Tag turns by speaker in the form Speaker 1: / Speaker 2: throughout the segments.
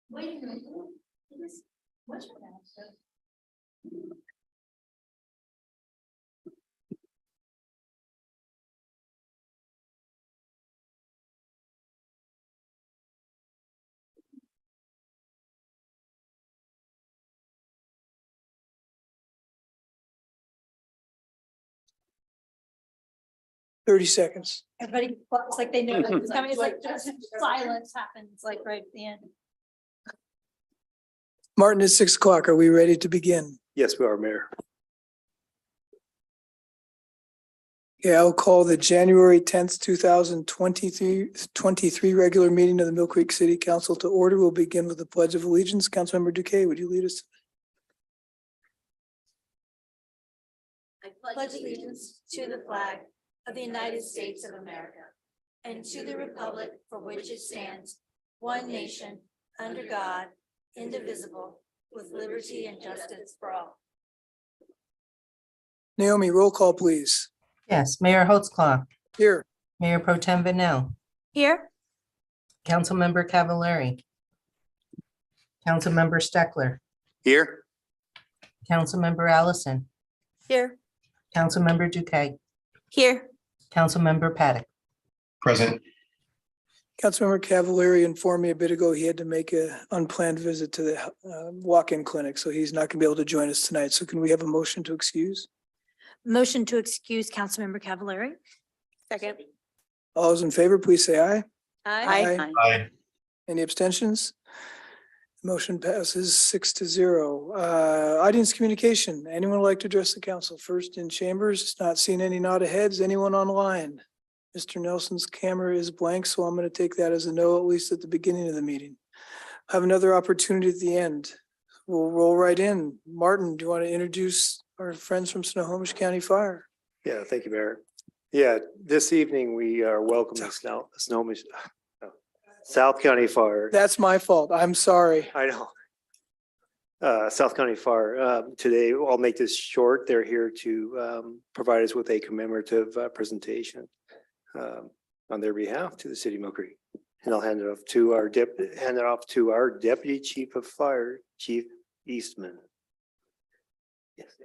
Speaker 1: Wait a minute. What's your name?
Speaker 2: 30 seconds.
Speaker 1: Everybody, it's like they know it's coming. It's like just silence happens, like right at the end.
Speaker 2: Martin, it's 6 o'clock. Are we ready to begin?
Speaker 3: Yes, we are, Mayor.
Speaker 2: Yeah, I'll call the January 10th, 2023 regular meeting of the Mill Creek City Council to order. We'll begin with the Pledge of Allegiance. Councilmember Duque, would you lead us?
Speaker 1: I pledge allegiance to the flag of the United States of America and to the republic for which it stands, one nation, under God, indivisible, with liberty and justice for all.
Speaker 2: Naomi, roll call, please.
Speaker 4: Yes, Mayor Holtzclaw,
Speaker 2: Here.
Speaker 4: Mayor Pro Tem Vignal,
Speaker 1: Here.
Speaker 4: Councilmember Cavallari, Councilmember Steckler,
Speaker 3: Here?
Speaker 4: Councilmember Allison,
Speaker 1: Here.
Speaker 4: Councilmember Duque,
Speaker 1: Here.
Speaker 4: Councilmember Paddock.
Speaker 5: Present.
Speaker 2: Councilmember Cavallari informed me a bit ago he had to make an unplanned visit to the walk-in clinic, so he's not going to be able to join us tonight. So can we have a motion to excuse?
Speaker 1: Motion to excuse Councilmember Cavallari. Second.
Speaker 2: All those in favor, please say aye.
Speaker 1: Aye.
Speaker 5: Aye.
Speaker 2: Any abstentions? Motion passes 6-0. Audience communication. Anyone would like to address the council? First in chambers, not seeing any nod of heads. Anyone online? Mr. Nelson's camera is blank, so I'm going to take that as a no, at least at the beginning of the meeting. Have another opportunity at the end. We'll roll right in. Martin, do you want to introduce our friends from Snohomish County Fire?
Speaker 3: Yeah, thank you, Mayor. Yeah, this evening we are welcoming Snohomish, South County Fire.
Speaker 2: That's my fault. I'm sorry.
Speaker 3: I know. South County Fire, today, I'll make this short. They're here to provide us with a commemorative presentation on their behalf to the city of Mill Creek. And I'll hand it off to our Deputy Chief of Fire, Chief Eastman. Yes.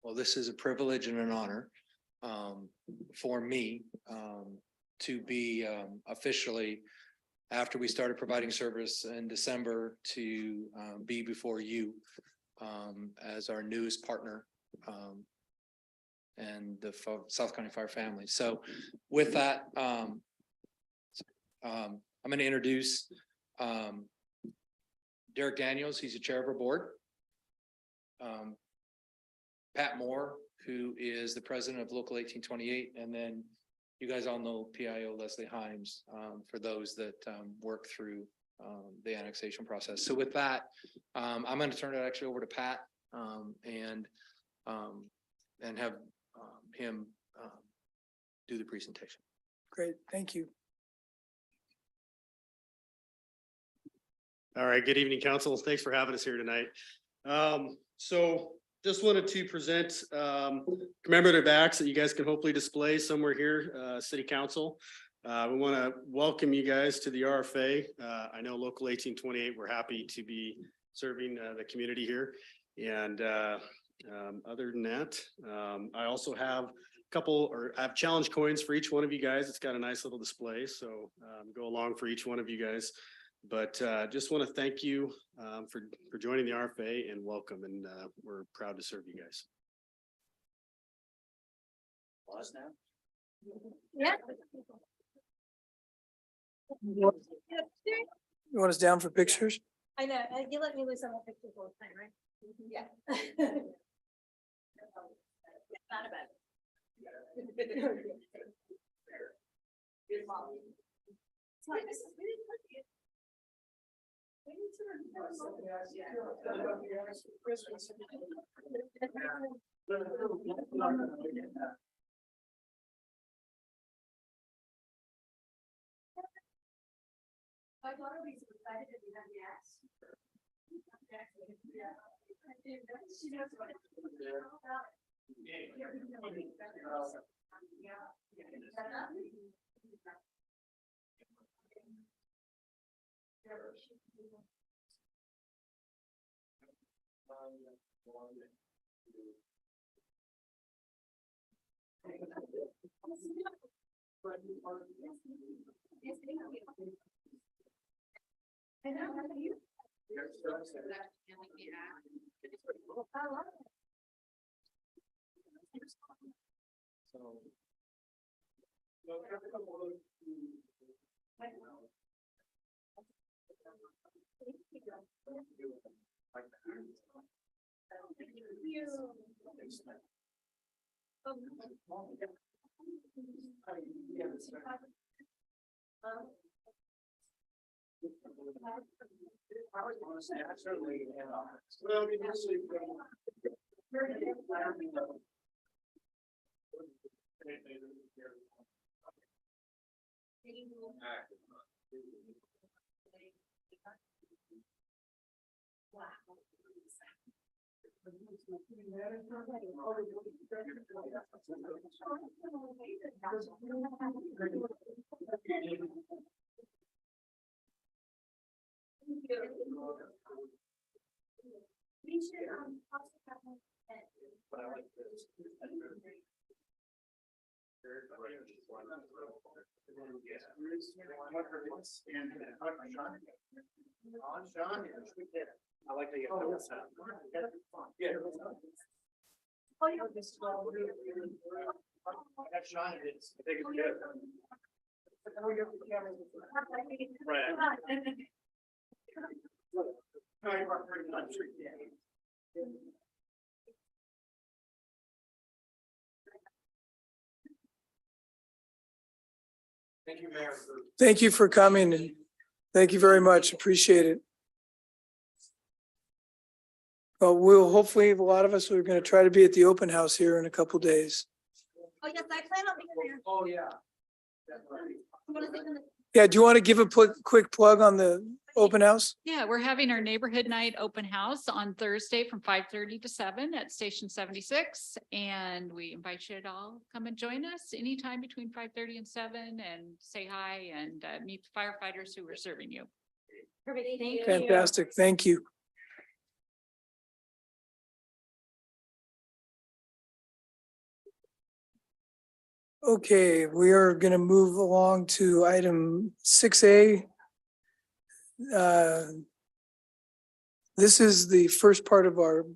Speaker 6: Well, this is a privilege and an honor for me to be officially, after we started providing service in December, to be before you as our newest partner and the South County Fire family. So with that, I'm going to introduce Derek Daniels. He's the chair of our board. Pat Moore, who is the president of Local 1828, and then you guys all know PIO Leslie Himes, for those that work through the annexation process. So with that, I'm going to turn it actually over to Pat and have him do the presentation.
Speaker 2: Great, thank you.
Speaker 7: All right, good evening, council. Thanks for having us here tonight. So just wanted to present commemorative acts that you guys can hopefully display somewhere here, City Council. We want to welcome you guys to the RFA. I know Local 1828, we're happy to be serving the community here. And other than that, I also have I have challenge coins for each one of you guys. It's got a nice little display, so go along for each one of you guys. But just want to thank you for joining the RFA and welcome, and we're proud to serve you guys.
Speaker 3: Pause now.
Speaker 1: Yeah.
Speaker 2: You want us down for pictures?
Speaker 1: I know. You let me lose some pictures all the time, right? Yeah. Not about it. My daughter was excited that we had the axe. She knows what it's about.
Speaker 3: I like to get Thank you, Mayor.
Speaker 2: Thank you for coming and thank you very much. Appreciate it. Well, we'll hopefully, a lot of us are going to try to be at the open house here in a couple days.
Speaker 1: Oh, yes, I plan on being there.
Speaker 3: Oh, yeah.
Speaker 1: I'm gonna take them to-
Speaker 2: Yeah, do you want to give a quick plug on the open house?
Speaker 5: Yeah, we're having our neighborhood night open house on Thursday from 5:30 to 7 at Station 76. And we invite you to all come and join us anytime between 5:30 and 7 and say hi and meet the firefighters who are serving you.
Speaker 1: Perfect, thank you.
Speaker 2: Fantastic. Thank you. Okay, we are going to move along to item 6A. This is the first part of our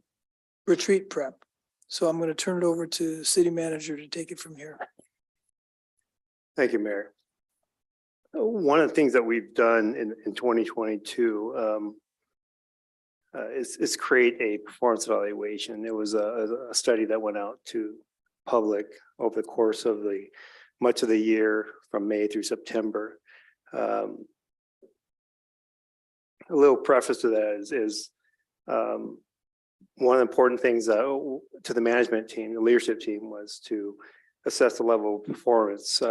Speaker 2: retreat prep. So I'm going to turn it over to the city manager to take it from here.
Speaker 3: Thank you, Mayor. One of the things that we've done in 2022 is create a performance evaluation. It was a study that went out to public over the course of much of the year from May through September. A little preface to that is one of the important things to the management team, the leadership team, was to assess the level of performance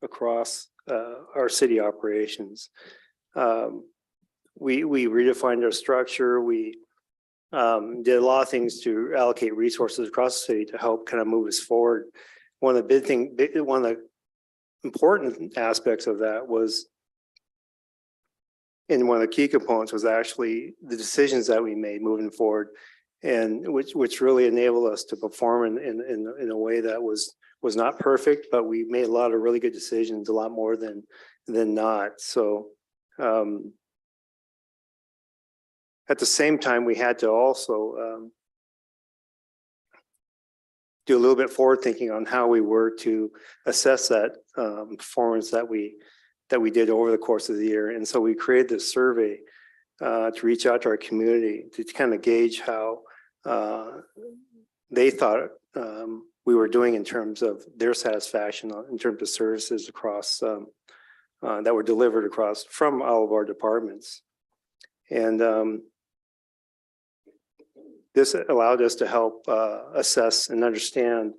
Speaker 3: across our city operations. We redefined our structure. We did a lot of things to allocate resources across the city to help kind of move us forward. One of the important aspects of that was, and one of the key components was actually the decisions that we made moving forward, and which really enabled us to perform in a way that was not perfect, but we made a lot of really good decisions, a lot more than not. So at the same time, we had to also do a little bit forward thinking on how we were to assess that performance that we did over the course of the year. And so we created this survey to reach out to our community to kind of gauge how they thought we were doing in terms of their satisfaction in terms of services across that were delivered across from all of our departments. And this allowed us to help assess and understand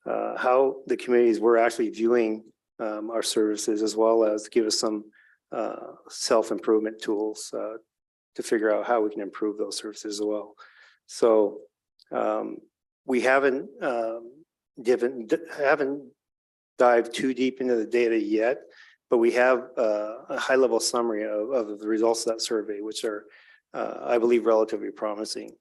Speaker 3: how the communities were actually viewing our services, as well as give us some self-improvement tools to figure out how we can improve those services as well. So we haven't dived too deep into the data yet, but we have a high-level summary of the results of that survey, which are, I believe, relatively promising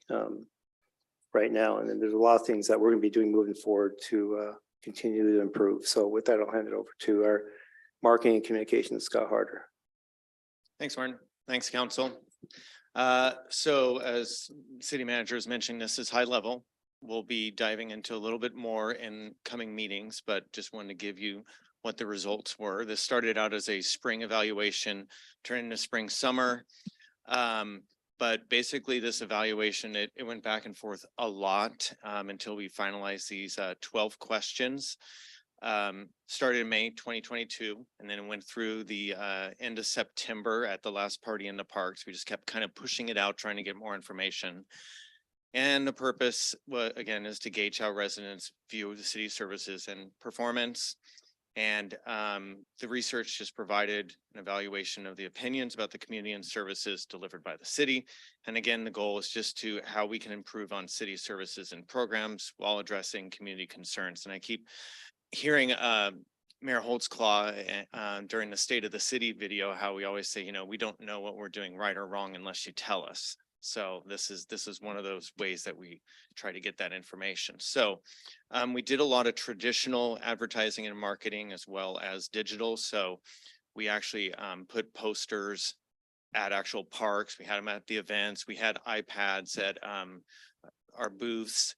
Speaker 3: right now. And then there's a lot of things that we're going to be doing moving forward to continue to improve. So with that, I'll hand it over to our marketing and communications, Scott Harder.
Speaker 8: Thanks, Martin. Thanks, council. So as city manager is mentioning, this is high level. We'll be diving into a little bit more in coming meetings, but just wanted to give you what the results were. This started out as a spring evaluation, turned into spring summer. But basically this evaluation, it went back and forth a lot until we finalized these 12 questions. Started in May 2022, and then it went through the end of September at the last party in the parks. We just kept kind of pushing it out, trying to get more information. And the purpose, again, is to gauge how residents view the city services and performance. And the research just provided an evaluation of the opinions about the community and services delivered by the city. And again, the goal is just to how we can improve on city services and programs while addressing community concerns. And I keep hearing Mayor Holtzclaw during the State of the City video, how we always say, you know, we don't know what we're doing right or wrong unless you tell us. So this is one of those ways that we try to get that information. So we did a lot of traditional advertising and marketing as well as digital. So we actually put posters at actual parks. We had them at the events. We had iPads at our booths.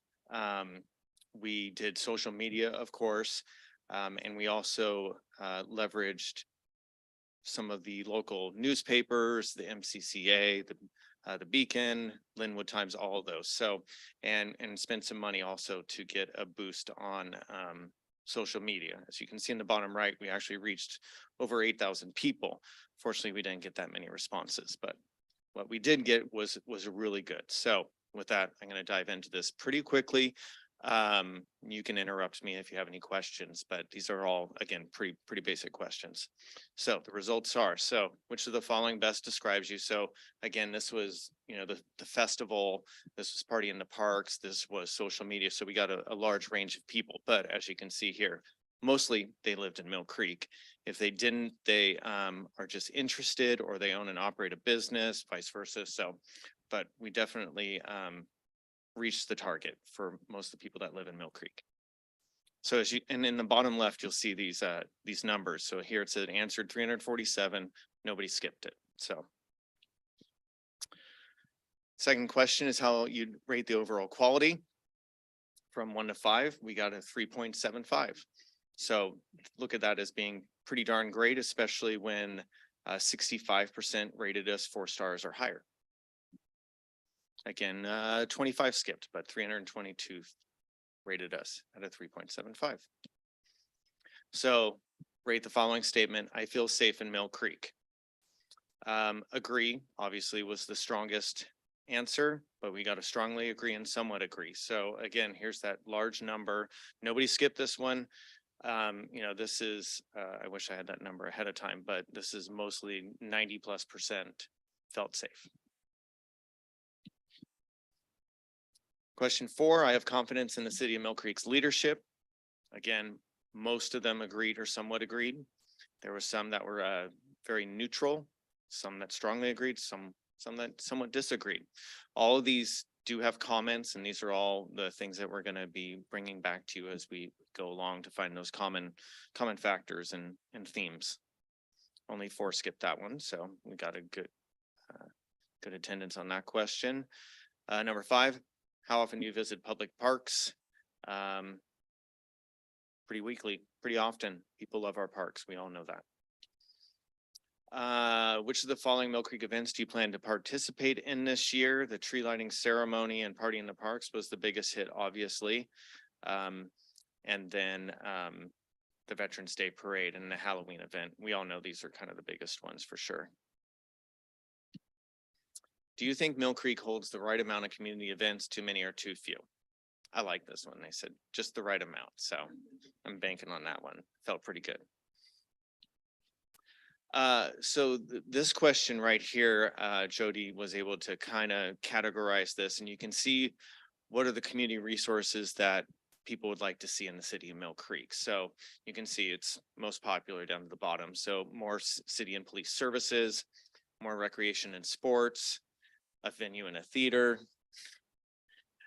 Speaker 8: We did social media, of course, and we also leveraged some of the local newspapers, the MCCA, the Beacon, Linwood Times, all of those. So, and spent some money also to get a boost on social media. As you can see in the bottom right, we actually reached over 8,000 people. Fortunately, we didn't get that many responses, but what we did get was really good. So with that, I'm going to dive into this pretty quickly. You can interrupt me if you have any questions, but these are all, again, pretty basic questions. So the results are, so which of the following best describes you? So again, this was, you know, the festival, this was party in the parks, this was social media. So we got a large range of people, but as you can see here, mostly they lived in Mill Creek. If they didn't, they are just interested, or they own and operate a business, vice versa. So, but we definitely reach the target for most of the people that live in Mill Creek. So as you, and in the bottom left, you'll see these numbers. So here it said answered 347, nobody skipped it. So second question is how you'd rate the overall quality. From 1 to 5, we got a 3.75. So look at that as being pretty darn great, especially when 65% rated us 4 stars or higher. Again, 25 skipped, but 322 rated us at a 3.75. So rate the following statement. I feel safe in Mill Creek. Agree, obviously, was the strongest answer, but we got a strongly agree and somewhat agree. So again, here's that large number. Nobody skipped this one. You know, this is, I wish I had that number ahead of time, but this is mostly 90+% felt safe. Question 4, I have confidence in the city of Mill Creek's leadership. Again, most of them agreed or somewhat agreed. There were some that were very neutral, some that strongly agreed, some that somewhat disagreed. All of these do have comments, and these are all the things that we're going to be bringing back to you as we go along to find those common factors and themes. Only 4 skipped that one, so we got a good attendance on that question. Number 5. How often do you visit public parks? Pretty weekly, pretty often. People love our parks. We all know that. Which of the following Mill Creek events do you plan to participate in this year? The tree lighting ceremony and party in the parks was the biggest hit, obviously. And then the Veterans Day Parade and the Halloween event. We all know these are kind of the biggest ones for sure. Do you think Mill Creek holds the right amount of community events, too many or too few? I like this one. They said just the right amount. So I'm banking on that one. Felt pretty good. This question right here, Jody was able to kind of categorize this, and you can see what are the community resources that people would like to see in the city of Mill Creek. So you can see it's most popular down to the bottom. So more city and police services, more recreation and sports, a venue and a theater,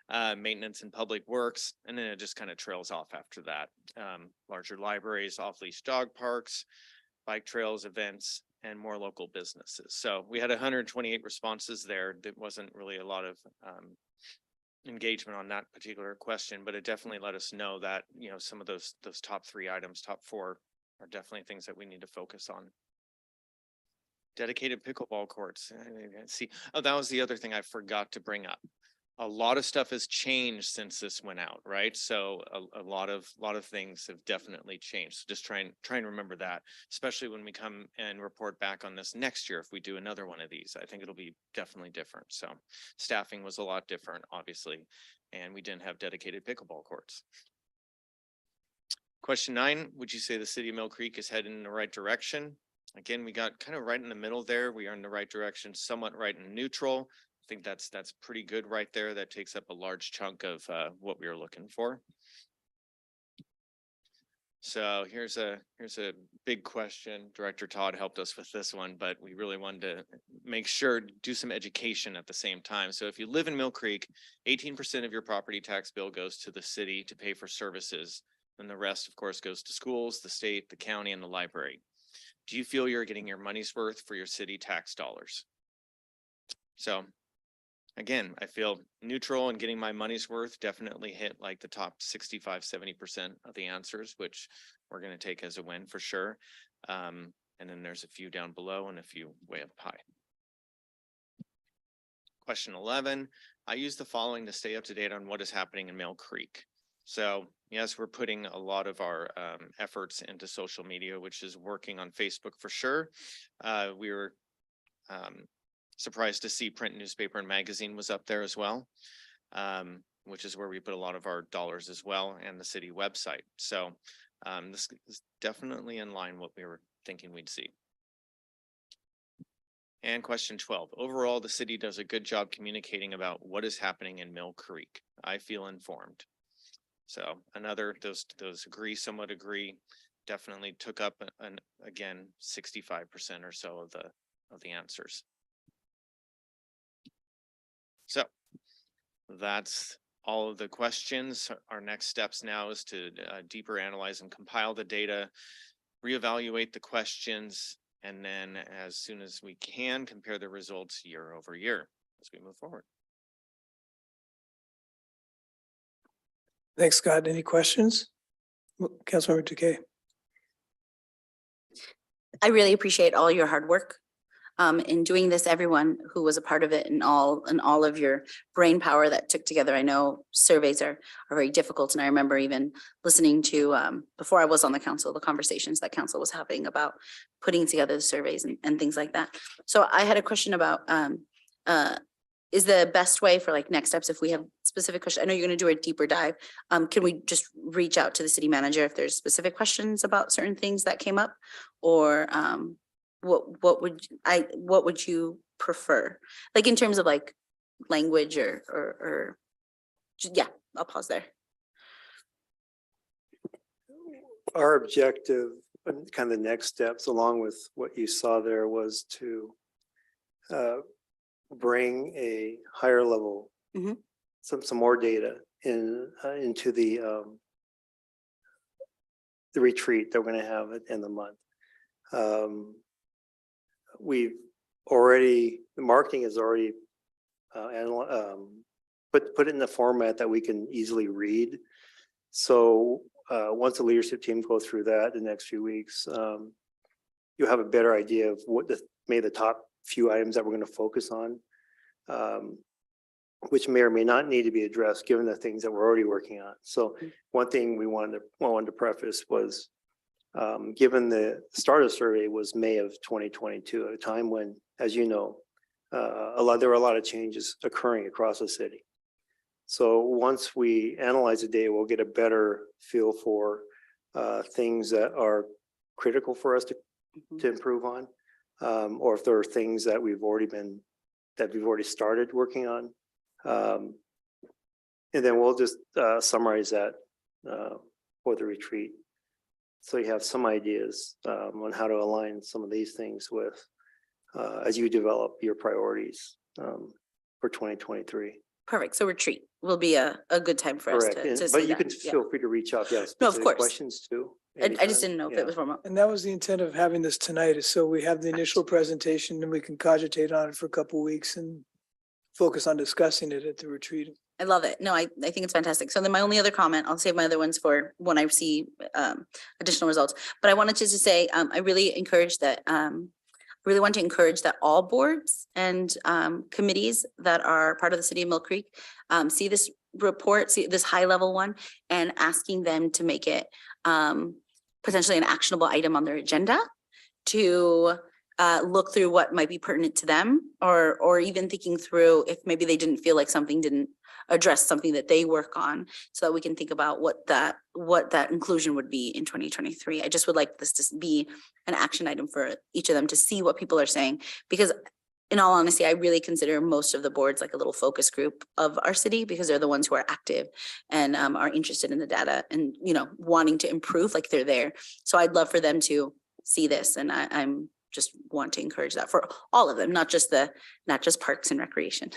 Speaker 8: maintenance and public works, and then it just kind of trails off after that. Larger libraries, off-leash dog parks, bike trails, events, and more local businesses. So we had 128 responses there. There wasn't really a lot of engagement on that particular question, but it definitely let us know that, you know, some of those top 3 items, top 4 are definitely things that we need to focus on. Dedicated pickleball courts. See, oh, that was the other thing I forgot to bring up. A lot of stuff has changed since this went out, right? So a lot of things have definitely changed. So just try and remember that, especially when we come and report back on this next year. If we do another one of these, I think it'll be definitely different. So staffing was a lot different, obviously, and we didn't have dedicated pickleball courts. Question 9, would you say the city of Mill Creek is heading in the right direction? Again, we got kind of right in the middle there. We are in the right direction, somewhat right in neutral. I think that's pretty good right there. That takes up a large chunk of what we were looking for. So here's a big question. Director Todd helped us with this one, but we really wanted to make sure to do some education at the same time. So if you live in Mill Creek, 18% of your property tax bill goes to the city to pay for services. And the rest, of course, goes to schools, the state, the county, and the library. Do you feel you're getting your money's worth for your city tax dollars? So again, I feel neutral and getting my money's worth definitely hit like the top 65, 70% of the answers, which we're going to take as a win for sure. And then there's a few down below and a few way up high. Question 11, I use the following to stay up to date on what is happening in Mill Creek. So yes, we're putting a lot of our efforts into social media, which is working on Facebook for sure. We were surprised to see print newspaper and magazine was up there as well, which is where we put a lot of our dollars as well, and the city website. So this is definitely in line what we were thinking we'd see. And question 12, overall, the city does a good job communicating about what is happening in Mill Creek. I feel informed. So another, those agree, somewhat agree, definitely took up again 65% or so of the answers. So that's all of the questions. Our next steps now is to deeper analyze and compile the data, reevaluate the questions, and then as soon as we can, compare the results year over year as we move forward.
Speaker 2: Thanks, Scott. Any questions? Councilmember Takei.
Speaker 9: I really appreciate all your hard work in doing this, everyone who was a part of it, and all of your brain power that took together. I know surveys are very difficult, and I remember even listening to before I was on the council, the conversations that council was having about putting together the surveys and things like that. So I had a question about is the best way for like next steps if we have specific questions? I know you're going to do a deeper dive. Can we just reach out to the city manager if there's specific questions about certain things that came up, or what would you prefer, like in terms of like language or yeah, I'll pause there.
Speaker 3: Our objective and kind of the next steps along with what you saw there was to bring a higher level, some more data into the retreat that we're going to have at the end of the month. We've already, the marketing is already put it in the format that we can easily read. So once the leadership team go through that the next few weeks, you'll have a better idea of what maybe the top few items that we're going to focus on, which may or may not need to be addressed given the things that we're already working on. So one thing we wanted to preface was, given the start of the survey was May of 2022, at a time when, as you know, there were a lot of changes occurring across the city. So once we analyze the data, we'll get a better feel for things that are critical for us to improve on, or if there are things that we've already started working on. And then we'll just summarize that for the retreat. So you have some ideas on how to align some of these things with as you develop your priorities for 2023.
Speaker 9: Perfect. So retreat will be a good time for us
Speaker 3: Correct.
Speaker 9: to see
Speaker 3: But you
Speaker 9: that.
Speaker 3: can
Speaker 9: Yeah.
Speaker 3: feel free to reach out. Yes.
Speaker 9: No, of course.
Speaker 3: Questions too.
Speaker 9: I just
Speaker 3: anytime.
Speaker 9: didn't know if
Speaker 3: Yeah.
Speaker 9: it was formal.
Speaker 2: And that was the intent of having this tonight, is so we have the initial presentation and we can cogitate on it for a couple of weeks and focus on discussing it at the retreat.
Speaker 9: I love it. No, I think it's fantastic. So then my only other comment, I'll save my other ones for when I see additional results. But I wanted to just say, I really want to encourage that all boards and committees that are part of the city of Mill Creek see this report, see this high level one, and asking them to make it potentially an actionable item on their agenda to look through what might be pertinent to them, or even thinking through if maybe they didn't feel like something didn't address something that they work on, so that we can think about what that inclusion would be in 2023. I just would like this to be an action item for each of them to see what people are saying, because in all honesty, I really consider most of the boards like a little focus group of our city, because they're the ones who are active and are interested in the data and, you know, wanting to improve, like they're there. So I'd love for them to see this, and I'm just want to encourage that for all of them, not just parks and recreation.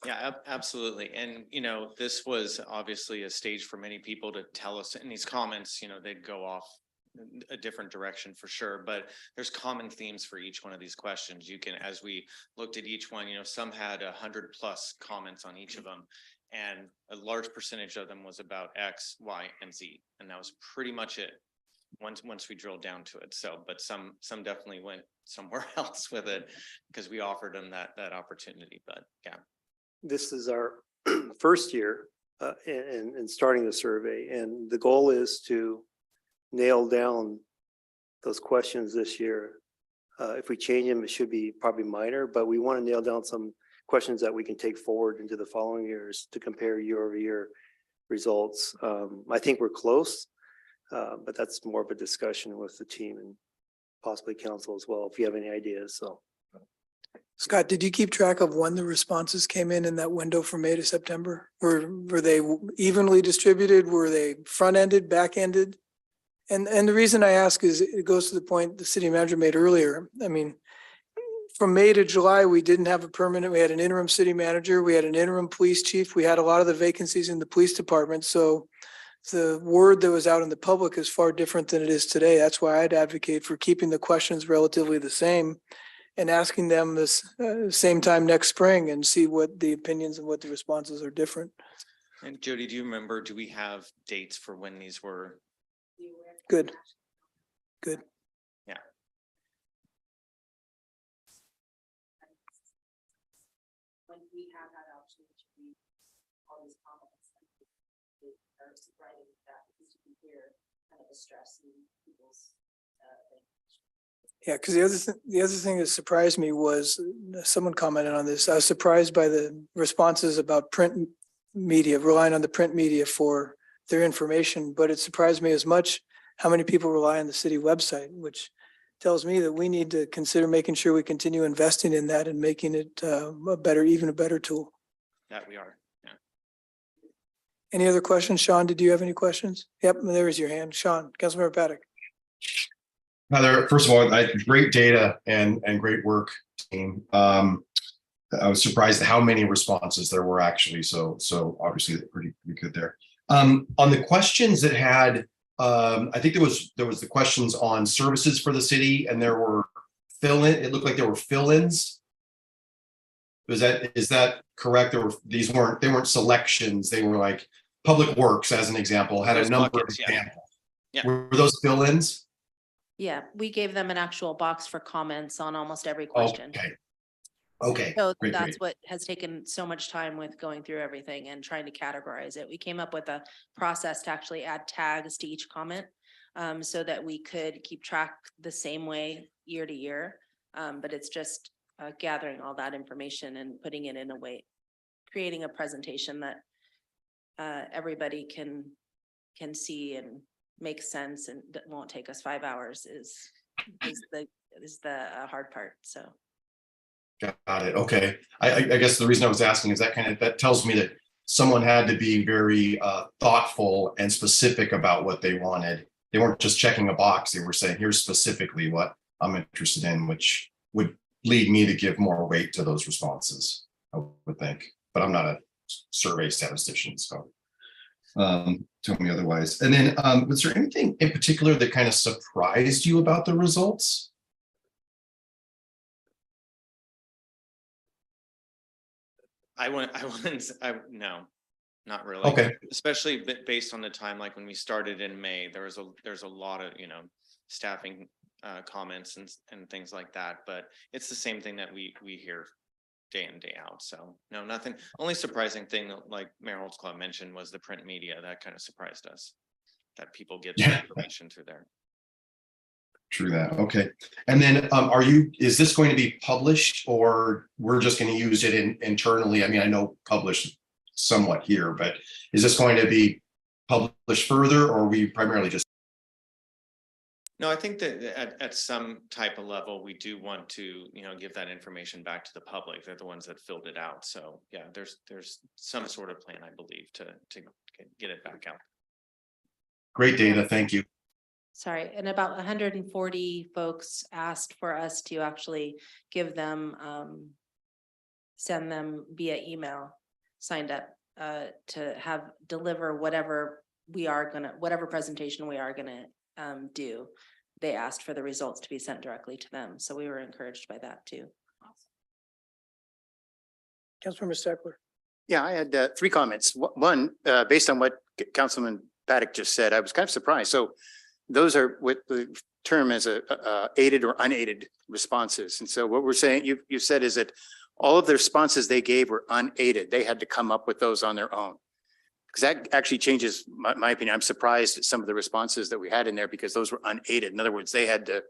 Speaker 8: Yeah, absolutely. And, you know, this was obviously a stage for many people to tell us in these comments, you know, they'd go off a different direction for sure, but there's common themes for each one of these questions. You can, as we looked at each one, you know, some had 100+ comments on each of them, and a large percentage of them was about X, Y, and Z. And that was pretty much it once we drilled down to it. So, but some definitely went somewhere else with it because we offered them that opportunity. But yeah.
Speaker 3: This is our first year in starting the survey, and the goal is to nail down those questions this year. If we change them, it should be probably minor, but we want to nail down some questions that we can take forward into the following years to compare year-over-year results. I think we're close, but that's more of a discussion with the team and possibly council as well, if you have any ideas. So.
Speaker 2: Scott, did you keep track of when the responses came in that window from May to September? Were they evenly distributed? Were they front-ended, back-ended? And the reason I ask is it goes to the point the city manager made earlier. I mean, from May to July, we didn't have a permanent, we had an interim city manager, we had an interim police chief, we had a lot of the vacancies in the police department. So the word that was out in the public is far different than it is today. That's why I'd advocate for keeping the questions relatively the same and asking them this same time next spring and see what the opinions and what the responses are different.
Speaker 8: And Jody, do you remember, do we have dates for when these were?
Speaker 2: Good. Good.
Speaker 8: Yeah.
Speaker 10: When we have that option to read all these comments, are surprising that because you can hear kind of the stress in people's
Speaker 2: Yeah, because the other thing that surprised me was someone commented on this. I was surprised by the responses about print media, relying on the print media for their information, but it surprised me as much how many people rely on the city website, which tells me that we need to consider making sure we continue investing in that and making it even a better tool.
Speaker 8: That we are. Yeah.
Speaker 2: Any other questions? Sean, did you have any questions? Yep, there is your hand. Sean, Councilmember Paddock.
Speaker 11: Heather, first of all, great data and great work, team. I was surprised at how many responses there were actually. So obviously pretty good there. On the questions that had, I think there was the questions on services for the city, and there were fill-in. It looked like there were fill-ins. Is that correct? They weren't selections. They were like Public Works, as an example, had a number of examples.
Speaker 8: Yeah.
Speaker 11: Were those fill-ins?
Speaker 10: Yeah, we gave them an actual box for comments on almost every question.
Speaker 11: Okay.
Speaker 10: So
Speaker 11: Great.
Speaker 10: that's what has taken so much time with going through everything and trying to categorize it. We came up with a process to actually add tags to each comment so that we could keep track the same way year to year. But it's just gathering all that information and putting it in a way, creating a presentation that everybody can see and make sense and that won't take us 5 hours is the hard part. So.
Speaker 11: Got it. Okay. I guess the reason I was asking is that tells me that someone had to be very thoughtful and specific about what they wanted. They weren't just checking a box. They were saying, here's specifically what I'm interested in, which would lead me to give more weight to those responses, I would think. But I'm not a survey statistician, so tell me otherwise. And then was there anything in particular that kind of surprised you about the results?
Speaker 8: No, not really.
Speaker 11: Okay.
Speaker 8: Especially based on the time, like when we started in May, there's a lot of, staffing comments and things like that, but it's the same thing that we hear day in, day out. So no, nothing. Only surprising thing, like Mayor Holtzclaw mentioned, was the print media. That kind of surprised us, that people get the information through there.
Speaker 11: True that. Okay. And then is this going to be published, or we're just going to use it internally? I mean, I know published somewhat here, but is this going to be published further, or are we primarily just?
Speaker 8: No, I think that at some type of level, we do want to, give that information back to the public. They're the ones that filled it out. So yeah, there's some sort of plan, I believe, to get it back out.
Speaker 11: Great data. Thank you.
Speaker 10: Sorry, and about 140 folks asked for us to actually give them, send them via email, signed up to deliver whatever presentation we are gonna do. They asked for the results to be sent directly to them, so we were encouraged by that too.
Speaker 2: Councilmember Steckler.
Speaker 12: Yeah, I had 3 comments. One, based on what Councilman Paddock just said, I was kind of surprised. So those are what the term as aided or unaided responses. And so what we're saying, you said is that all of the responses they gave were unaided. They had to come up with those on their own. Because that actually changes my opinion. I'm surprised at some of the responses that we had in there because those were unaided. In other words, they had to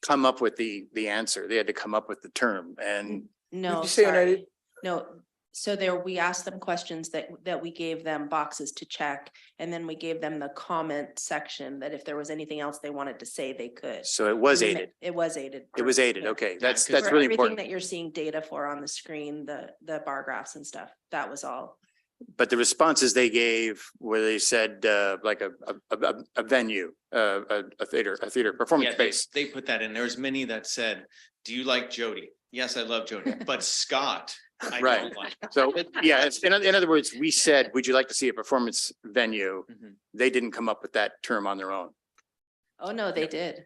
Speaker 12: come up with the answer. They had to come up with the term. And
Speaker 10: No,
Speaker 2: you say
Speaker 10: sorry.
Speaker 2: unaided?
Speaker 10: No. So we asked them questions that we gave them boxes to check, and then we gave them the comment section that if there was anything else they wanted to say, they could.
Speaker 12: so it was aided.
Speaker 10: It was aided.
Speaker 12: It was aided.
Speaker 10: Yeah.
Speaker 12: Okay,
Speaker 8: Yeah,
Speaker 12: that's
Speaker 8: because
Speaker 12: really
Speaker 10: Everything
Speaker 12: important.
Speaker 10: that you're seeing data for on the screen, the bar graphs and stuff, that was all.
Speaker 12: But the responses they gave where they said like a venue, a theater performance
Speaker 8: Yeah,
Speaker 12: space.
Speaker 8: they put that in. There was many that said, "Do you like Jody?" Yes, I love Jody, but Scott, I
Speaker 12: Right.
Speaker 8: don't like.
Speaker 12: So, yeah, in other words, we said, would you like to see a performance venue?
Speaker 8: Mhm.
Speaker 12: They didn't come up with that term on their own.
Speaker 10: Oh, no, they did.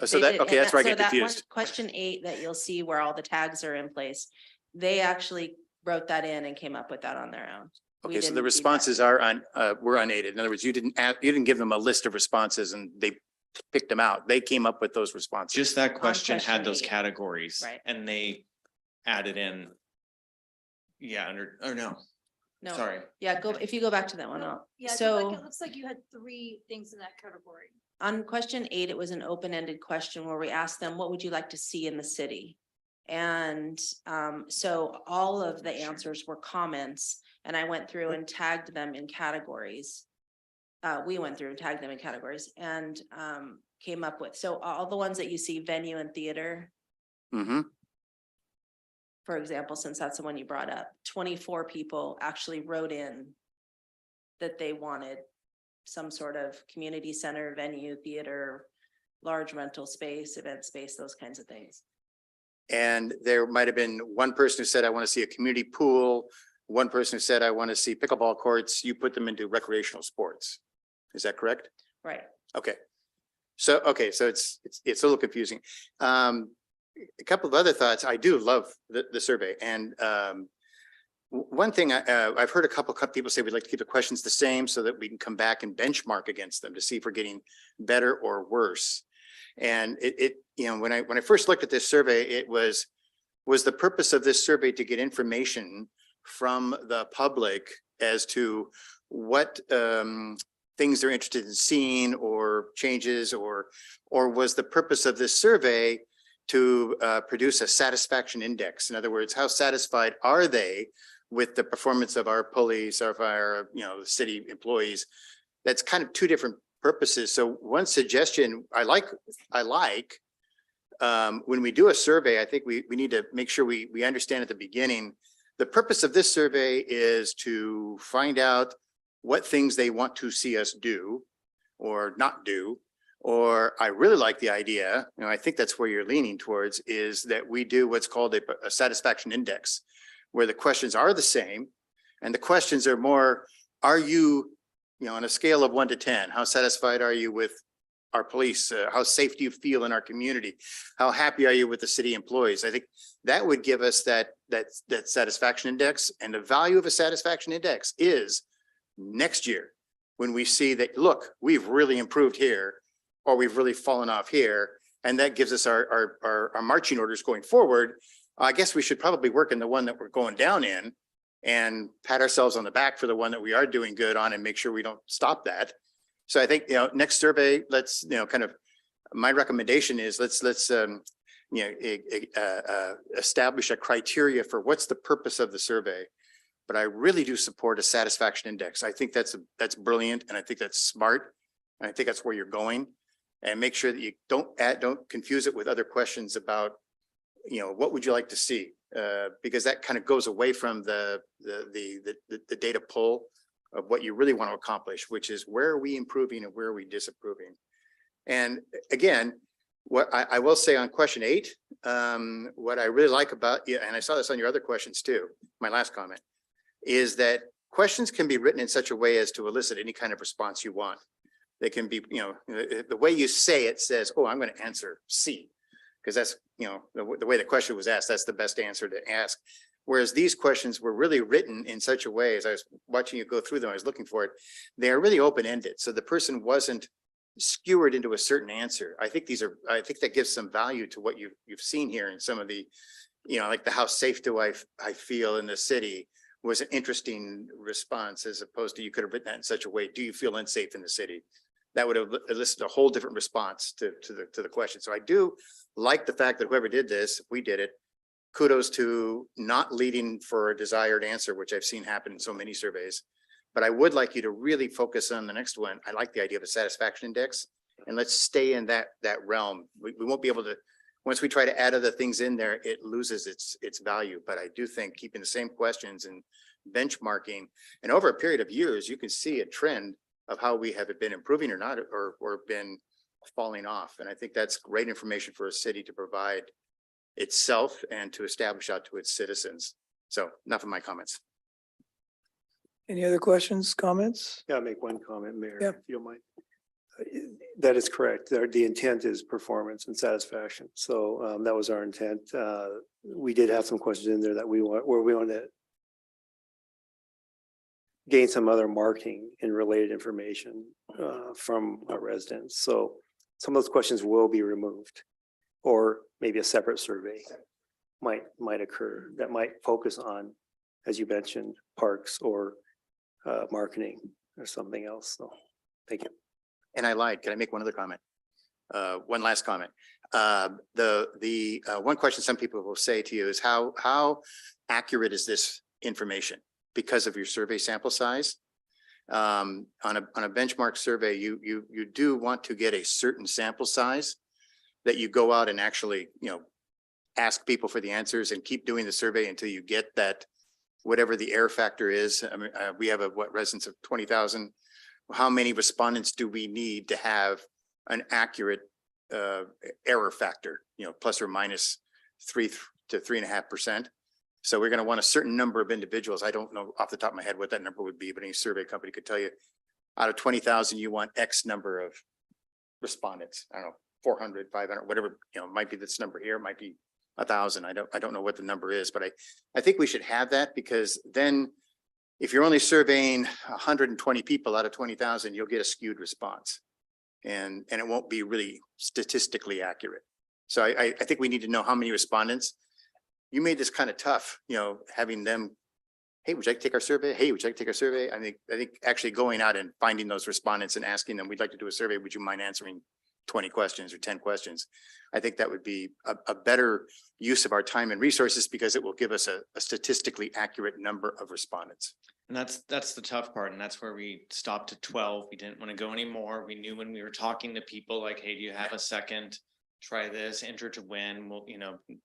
Speaker 12: So
Speaker 10: They
Speaker 12: that,
Speaker 10: did.
Speaker 12: okay,
Speaker 10: And
Speaker 12: that's where I
Speaker 10: so
Speaker 12: get
Speaker 10: that one,
Speaker 12: confused.
Speaker 10: Question 8 that you'll see where all the tags are in place, they actually wrote that in and came up with that on their own. We
Speaker 12: Okay, so
Speaker 10: didn't
Speaker 12: the
Speaker 10: do that.
Speaker 12: responses were unaided. In other words, you didn't give them a list of responses and they picked them out. They came up with those responses.
Speaker 8: Just that question
Speaker 10: question
Speaker 8: had those
Speaker 10: 8.
Speaker 8: categories,
Speaker 10: Right.
Speaker 8: and they added in. Yeah, no,
Speaker 10: No,
Speaker 8: sorry.
Speaker 10: yeah, if you go back to that one,
Speaker 1: Yeah,
Speaker 10: so
Speaker 1: it looks like you had 3 things in that category.
Speaker 10: on question 8, it was an open-ended question where we asked them, what would you like to see in the city? And so all of the answers were comments, and I went through and tagged them in categories. We went through and tagged them in categories and came up with, so all the ones that you see, venue and theater,
Speaker 12: Mm-hmm.
Speaker 10: for example, since that's the one you brought up, 24 people actually wrote in that they wanted some sort of community center, venue, theater, large rental space, event space, those kinds of things.
Speaker 12: And there might have been one person who said, I want to see a community pool. One person who said, I want to see pickleball courts. You put them into recreational sports. Is that correct?
Speaker 10: Right.
Speaker 12: Okay. So it's a little confusing. A couple of other thoughts. I do love the survey, and one thing I've heard a couple of people say we'd like to keep the questions the same so that we can come back and benchmark against them to see if we're getting better or worse. And when I first looked at this survey, it was the purpose of this survey to get information from the public as to what things they're interested in seeing or changes, or was the purpose of this survey to produce a satisfaction index. In other words, how satisfied are they with the performance of our police, our fire, city employees? That's kind of two different purposes. So one suggestion I like, when we do a survey, I think we need to make sure we understand at the beginning, the purpose of this survey is to find out what things they want to see us do or not do. Or I really like the idea, I think that's where you're leaning towards, is that we do what's called a satisfaction index, where the questions are the same. And the questions are more, are you, on a scale of 1 to 10, how satisfied are you with our police? How safe do you feel in our community? How happy are you with the city employees? I think that would give us that satisfaction index. And the value of a satisfaction index is next year, when we see that, look, we've really improved here, or we've really fallen off here. And that gives us our marching orders going forward. I guess we should probably work in the one that we're going down in and pat ourselves on the back for the one that we are doing good on and make sure we don't stop that. So I think, next survey, let's, kind of, my recommendation is let's establish a criteria for what's the purpose of the survey. But I really do support a satisfaction index. I think that's brilliant, and I think that's smart. And I think that's where you're going. And make sure that you don't confuse it with other questions about, what would you like to see? Because that kind of goes away from the data pull of what you really want to accomplish, which is where are we improving and where are we disapproving? And again, what I will say on question 8, what I really like about, and I saw this on your other questions too, my last comment, is that questions can be written in such a way as to elicit any kind of response you want. They can be, the way you say it says, oh, I'm going to answer C, because that's, the way the question was asked, that's the best answer to ask. Whereas these questions were really written in such a way, as I was watching you go through them, I was looking for it, they are really open-ended. So the person wasn't skewered into a certain answer. I think that gives some value to what you've seen here in some of the, like the how safe do I feel in the city was an interesting response, as opposed to you could have written that in such a way, do you feel unsafe in the city? That would have elicited a whole different response to the question. So I do like the fact that whoever did this, we did it. Kudos to not leading for a desired answer, which I've seen happen in so many surveys. But I would like you to really focus on the next one. I like the idea of a satisfaction index, and let's stay in that realm. We won't be able to, once we try to add other things in there, it loses its value. But I do think keeping the same questions and benchmarking, and over a period of years, you can see a trend of how we have been improving or not, or been falling off. And I think that's great information for a city to provide itself and to establish out to its citizens. So enough of my comments.
Speaker 2: Any other questions, comments?
Speaker 3: Yeah, I'll make one comment, Mayor,
Speaker 2: Yeah.
Speaker 3: if you don't mind. That is correct. The intent is performance and satisfaction. So that was our intent. We did have some questions in there that we want to gain some other marking and related information from our residents. So some of those questions will be removed, or maybe a separate survey might occur that might focus on, as you mentioned, parks or marketing or something else. So thank you.
Speaker 12: And I lied. Can I make one other comment? One last comment. The one question some people will say to you is how accurate is this information because of your survey sample size? On a benchmark survey, you do want to get a certain sample size that you go out and actually, ask people for the answers and keep doing the survey until you get that, whatever the error factor is. I mean, we have residents of 20,000. How many respondents do we need to have an accurate error factor, plus or minus 3 to 3.5%. So we're going to want a certain number of individuals. I don't know off the top of my head what that number would be, but any survey company could tell you out of 20,000, you want X number of respondents. I don't know, 400, 500, whatever, might be this number here, might be 1,000. I don't know what the number is, but I think we should have that, because then if you're only surveying 120 people out of 20,000, you'll get a skewed response, and it won't be really statistically accurate. So I think we need to know how many respondents. You made this kind of tough, having them, hey, would you like to take our survey? Hey, would you like to take our survey? I think actually going out and finding those respondents and asking them, we'd like to do a survey. Would you mind answering 20 questions or 10 questions. I think that would be a better use of our time and resources because it will give us a statistically accurate number of respondents.
Speaker 8: And that's the tough part. And that's where we stopped at 12. We didn't want to go anymore. We knew when we were talking to people like, hey, do you have a second? Try this, enter to win. Well,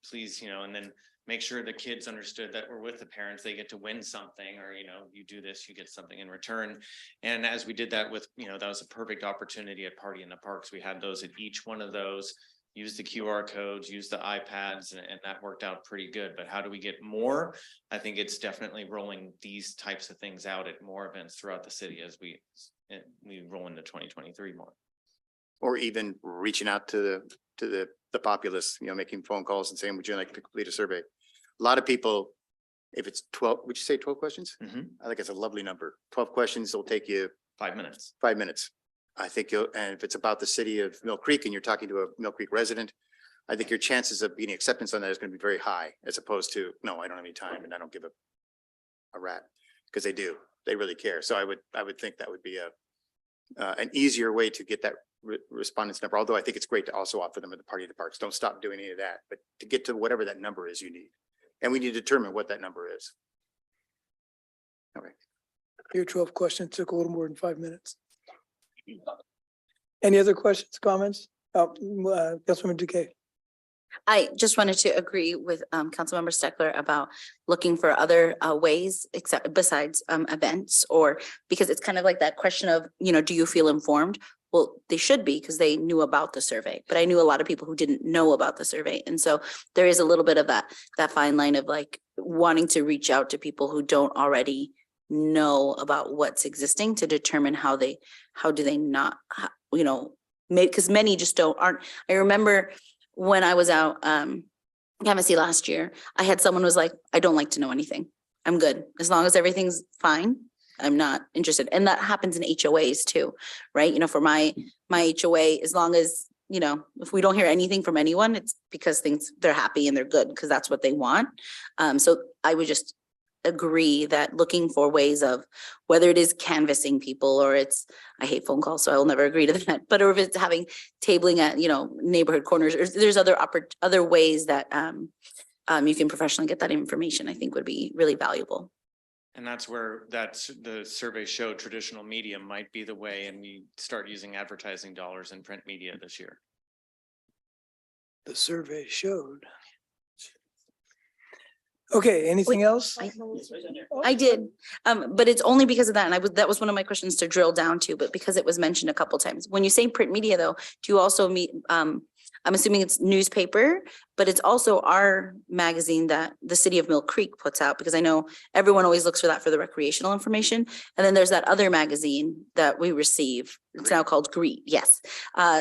Speaker 8: please, and then make sure the kids understood that we're with the parents. They get to win something, or, you do this, you get something in return. And as we did that with, that was a perfect opportunity at Party in the Parks. We had those at each one of those. Use the QR codes, use the iPads, and that worked out pretty good. But how do we get more? I think it's definitely rolling these types of things out at more events throughout the city as we roll into 2023 more.
Speaker 12: Or even reaching out to the populace, making phone calls and saying, would you like to complete a survey? A lot of people, if it's 12, would you say 12 questions? I think it's a lovely number. 12 questions will take you
Speaker 8: 5 minutes.
Speaker 12: 5 minutes. I think and if it's about the city of Mill Creek and you're talking to a Mill Creek resident, I think your chances of getting acceptance on that is going to be very high, as opposed to, no, I don't have any time and I don't give a rat, because they do, they really care. So I would think that would be an easier way to get that respondents number, although I think it's great to also offer them at the Party of the Parks. Don't stop doing any of that, but to get to whatever that number is you need. And we need to determine what that number is. Okay.
Speaker 2: Your 12 questions took a little more than 5 minutes. Any other questions, comments? Councilmember Duque.
Speaker 9: I just wanted to agree with Councilmember Steckler about looking for other ways besides events, or because it's kind of like that question of, do you feel informed? Well, they should be, because they knew about the survey, but I knew a lot of people who didn't know about the survey. And so there is a little bit of that fine line of like wanting to reach out to people who don't already know about what's existing to determine how do they not, because many just aren't. I remember when I was out, Canvassy last year, I had someone who was like, I don't like to know anything. I'm good. As long as everything's fine, I'm not interested. And that happens in HOAs too, right? For my HOA, as long as, if we don't hear anything from anyone, it's because they're happy and they're good, because that's what they want. So I would just agree that looking for ways of, whether it is canvassing people, or I hate phone calls, so I will never agree to that, but or if it's having tabling at, neighborhood corners, or there's other ways that you can professionally get that information, I think would be really valuable.
Speaker 8: And that's where the survey showed traditional media might be the way, and we start using advertising dollars in print media this year.
Speaker 2: The survey showed. Okay, anything else?
Speaker 9: I did, but it's only because of that. And that was one of my questions to drill down to, but because it was mentioned a couple times. When you say print media though, do you also meet, I'm assuming it's newspaper, but it's also our magazine that the city of Mill Creek puts out, because I know everyone always looks for that for the recreational information. And then there's that other magazine that we receive. It's now called Greet. Yes.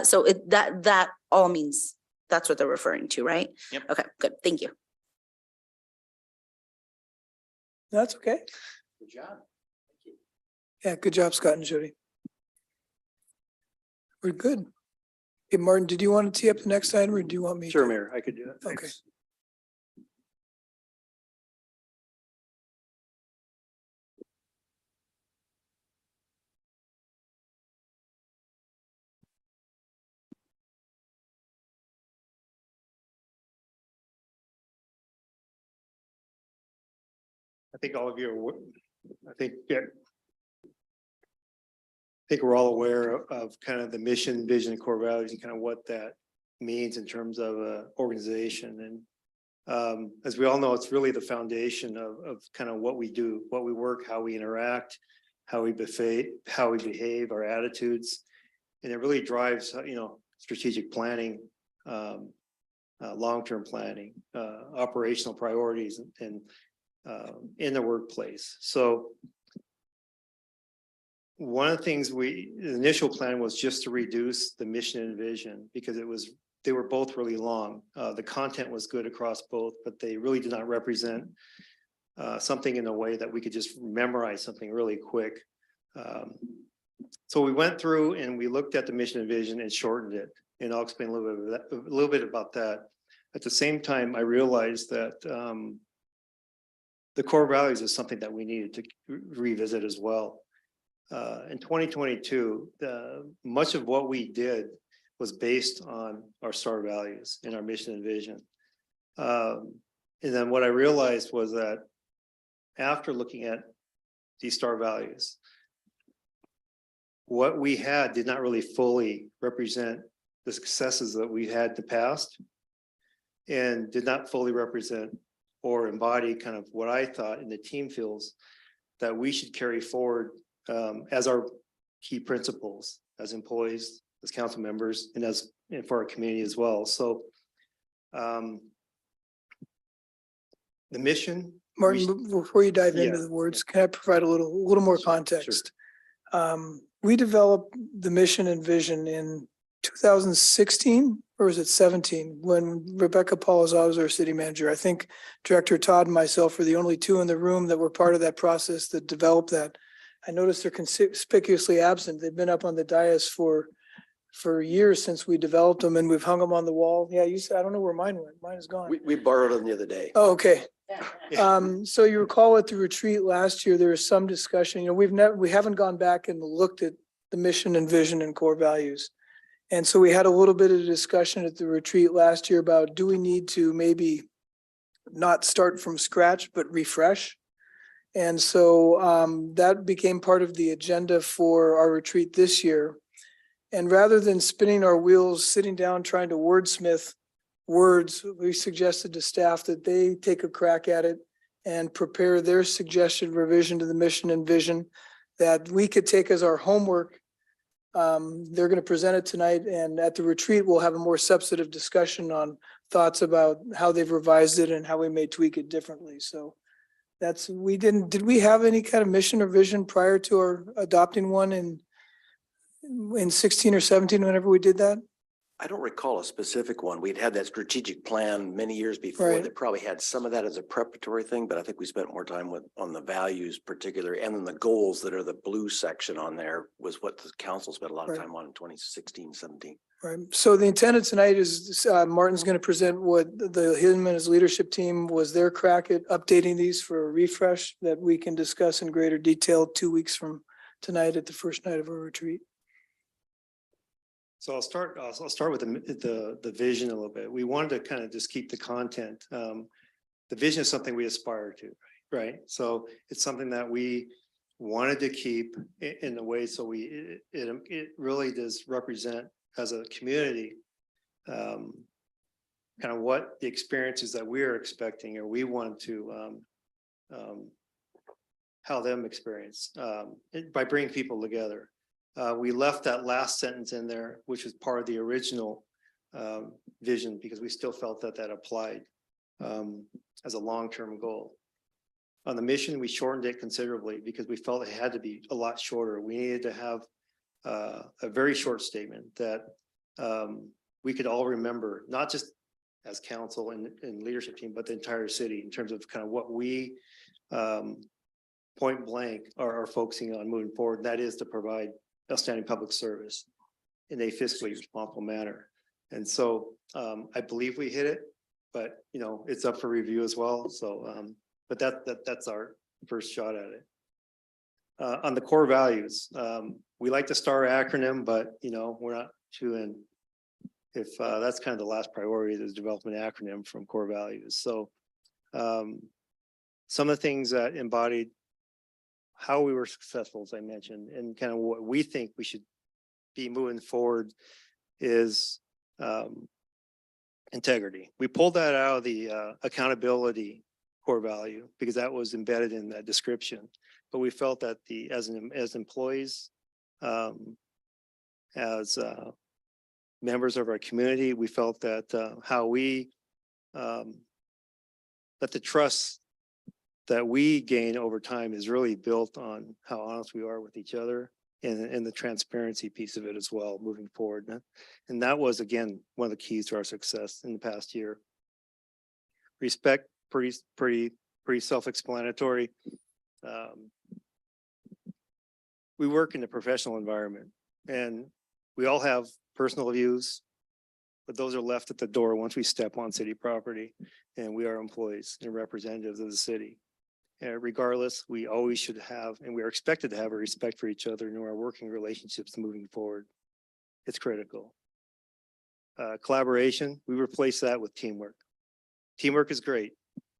Speaker 9: So that all means that's what they're referring to, right?
Speaker 8: Yep.
Speaker 9: Okay, good. Thank you.
Speaker 2: That's okay.
Speaker 12: Good job.
Speaker 2: Yeah, good job, Scott and Jody. We're good. Okay, Martin, did you want to tee up the next item, or do you want me?
Speaker 3: Sure,
Speaker 2: to?
Speaker 3: Mayor, I could do that.
Speaker 2: Okay.
Speaker 3: Thanks. I think all of you are, I think we're all aware of kind of the mission, vision, and core values, and kind of what that means in terms of organization. And as we all know, it's really the foundation of kind of what we do, what we work, how we interact, how we behave, our attitudes. And it really drives, strategic planning, long-term planning, operational priorities, and in the workplace. So one of the things the initial plan was just to reduce the mission and vision, because they were both really long. The content was good across both, but they really did not represent something in a way that we could just memorize something really quick. So we went through and we looked at the mission and vision and shortened it. And I'll explain a little bit about that. At the same time, I realized that the core values is something that we needed to revisit as well. In 2022, much of what we did was based on our STAR values and our mission and vision. And then what I realized was that after looking at these STAR values, what we had did not really fully represent the successes that we had in the past, and did not fully represent or embody kind of what I thought in the team feels that we should carry forward as our key principles as employees, as council members, and for our community as well. So the mission.
Speaker 2: Martin, before you dive into
Speaker 3: Yeah.
Speaker 2: the words, can I provide a little more
Speaker 3: Sure,
Speaker 2: context? We developed the mission and vision in 2016, or was it 17, when Rebecca Palazzolo was our city manager. I think Director Todd and myself were the only two in the room that were part of that process that developed that. I noticed they're conspicuously absent. They've been up on the dais for years since we developed them, and we've hung them on the wall. Yeah, you said, I don't know where mine went. Mine is gone.
Speaker 13: We borrowed them the other day.
Speaker 2: Oh, okay. So you recall at the retreat last year, there was some discussion, we haven't gone back and looked at the mission and vision and core values. And so we had a little bit of discussion at the retreat last year about, do we need to maybe not start from scratch, but refresh? And so that became part of the agenda for our retreat this year. And rather than spinning our wheels, sitting down, trying to wordsmith words, we suggested to staff that they take a crack at it and prepare their suggested revision to the mission and vision that we could take as our homework. They're going to present it tonight, and at the retreat, we'll have a more substantive discussion on thoughts about how they've revised it and how we may tweak it differently. So did we have any kind of mission or vision prior to our adopting one in 16 or 17, whenever we did that?
Speaker 13: I don't recall a specific one. We'd had that strategic plan many years before
Speaker 2: Right.
Speaker 13: that probably had some of that as a preparatory thing, but I think we spent more time on the values particular, and then the goals that are the blue section on there was what the council spent a lot of
Speaker 2: Right.
Speaker 13: time on in 2016, 17.
Speaker 2: Right. So the intent of tonight is Martin's going to present what him and his leadership team was their crack at updating these for a refresh that we can discuss in greater detail 2 weeks from tonight at the first night of our retreat.
Speaker 3: So I'll start with the vision a little bit. We wanted to kind of just keep the content. The vision is something we aspire to, right? So it's something that we wanted to keep in a way so it really does represent as a community kind of what the experiences that we're expecting or we want to how them experience by bringing people together. We left that last sentence in there, which was part of the original vision, because we still felt that applied as a long-term goal. On the mission, we shortened it considerably because we felt it had to be a lot shorter. We needed to have a very short statement that we could all remember, not just as council and leadership team, but the entire city in terms of kind of what we point blank are focusing on moving forward. And that is to provide outstanding public service in a fiscally responsible manner. And so I believe we hit it, but it's up for review as well. So but that's our first shot at it. On the core values, we like the STAR acronym, but we're not too in if that's kind of the last priority, is development acronym from core values. So some of the things that embodied how we were successful, as I mentioned, and kind of what we think we should be moving forward is integrity. We pulled that out of the accountability core value because that was embedded in that description. But we felt that as employees, as members of our community, we felt that how we that the trust that we gain over time is really built on how honest we are with each other and the transparency piece of it as well moving forward. And that was, again, one of the keys to our success in the past year. Respect, pretty self-explanatory. We work in a professional environment and we all have personal views, but those are left at the door once we step on city property and we are employees and representatives of the city. Regardless, we always should have, and we are expected to have a respect for each other in our working relationships moving forward. It's critical. Collaboration, we replace that with teamwork. Teamwork is great,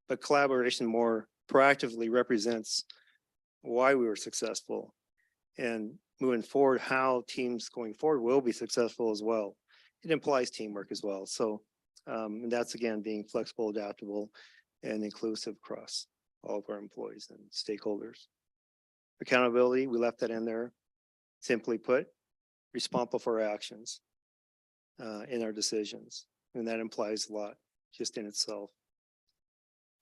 Speaker 3: but collaboration more proactively represents why we were successful. And moving forward, how teams going forward will be successful as well. It implies teamwork as well. So and that's again, being flexible, adaptable, and inclusive across all of our employees and stakeholders. Accountability, we left that in there. Simply put, responsible for our actions in our decisions. And that implies a lot just in itself.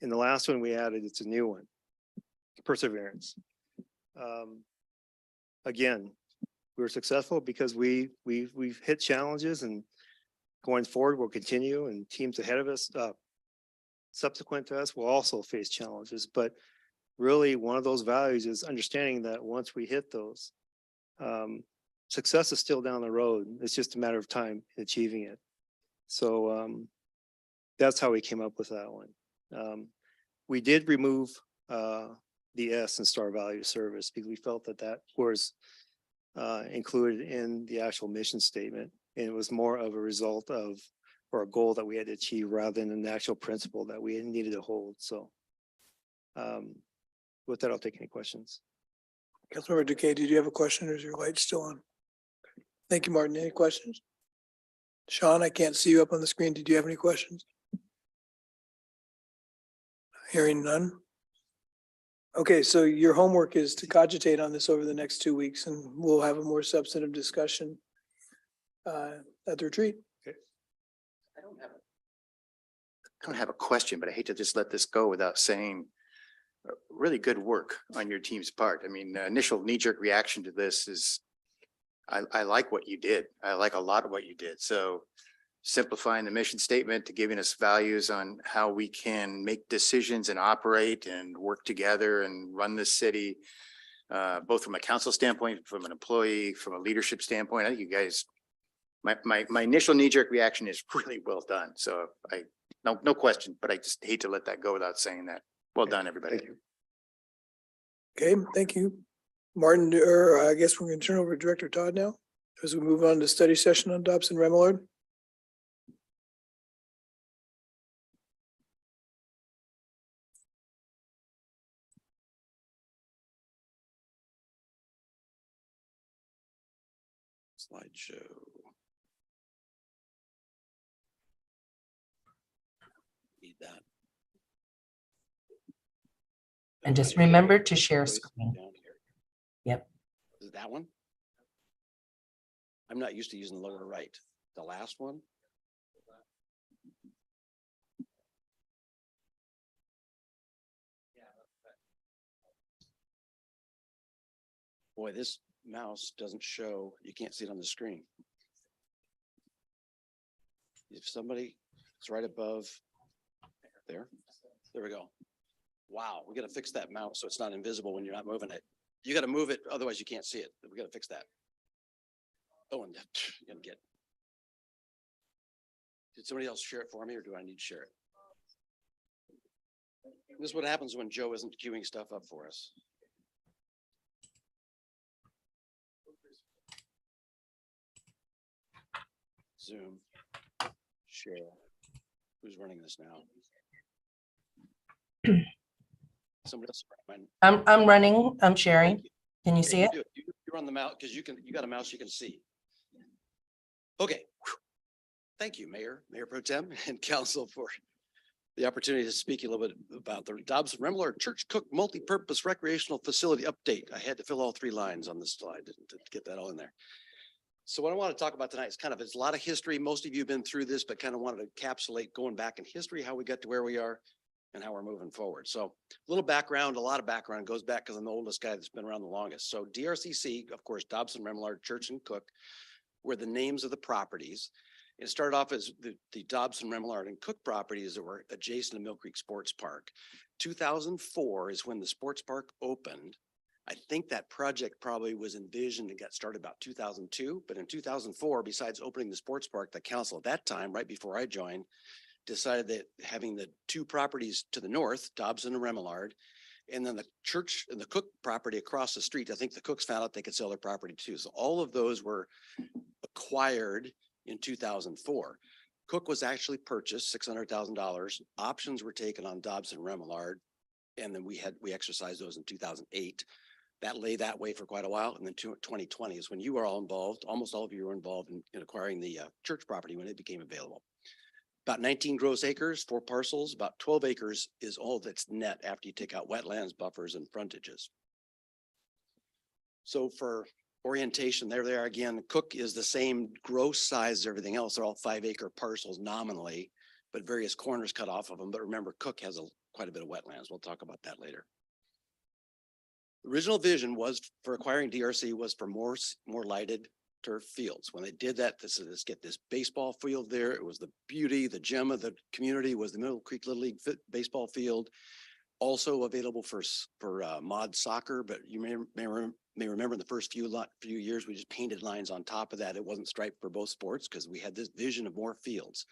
Speaker 3: And the last one we added, it's a new one, perseverance. Again, we were successful because we've hit challenges, and going forward, we'll continue, and teams ahead of us, subsequent to us, will also face challenges. But really, one of those values is understanding that once we hit those, success is still down the road. It's just a matter of time in achieving it. So that's how we came up with that one. We did remove the S in Star Value Service because we felt that that was included in the actual mission statement. And it was more of a result of, or a goal that we had to achieve rather than an actual principle that we needed to hold. So with that, I'll take any questions.
Speaker 2: Councilmember Duque, did you have a question, or is your light still on? Thank you, Martin. Any questions? Sean, I can't see you up on the screen. Did you have any questions? Hearing none. Okay, so your homework is to cogitate on this over the next 2 weeks, and we'll have a more substantive discussion at the retreat.
Speaker 12: I don't have a question, but I hate to just let this go without saying really good work on your team's part. I mean, initial knee-jerk reaction to this is, I like what you did. I like a lot of what you did. So simplifying the mission statement to giving us values on how we can make decisions and operate and work together and run this city, both from a council standpoint, from an employee, from a leadership standpoint. I think you guys, my initial knee-jerk reaction is really well done. So no question, but I just hate to let that go without saying that. Well done, everybody.
Speaker 3: Thank you.
Speaker 2: Okay, thank you. Martin, or I guess we're going to turn over to Director Todd now as we move on to study session on Dobson Remillard.
Speaker 13: Slideshow. Need that.
Speaker 4: And just remember to share screen.
Speaker 13: Down here.
Speaker 4: Yep.
Speaker 13: Is it that one? I'm not used to using the lower right. The last one? Boy, this mouse doesn't show, you can't see it on the screen. If somebody, it's right above there. There we go. Wow, we got to fix that mouse so it's not invisible when you're not moving it. You got to move it, otherwise you can't see it. We got to fix that. Oh, and you're gonna get. Did somebody else share it for me, or do I need to share it? This is what happens when Joe isn't queuing stuff up for us. Zoom, share. Who's running this now? Somebody else.
Speaker 4: I'm running, I'm sharing. Can you see it?
Speaker 13: You're on the mouse because you got a mouse you can see. Okay. Thank you, Mayor Pro Tem and Council, for the opportunity to speak a little bit about the Dobson Remillard Church Cook Multi-Purpose Recreational Facility Update. I had to fill all 3 lines on this slide to get that all in there. So what I want to talk about tonight is it's a lot of history. Most of you have been through this, but kind of wanted to encapsulate going back in history, how we got to where we are and how we're moving forward. So a little background, a lot of background goes back because I'm the oldest guy that's been around the longest. So DRCC, of course, Dobson, Remillard, Church and Cook were the names of the properties. It started off as the Dobson, Remillard and Cook properties that were adjacent to Mill Creek Sports Park. 2004 is when the sports park opened. I think that project probably was envisioned and got started about 2002, but in 2004, besides opening the sports park, the council at that time, right before I joined, decided that having the 2 properties to the north, Dobson and Remillard, and then the church and the Cook property across the street, I think the Cooks found out they could sell their property too. So all of those were acquired in 2004. Cook was actually purchased $600,000. Options were taken on Dobson and Remillard. And then we exercised those in 2008. That lay that way for quite a while. And then 2020 is when you were all involved. Almost all of you were involved in acquiring the church property when it became available. About 19 gross acres, 4 parcels, about 12 acres is all that's net after you take out wetlands, buffers, and frontages. So for orientation, there they are again. Cook is the same gross size as everything else. They're all 5-acre parcels nominally, but various corners cut off of them. But remember, Cook has quite a bit of wetlands. We'll talk about that later. The original vision was for acquiring DRC was for more lighted turf fields. When they did that, let's get this baseball field there. It was the beauty, the gem of the community was the Middle Creek Little League baseball field. Also available for mod soccer, but you may remember in the first few years, we just painted lines on top of that. It wasn't striped for both sports because we had this vision of more fields.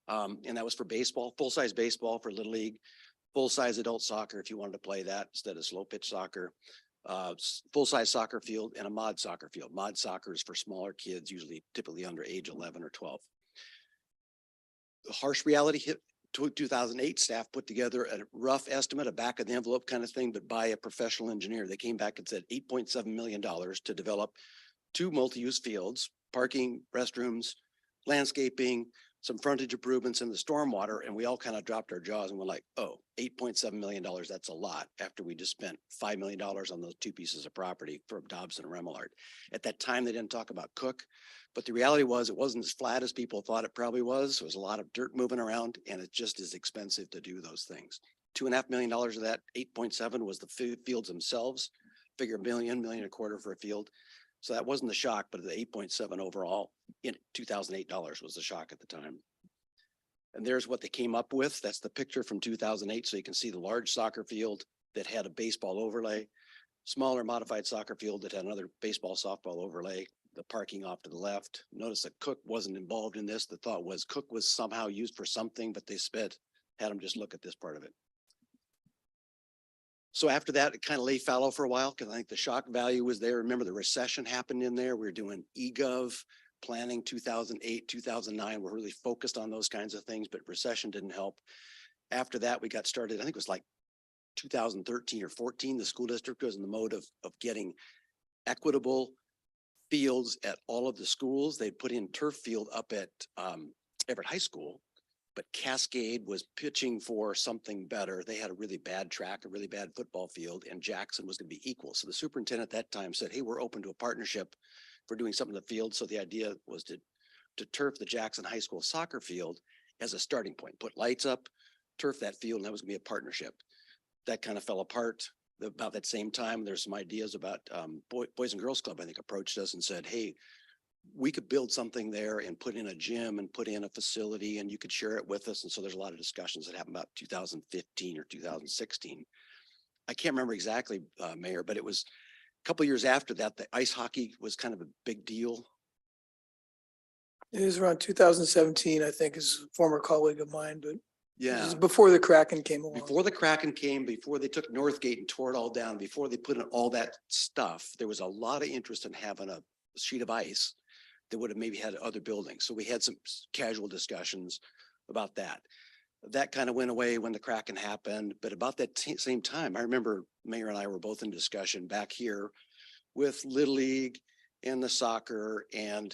Speaker 13: And that was for baseball, full-size baseball for Little League, full-size adult soccer if you wanted to play that instead of slow pitch soccer, full-size soccer field and a mod soccer field. Mod soccer is for smaller kids, typically under age 11 or 12. The harsh reality hit 2008. Staff put together a rough estimate, a back of the envelope kind of thing, but by a professional engineer. They came back and said $8.7 million to develop 2 multi-use fields, parking, restrooms, landscaping, some frontage improvements in the stormwater. And we all kind of dropped our jaws and were like, oh, $8.7 million, that's a lot, after we just spent $5 million on those 2 pieces of property for Dobson and Remillard. At that time, they didn't talk about Cook, but the reality was it wasn't as flat as people thought it probably was. There was a lot of dirt moving around, and it just is expensive to do those things. $2.5 million of that 8.7 was the fields themselves. Figure $1 million, $1.25 million for a field. So that wasn't the shock, but the 8.7 overall in 2008 dollars was the shock at the time. And there's what they came up with. That's the picture from 2008. So you can see the large soccer field that had a baseball overlay, smaller modified soccer field that had another baseball softball overlay, the parking off to the left. Notice that Cook wasn't involved in this. The thought was Cook was somehow used for something, but they had them just look at this part of it. So after that, it kind of lay fallow for a while because I think the shock value was there. Remember, the recession happened in there. We were doing eGov planning 2008, 2009. We're really focused on those kinds of things, but recession didn't help. After that, we got started, I think it was like 2013 or 14. The school district was in the mode of getting equitable fields at all of the schools. They put in turf field up at Everett High School, but Cascade was pitching for something better. They had a really bad track, a really bad football field, and Jackson was going to be equal. So the superintendent at that time said, hey, we're open to a partnership for doing something in the field. So the idea was to turf the Jackson High School soccer field as a starting point, put lights up, turf that field, and that was going to be a partnership. That kind of fell apart. About that same time, there's some ideas about Boys and Girls Club, I think, approached us and said, hey, we could build something there and put in a gym and put in a facility and you could share it with us. And so there's a lot of discussions that happened about 2015 or 2016. I can't remember exactly, Mayor, but it was a couple of years after that, the ice hockey was kind of a big deal.
Speaker 2: It was around 2017, I think, is a former colleague of mine, but
Speaker 13: Yeah.
Speaker 2: this is before the Kraken came along.
Speaker 13: Before the Kraken came, before they took Northgate and tore it all down, before they put in all that stuff, there was a lot of interest in having a sheet of ice that would have maybe had other buildings. So we had some casual discussions about that. That kind of went away when the Kraken happened. But about that same time, I remember Mayor and I were both in discussion back here with Little League and the soccer and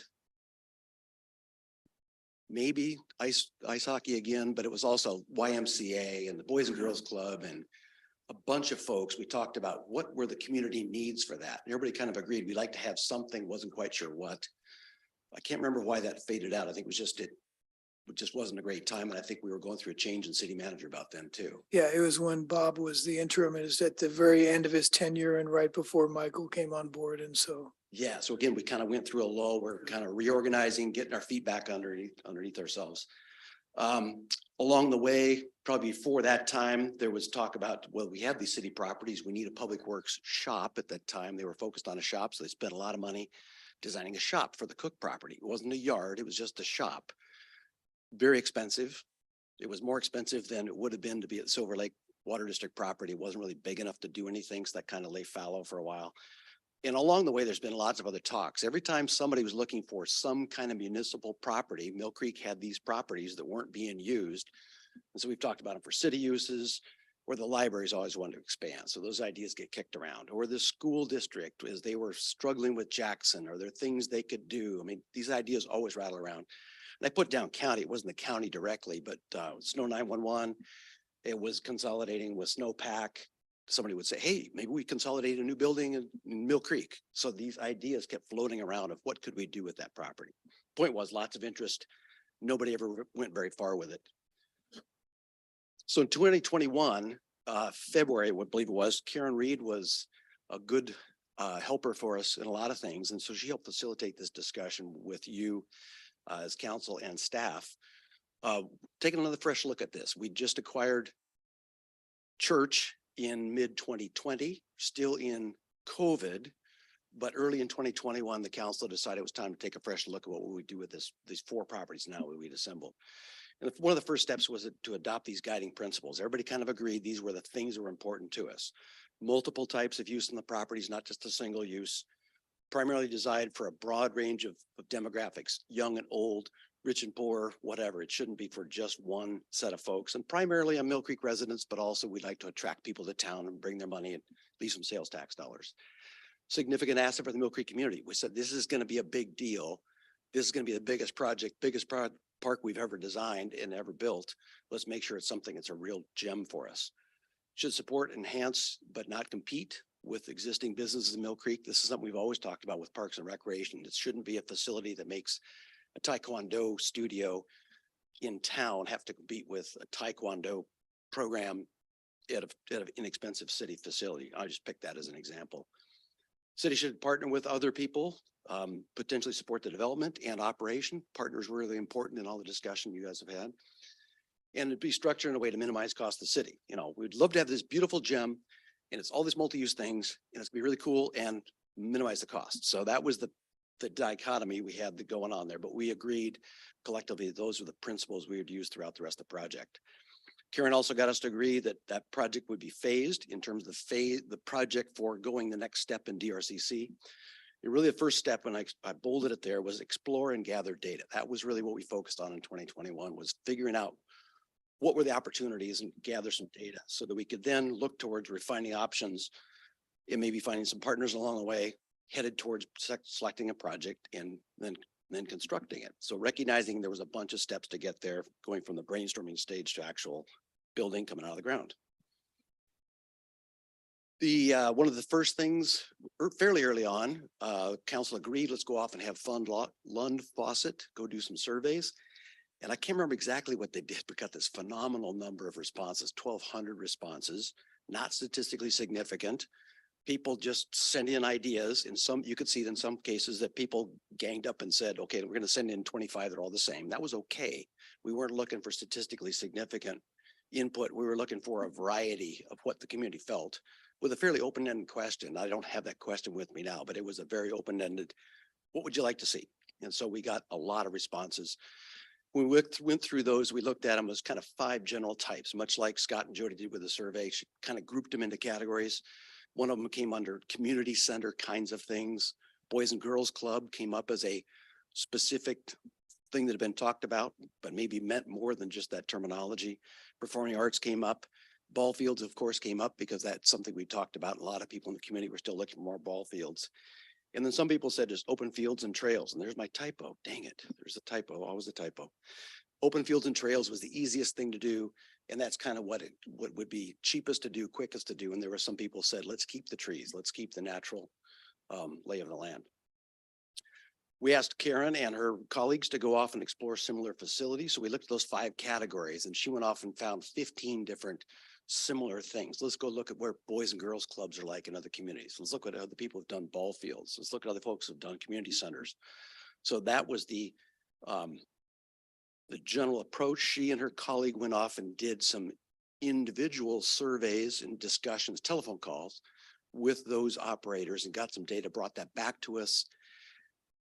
Speaker 13: maybe ice hockey again, but it was also YMCA and the Boys and Girls Club and a bunch of folks. We talked about what were the community needs for that. And everybody kind of agreed we'd like to have something, wasn't quite sure what. I can't remember why that faded out. I think it just wasn't a great time. And I think we were going through a change in city manager about then too.
Speaker 2: Yeah, it was when Bob was the interim. It was at the very end of his tenure and right before Michael came on board. And so.
Speaker 13: Yeah, so again, we kind of went through a lull. We're kind of reorganizing, getting our feet back underneath ourselves. Along the way, probably before that time, there was talk about, well, we have these city properties. We need a public works shop. At that time, they were focused on a shop. So they spent a lot of money designing a shop for the Cook property. It wasn't a yard. It was just a shop. Very expensive. It was more expensive than it would have been to be at Silver Lake Water District property. It wasn't really big enough to do anything. So that kind of lay fallow for a while. And along the way, there's been lots of other talks. Every time somebody was looking for some kind of municipal property, Mill Creek had these properties that weren't being used. And so we've talked about them for city uses, or the libraries always wanted to expand. So those ideas get kicked around, or the school district as they were struggling with Jackson, or there things they could do. I mean, these ideas always rattle around. And I put down county. It wasn't the county directly, but Snow 911, it was consolidating with snowpack. Somebody would say, hey, maybe we consolidate a new building in Mill Creek. So these ideas kept floating around of what could we do with that property. Point was lots of interest. Nobody ever went very far with it. So in 2021, February, I would believe it was, Karen Reed was a good helper for us in a lot of things. And so she helped facilitate this discussion with you as council and staff. Taking another fresh look at this. We just acquired church in mid 2020, still in COVID, but early in 2021, the council decided it was time to take a fresh look at what would we do with these 4 properties now that we'd assemble. And one of the first steps was to adopt these guiding principles. Everybody kind of agreed these were the things that were important to us. Multiple types of use in the properties, not just a single use, primarily designed for a broad range of demographics, young and old, rich and poor, whatever. It shouldn't be for just one set of folks, and primarily on Mill Creek residents, but also we'd like to attract people to town and bring their money and leave some sales tax dollars. Significant asset for the Mill Creek community. We said, this is going to be a big deal. This is going to be the biggest project, park we've ever designed and ever built. Let's make sure it's something that's a real gem for us. Should support, enhance, but not compete with existing businesses in Mill Creek. This is something we've always talked about with Parks and Recreation. It shouldn't be a facility that makes a Taekwondo studio in town have to compete with a Taekwondo program at an inexpensive city facility. I just picked that as an example. City should partner with other people, potentially support the development and operation. Partners were really important in all the discussion you guys have had. And it'd be structured in a way to minimize cost to the city. You know, we'd love to have this beautiful gem and it's all these multi-use things and it's gonna be really cool and minimize the cost. So that was the dichotomy we had going on there, but we agreed collectively those were the principles we would use throughout the rest of the project. Karen also got us to agree that that project would be phased in terms of the project for going the next step in DRCC. And really the first step, when I bolded it there, was explore and gather data. That was really what we focused on in 2021, was figuring out what were the opportunities and gather some data so that we could then look towards refining options and maybe finding some partners along the way, headed towards selecting a project and then constructing it. So recognizing there was a bunch of steps to get there, going from the brainstorming stage to actual building coming out of the ground. The one of the first things fairly early on, council agreed, let's go off and have fun. Lund Fawcett, go do some surveys. And I can't remember exactly what they did, but got this phenomenal number of responses, 1,200 responses, not statistically significant. People just send in ideas. In some, you could see in some cases that people ganged up and said, okay, we're going to send in 25 that are all the same. That was okay. We weren't looking for statistically significant input. We were looking for a variety of what the community felt with a fairly open-ended question. I don't have that question with me now, but it was a very open-ended, what would you like to see? And so we got a lot of responses. When we went through those, we looked at them as kind of 5 general types, much like Scott and Jody did with the survey. She kind of grouped them into categories. One of them came under community center kinds of things. Boys and Girls Club came up as a specific thing that had been talked about, but maybe meant more than just that terminology. Performing arts came up. Ball fields, of course, came up because that's something we talked about. A lot of people in the community were still looking for more ball fields. And then some people said just open fields and trails. And there's my typo. Dang it. There's a typo. Always a typo. Open fields and trails was the easiest thing to do. And that's kind of what would be cheapest to do, quickest to do. And there were some people said, let's keep the trees. Let's keep the natural lay of the land. We asked Karen and her colleagues to go off and explore similar facilities. So we looked at those 5 categories and she went off and found 15 different similar things. Let's go look at where Boys and Girls Clubs are like in other communities. Let's look at other people who've done ball fields. Let's look at other folks who've done community centers. So that was the general approach. She and her colleague went off and did some individual surveys and discussions, telephone calls with those operators and got some data, brought that back to us.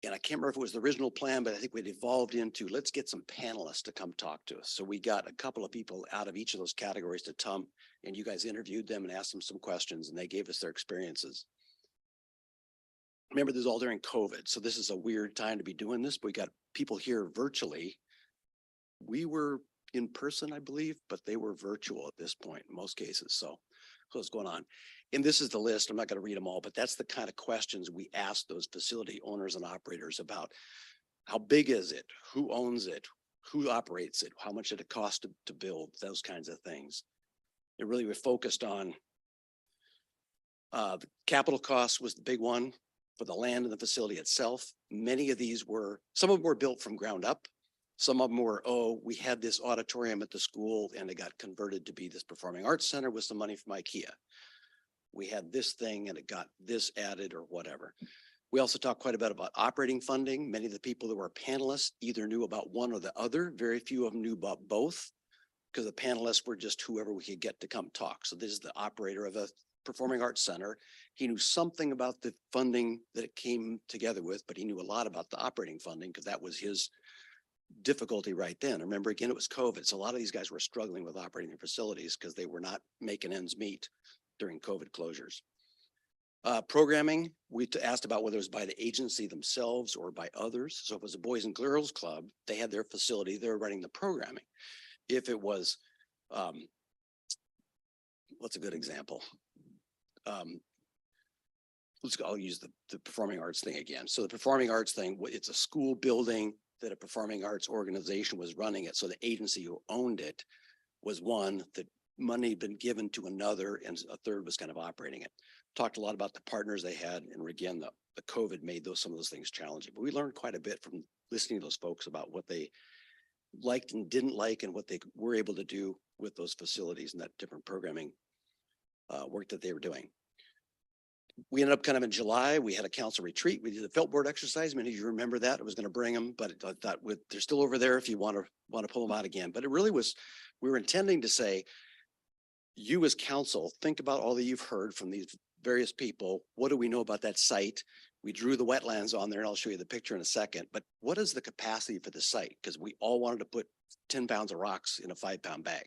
Speaker 13: And I can't remember if it was the original plan, but I think we'd evolved into, let's get some panelists to come talk to us. So we got a couple of people out of each of those categories to come, and you guys interviewed them and asked them some questions, and they gave us their experiences. remember this is all during COVID, so this is a weird time to be doing this, but we got people here virtually. We were in person, I believe, but they were virtual at this point in most cases. So what's going on? And this is the list. I'm not going to read them all, but that's the kind of questions we asked those facility owners and operators about. How big is it? Who owns it? Who operates it? How much did it cost to build? Those kinds of things. It really was focused on the capital cost was the big one for the land and the facility itself. Many of these were, some of them were built from ground up. Some of them were, oh, we had this auditorium at the school and it got converted to be this performing arts center with some money from IKEA. We had this thing and it got this added or whatever. We also talked quite a bit about operating funding. Many of the people that were panelists either knew about one or the other. Very few of them knew about both because the panelists were just whoever we could get to come talk. So this is the operator of a performing arts center. He knew something about the funding that it came together with, but he knew a lot about the operating funding because that was his difficulty right then. Remember, again, it was COVID. So a lot of these guys were struggling with operating their facilities because they were not making ends meet during COVID closures. Programming, we asked about whether it was by the agency themselves or by others. So if it was a Boys and Girls Club, they had their facility, they were running the programming. If it was, what's a good example? I'll use the performing arts thing again. So the performing arts thing, it's a school building that a performing arts organization was running it. So the agency who owned it was one, that money had been given to another, and a third was kind of operating it. Talked a lot about the partners they had, and again, the COVID made some of those things challenging. But we learned quite a bit from listening to those folks about what they liked and didn't like, and what they were able to do with those facilities and that different programming work that they were doing. We ended up kind of in July, we had a council retreat. We did the felt board exercise. Many of you remember that. I was going to bring them, but I thought they're still over there if you want to pull them out again. But it really was, we were intending to say, you as council, think about all that you've heard from these various people. What do we know about that site? We drew the wetlands on there, and I'll show you the picture in a second. But what is the capacity for the site? Because we all wanted to put 10 pounds of rocks in a 5-pound bag.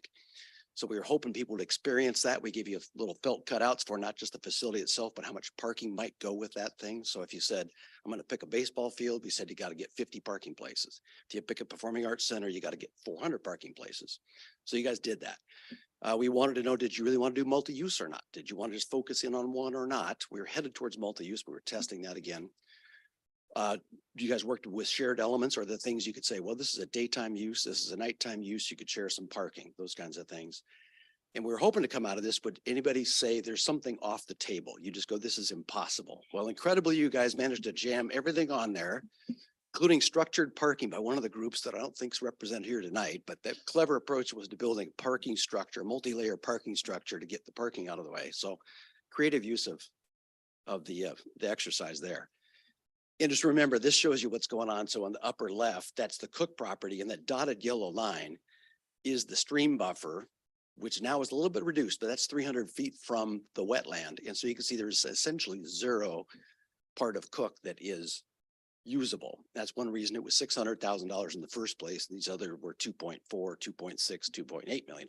Speaker 13: So we were hoping people would experience that. We gave you a little felt cutouts for not just the facility itself, but how much parking might go with that thing. So if you said, I'm going to pick a baseball field, we said you got to get 50 parking places. If you pick a performing arts center, you got to get 400 parking places. So you guys did that. We wanted to know, did you really want to do multi-use or not? Did you want to just focus in on one or not? We were headed towards multi-use, but we were testing that again. You guys worked with shared elements, or the things you could say, well, this is a daytime use, this is a nighttime use, you could share some parking, those kinds of things. And we were hoping to come out of this, but anybody say there's something off the table? You just go, this is impossible. Well, incredibly, you guys managed to jam everything on there, including structured parking by one of the groups that I don't think is represented here tonight, but that clever approach was to building a parking structure, multi-layer parking structure to get the parking out of the way. So creative use of the exercise there. And just remember, this shows you what's going on. So on the upper left, that's the Cook property, and that dotted yellow line is the stream buffer, which now is a little bit reduced, but that's 300 feet from the wetland. And so you can see there's essentially zero part of Cook that is usable. That's one reason it was $600,000 in the first place. These other were 2.4, 2.6, $2.8 million.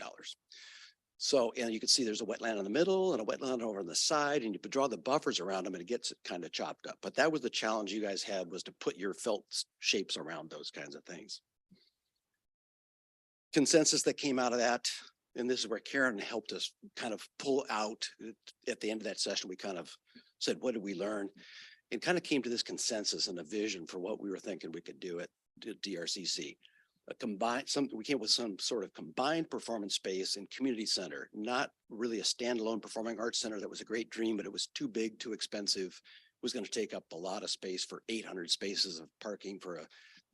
Speaker 13: So, and you can see there's a wetland in the middle and a wetland over on the side, and you draw the buffers around them and it gets kind of chopped up. But that was the challenge you guys had, was to put your felt shapes around those kinds of things. Consensus that came out of that, and this is where Karen helped us kind of pull out at the end of that session. We kind of said, what did we learn? And kind of came to this consensus and a vision for what we were thinking we could do at DRCC. We came with some sort of combined performance space and community center, not really a standalone performing arts center. That was a great dream, but it was too big, too expensive. It was going to take up a lot of space for 800 spaces of parking for a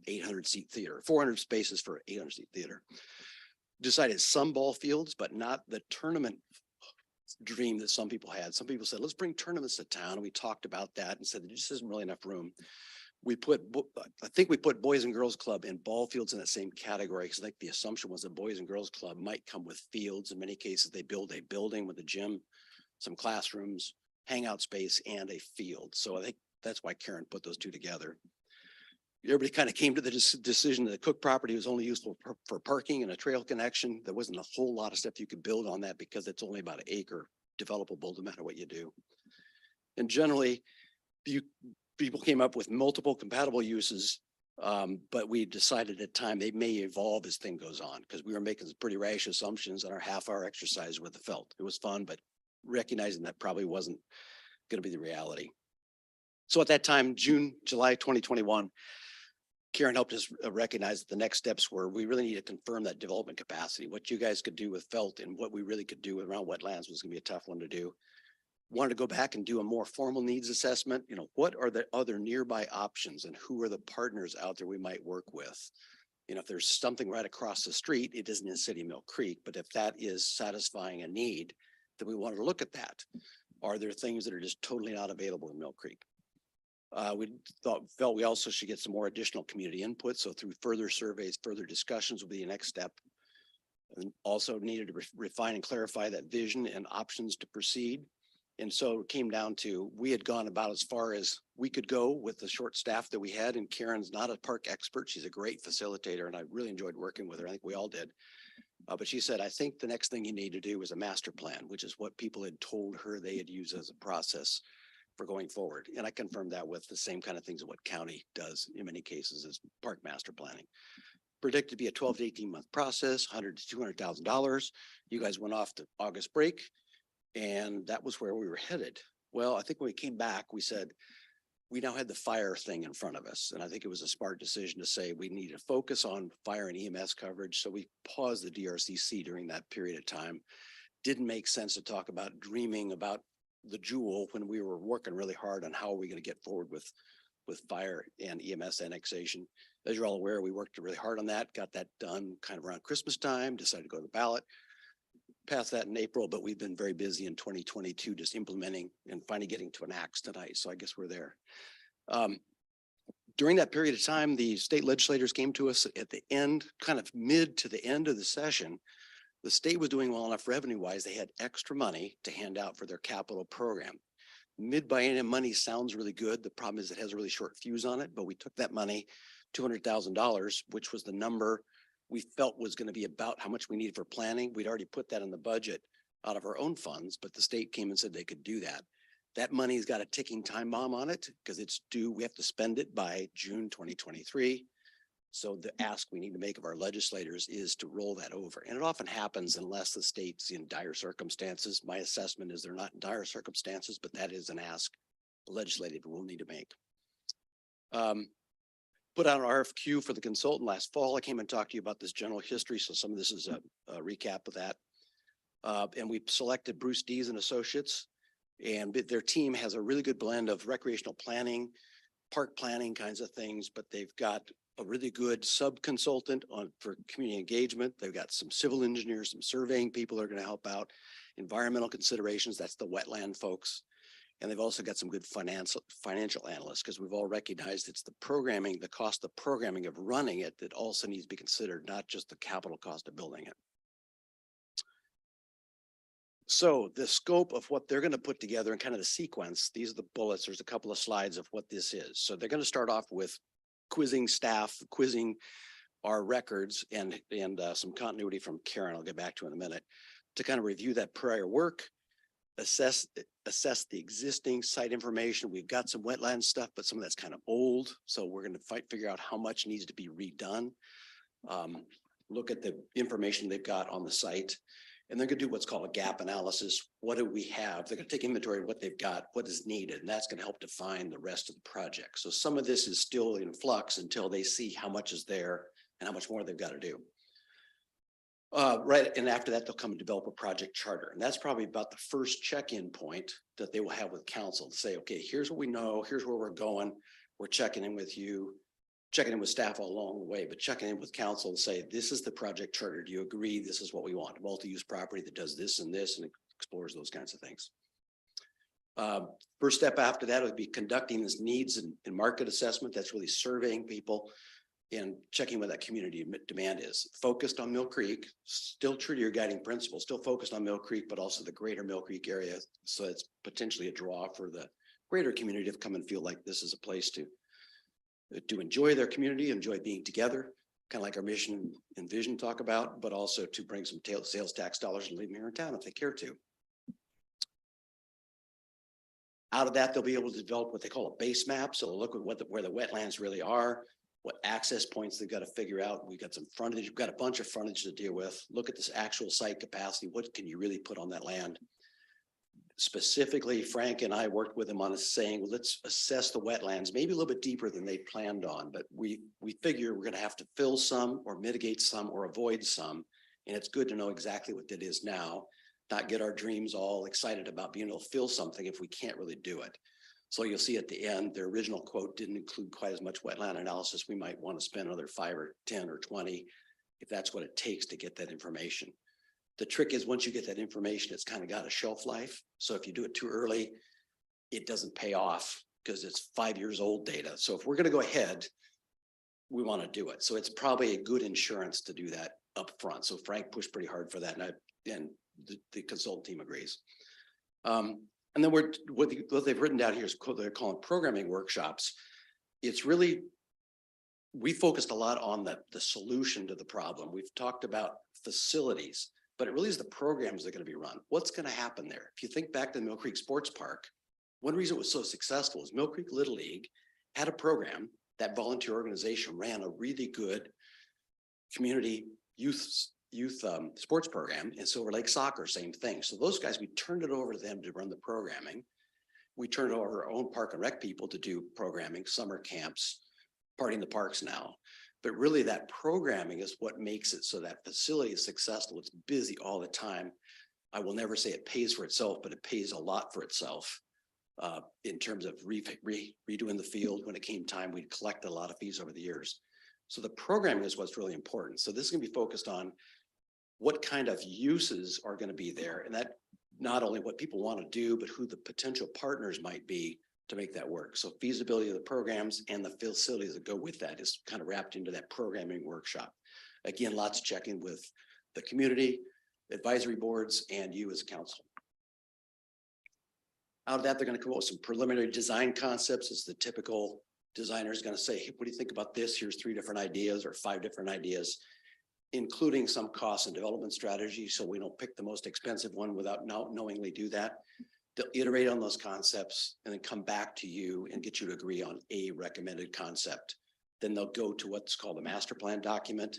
Speaker 13: 800-seat theater, 400 spaces for an 800-seat theater. Decided some ball fields, but not the tournament dream that some people had. Some people said, let's bring tournaments to town. And we talked about that and said, there just isn't really enough room. I think we put Boys and Girls Club and ball fields in that same category, because I think the assumption was the Boys and Girls Club might come with fields. In many cases, they build a building with a gym, some classrooms, hangout space, and a field. So I think that's why Karen put those two together. Everybody kind of came to the decision that the Cook property was only useful for parking and a trail connection. There wasn't a whole lot of stuff you could build on that because it's only about an acre developable no matter what you do. And generally, people came up with multiple compatible uses. But we decided at time they may evolve as thing goes on, because we were making some pretty rash assumptions on our half-hour exercise with the felt. It was fun, but recognizing that probably wasn't going to be the reality. So at that time, July 2021, Karen helped us recognize that the next steps were, we really need to confirm that development capacity. What you guys could do with felt and what we really could do around wetlands was going to be a tough one to do. Wanted to go back and do a more formal needs assessment. You know, what are the other nearby options and who are the partners out there we might work with? You know, if there's something right across the street, it isn't in City Mill Creek, but if that is satisfying a need, then we wanted to look at that. Are there things that are just totally not available in Mill Creek? We felt we also should get some more additional community input. So through further surveys, further discussions will be the next step. And also needed to refine and clarify that vision and options to proceed. And so it came down to, we had gone about as far as we could go with the short staff that we had. And Karen's not a park expert. She's a great facilitator and I really enjoyed working with her. I think we all did. But she said, I think the next thing you need to do is a master plan, which is what people had told her they had used as a process for going forward. And I confirmed that with the same kind of things that what county does in many cases is park master planning. Predicted to be a 12 to 18 month process, $100,000 to $200,000. You guys went off to August break. And that was where we were headed. Well, I think when we came back, we said, we now had the fire thing in front of us. And I think it was a smart decision to say we need to focus on fire and EMS coverage. So we paused the DRCC during that period of time. Didn't make sense to talk about dreaming about the jewel when we were working really hard on how are we going to get forward with fire and EMS annexation. As you're all aware, we worked really hard on that, got that done kind of around Christmas time, decided to go to the ballot. Passed that in April, but we've been very busy in 2022, just implementing and finally getting to an axe tonight. So I guess we're there. During that period of time, the state legislators came to us at the end, kind of mid to the end of the session. The state was doing well enough revenue wise. They had extra money to hand out for their capital program. Mid-biennium money sounds really good. The problem is it has a really short fuse on it, but we took that money, $200,000, which was the number we felt was going to be about how much we needed for planning. We'd already put that in the budget out of our own funds, but the state came and said they could do that. That money's got a ticking time bomb on it because it's due. We have to spend it by June 2023. So the ask we need to make of our legislators is to roll that over. And it often happens unless the state's in dire circumstances. My assessment is they're not in dire circumstances, but that is an ask the legislative will need to make. Put out an RFQ for the consultant last fall. I came and talked to you about this general history. So some of this is a recap of that. And we selected Dees Associates, and their team has a really good blend of recreational planning, park planning kinds of things, but they've got a really good sub-consultant for community engagement. They've got some civil engineers, some surveying people that are going to help out, environmental considerations. That's the wetland folks. And they've also got some good financial analysts, because we've all recognized it's the programming, the cost of programming of running it that also needs to be considered, not just the capital cost of building it. So the scope of what they're going to put together and kind of the sequence, these are the bullets. There's a couple of slides of what this is. So they're going to start off with quizzing staff, quizzing our records and some continuity from Karen, I'll get back to in a minute, to kind of review that prior work, assess the existing site information. We've got some wetland stuff, but some of that's kind of old. So we're going to figure out how much needs to be redone. Look at the information they've got on the site. And they're going to do what's called a gap analysis. What do we have? They're going to take inventory of what they've got, what is needed, and that's going to help define the rest of the project. So some of this is still in flux until they see how much is there and how much more they've got to do. Right, and after that, they'll come and develop a project charter. And that's probably about the first check-in point that they will have with council to say, okay, here's what we know, here's where we're going. We're checking in with you, checking in with staff all along the way, but checking in with council and say, this is the project charter. Do you agree? This is what we want. A multi-use property that does this and this and explores those kinds of things. First step after that would be conducting this needs and market assessment. That's really surveying people and checking what that community demand is. Focused on Mill Creek, still true to your guiding principle, still focused on Mill Creek, but also the greater Mill Creek area. So it's potentially a draw for the greater community to come and feel like this is a place to enjoy their community, enjoy being together, kind of like our mission and vision talk about, but also to bring some sales tax dollars and leave them here in town if they care to. Out of that, they'll be able to develop what they call a base map. So they'll look at where the wetlands really are, what access points they've got to figure out. We've got some frontage, we've got a bunch of frontage to deal with. Look at this actual site capacity. What can you really put on that land? Specifically, Frank and I worked with him on saying, well, let's assess the wetlands, maybe a little bit deeper than they planned on, but we figure we're going to have to fill some or mitigate some or avoid some. And it's good to know exactly what that is now, not get our dreams all excited about being able to fill something if we can't really do it. So you'll see at the end, their original quote didn't include quite as much wetland analysis. We might want to spend another 5 or 10 or 20 if that's what it takes to get that information. The trick is once you get that information, it's kind of got a shelf life. So if you do it too early, it doesn't pay off because it's 5 years old data. So if we're going to go ahead, we want to do it. So it's probably a good insurance to do that up front. So Frank pushed pretty hard for that, and the consultant team agrees. And then what they've written down here is they're calling programming workshops. It's really, we focused a lot on the solution to the problem. We've talked about facilities, but it really is the programs that are going to be run. What's going to happen there? If you think back to the Mill Creek Sports Park, one reason it was so successful is Mill Creek Little League had a program. That volunteer organization ran a really good community youth sports program, and Silver Lake Soccer, same thing. So those guys, we turned it over to them to run the programming. We turned it over our own park and rec people to do programming, summer camps, party in the parks now. But really that programming is what makes it so that facility is successful. It's busy all the time. I will never say it pays for itself, but it pays a lot for itself in terms of redoing the field. When it came time, we'd collected a lot of fees over the years. So the programming is what's really important. So this is going to be focused on what kind of uses are going to be there, and that not only what people want to do, but who the potential partners might be to make that work. So feasibility of the programs and the facilities that go with that is kind of wrapped into that programming workshop. Again, lots of checking with the community, advisory boards, and you as a council. Out of that, they're going to come up with some preliminary design concepts. As the typical designer is going to say, hey, what do you think about this? Here's 3 different ideas or 5 different ideas, including some cost and development strategy. So we don't pick the most expensive one without knowingly do that. They'll iterate on those concepts and then come back to you and get you to agree on a recommended concept. Then they'll go to what's called a master plan document.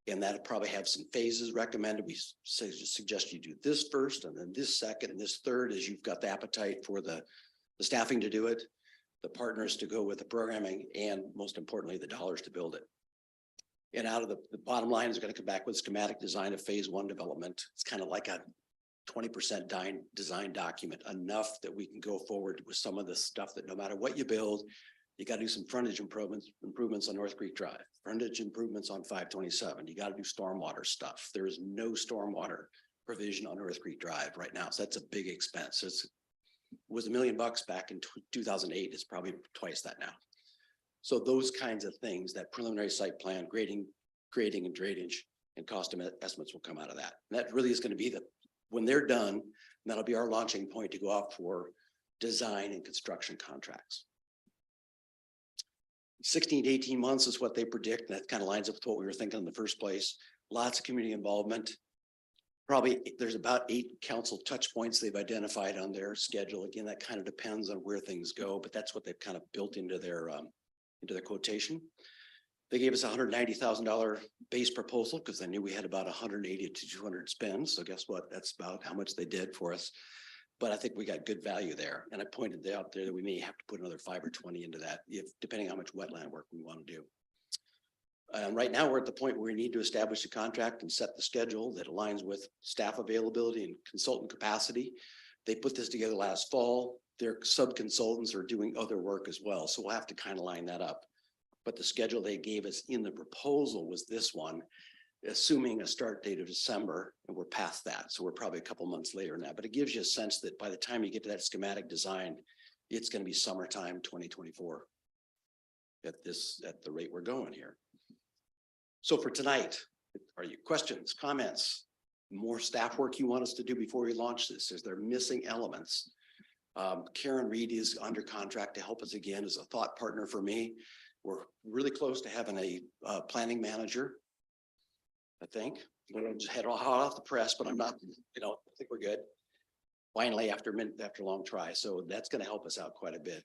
Speaker 13: And that'll probably have some phases recommended. We suggest you do this first, and then this second, and this third, as you've got the appetite for the staffing to do it, the partners to go with the programming, and most importantly, the dollars to build it. And out of the bottom line is going to come back with schematic design of phase 1 development. It's kind of like a 20% design document, enough that we can go forward with some of the stuff that no matter what you build, you got to do some frontage improvements on North Creek Drive, frontage improvements on 527. You got to do stormwater stuff. There is no stormwater provision on North Creek Drive right now. So that's a big expense. It was $1 million back in 2008. It's probably twice that now. So those kinds of things, that preliminary site plan, grading and drainage and cost estimates will come out of that. And that really is going to be when they're done, that'll be our launching point to go out for design and construction contracts. 16 to 18 months is what they predict. And that kind of lines up with what we were thinking in the first place. Lots of community involvement. Probably there's about 8 council touch points they've identified on their schedule. Again, that kind of depends on where things go, but that's what they've kind of built into their quotation. They gave us $190,000 base proposal because they knew we had about 180 to 200 spends. So guess what? That's about how much they did for us. But I think we got good value there. And I pointed out there that we may have to put another 5 or 20 into that, depending on how much wetland work we want to do. Right now, we're at the point where we need to establish a contract and set the schedule that aligns with staff availability and consultant capacity. They put this together last fall. Their sub-consultants are doing other work as well. So we'll have to kind of line that up. But the schedule they gave us in the proposal was this one, assuming a start date of December, and we're past that. So we're probably a couple months later now, but it gives you a sense that by the time you get to that schematic design, it's going to be summertime 2024 at the rate we're going here. So for tonight, are you questions, comments, more staff work you want us to do before we launch this? Is there missing elements? Karen Reed is under contract to help us again as a thought partner for me. We're really close to having a planning manager, I think. I'm going to just head hot off the press, but I'm not, I think we're good. finally after a long try. So that's going to help us out quite a bit.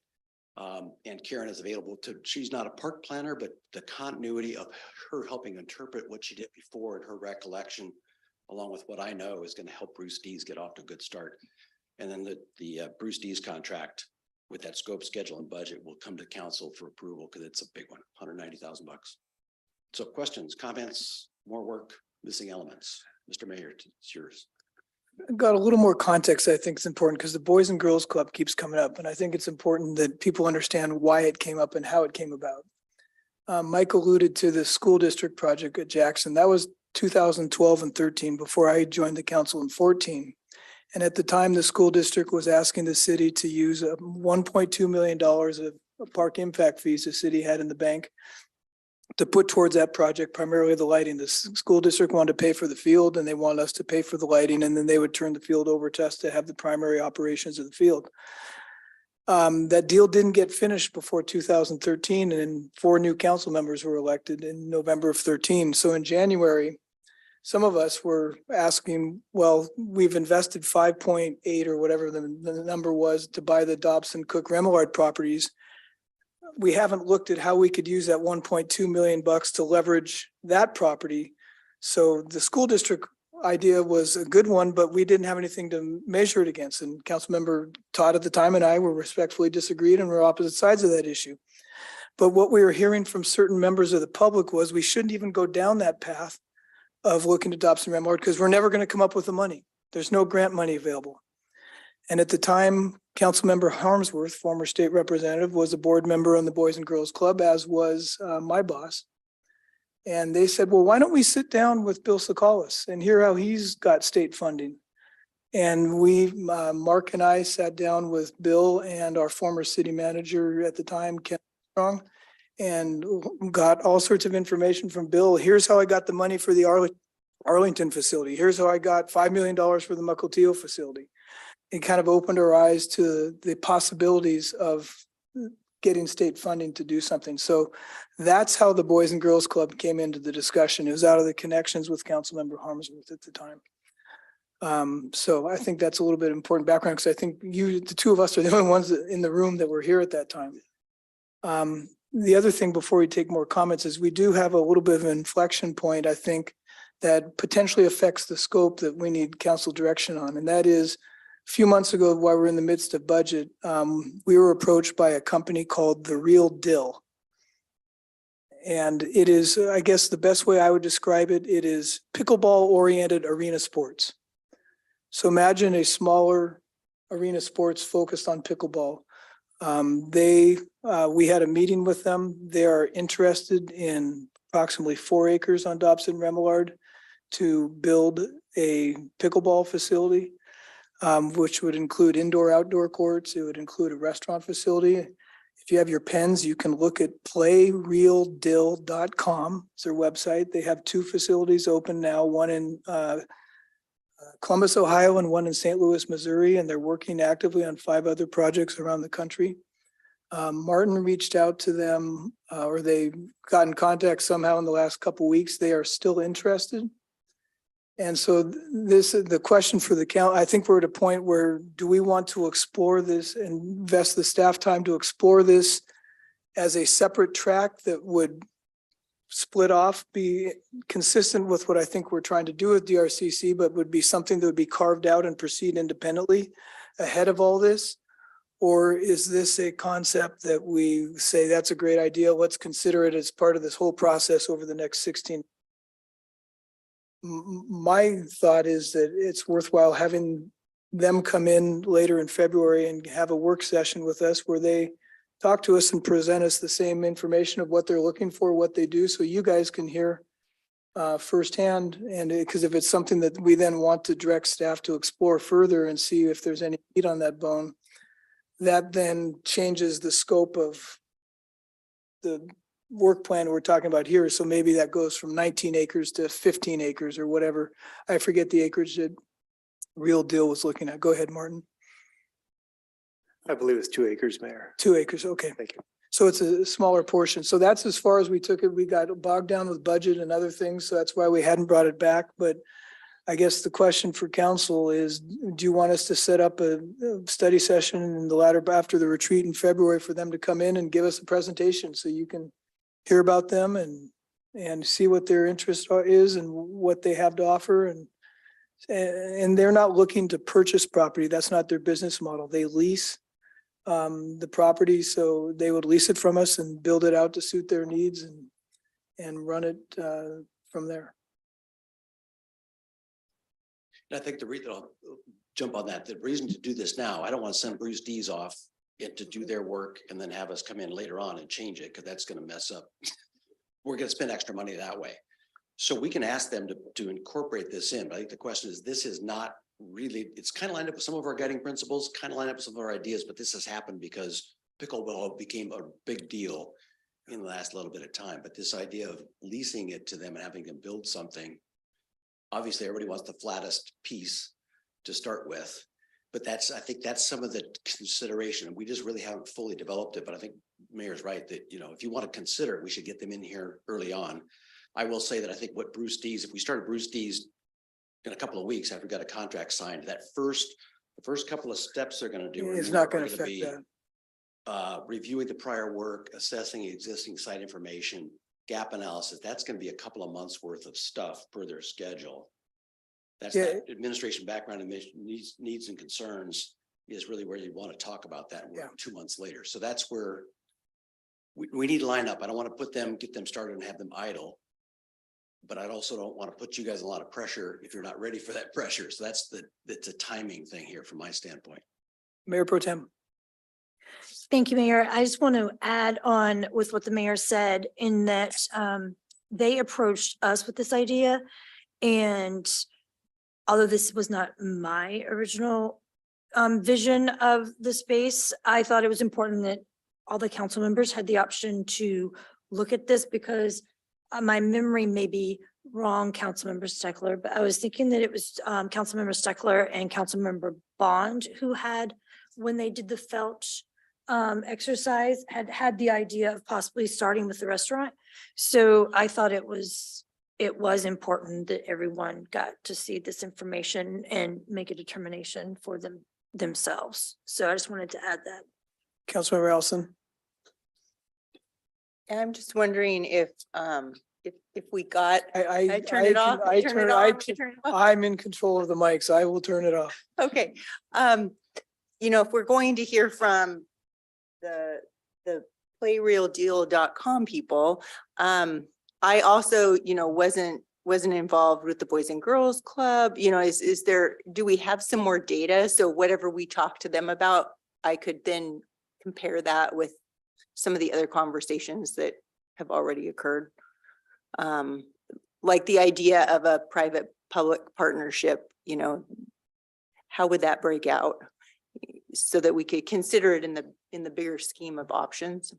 Speaker 13: And Karen is available she's not a park planner, but the continuity of her helping interpret what she did before and her recollection, along with what I know, is going to help Bruce Dees get off to a good start. And then the Bruce Dees contract with that scope, schedule, and budget will come to council for approval because it's a big one, $190,000. So questions, comments, more work, missing elements? Mr. Mayor, it's yours.
Speaker 2: Got a little more context. I think it's important because the Boys and Girls Club keeps coming up, and I think it's important that people understand why it came up and how it came about. Mike alluded to the school district project at Jackson. That was 2012 and 13 before I joined the council in 14. And at the time, the school district was asking the city to use $1.2 million of park impact fees the city had in the bank to put towards that project, primarily the lighting. The school district wanted to pay for the field and they wanted us to pay for the lighting, and then they would turn the field over to us to have the primary operations of the field. That deal didn't get finished before 2013, and 4 new council members were elected in November of 13. So in January, some of us were asking, well, we've invested 5.8 or whatever the number was to buy the Dobson, Cook, Remillard properties. We haven't looked at how we could use that 1.2 million bucks to leverage that property. So the school district idea was a good one, but we didn't have anything to measure it against. And Councilmember Todd at the time and I were respectfully disagreed and were opposite sides of that issue. But what we were hearing from certain members of the public was we shouldn't even go down that path of looking to Dobson Remillard because we're never going to come up with the money. There's no grant money available. And at the time, Councilmember Harmsworth, former state representative, was a board member on the Boys and Girls Club, as was my boss. And they said, well, why don't we sit down with Bill Sakalis and hear how he's got state funding? And we, Mark and I sat down with Bill and our former city manager at the time, Ken Strong, and got all sorts of information from Bill. Here's how I got the money for the Arlington facility. Here's how I got $5 million for the Mukilteo facility. It kind of opened our eyes to the possibilities of getting state funding to do something. So that's how the Boys and Girls Club came into the discussion. It was out of the connections with Councilmember Harmsworth at the time. So I think that's a little bit important background because I think the two of us are the only ones in the room that were here at that time. The other thing before we take more comments is we do have a little bit of an inflection point, I think, that potentially affects the scope that we need council direction on. And that is, a few months ago, while we're in the midst of budget, we were approached by a company called The Real Deal. And it is, I guess the best way I would describe it, it is pickleball-oriented arena sports. So imagine a smaller arena sports focused on pickleball. We had a meeting with them. They are interested in approximately 4 acres on Dobson Remillard to build a pickleball facility, which would include indoor-outdoor courts. It would include a restaurant facility. If you have your pens, you can look at playrealdill.com. It's their website. They have 2 facilities open now, one in Columbus, Ohio, and one in St. Louis, Missouri, and they're working actively on 5 other projects around the country. Martin reached out to them, or they got in contact somehow in the last couple of weeks. They are still interested. And so the question for the council, I think we're at a point where do we want to explore this and invest the staff time to explore this as a separate track that would split off, be consistent with what I think we're trying to do with DRCC, but would be something that would be carved out and proceed independently ahead of all this? Or is this a concept that we say that's a great idea, let's consider it as part of this whole process over the next 16? My thought is that it's worthwhile having them come in later in February and have a work session with us where they talk to us and present us the same information of what they're looking for, what they do, so you guys can hear firsthand. And because if it's something that we then want to direct staff to explore further and see if there's any meat on that bone, that then changes the scope of the work plan we're talking about here. So maybe that goes from 19 acres to 15 acres or whatever. I forget the acreage that Real Deal was looking at. Go ahead, Martin.
Speaker 3: I believe it's 2 acres, Mayor.
Speaker 2: 2 acres. Okay.
Speaker 3: Thank you.
Speaker 2: So it's a smaller portion. So that's as far as we took it. We got bogged down with budget and other things. So that's why we hadn't brought it back. But I guess the question for council is, do you want us to set up a study session in the latter, after the retreat in February, for them to come in and give us a presentation so you can hear about them and see what their interest is and what they have to offer? And they're not looking to purchase property. That's not their business model. They lease the property, so they would lease it from us and build it out to suit their needs and run it from there.
Speaker 13: And I think I'll jump on that. The reason to do this now, I don't want to send Bruce Dees off to do their work and then have us come in later on and change it, because that's going to mess up. We're going to spend extra money that way. So we can ask them to incorporate this in. But I think the question is, this is not really, it's kind of lined up with some of our guiding principles, kind of lined up with some of our ideas, but this has happened because pickleball became a big deal in the last little bit of time. But this idea of leasing it to them and having them build something, obviously everybody wants the flattest piece to start with, but I think that's some of the consideration. We just really haven't fully developed it, but I think Mayor's right that, if you want to consider it, we should get them in here early on. I will say that I think what Bruce Dees, if we started Bruce Dees in a couple of weeks after we got a contract signed, the first couple of steps they're going to do.
Speaker 2: It's not going to affect that.
Speaker 13: Reviewing the prior work, assessing existing site information, gap analysis. That's going to be a couple of months worth of stuff per their schedule. That's that administration background and needs and concerns is really where you want to talk about that. We're 2 months later. So that's where we need to line up. I don't want to get them started and have them idle, but I also don't want to put you guys a lot of pressure if you're not ready for that pressure. So that's a timing thing here from my standpoint.
Speaker 2: Mayor Pro Tem.
Speaker 1: Thank you, Mayor. I just want to add on with what the mayor said, in that they approached us with this idea. And although this was not my original vision of the space, I thought it was important that all the council members had the option to look at this, because my memory may be wrong, Councilmember Steckler, but I was thinking that it was Councilmember Steckler and Councilmember Bond who had, when they did the felt exercise, had the idea of possibly starting with the restaurant. So I thought it was important that everyone got to see this information and make a determination for themselves. So I just wanted to add that.
Speaker 2: Councilmember Allison.
Speaker 14: I'm just wondering if we got,
Speaker 2: I
Speaker 14: turn it off. Turn it off.
Speaker 2: I'm in control of the mics. I will turn it off.
Speaker 14: Okay. If we're going to hear from the playrealdeal.com people, I also, wasn't involved with the Boys and Girls Club. Do we have some more data? So whatever we talk to them about, I could then compare that with some of the other conversations that have already occurred. Like the idea of a private public partnership, how would that break out so that we could consider it in the bigger scheme of options?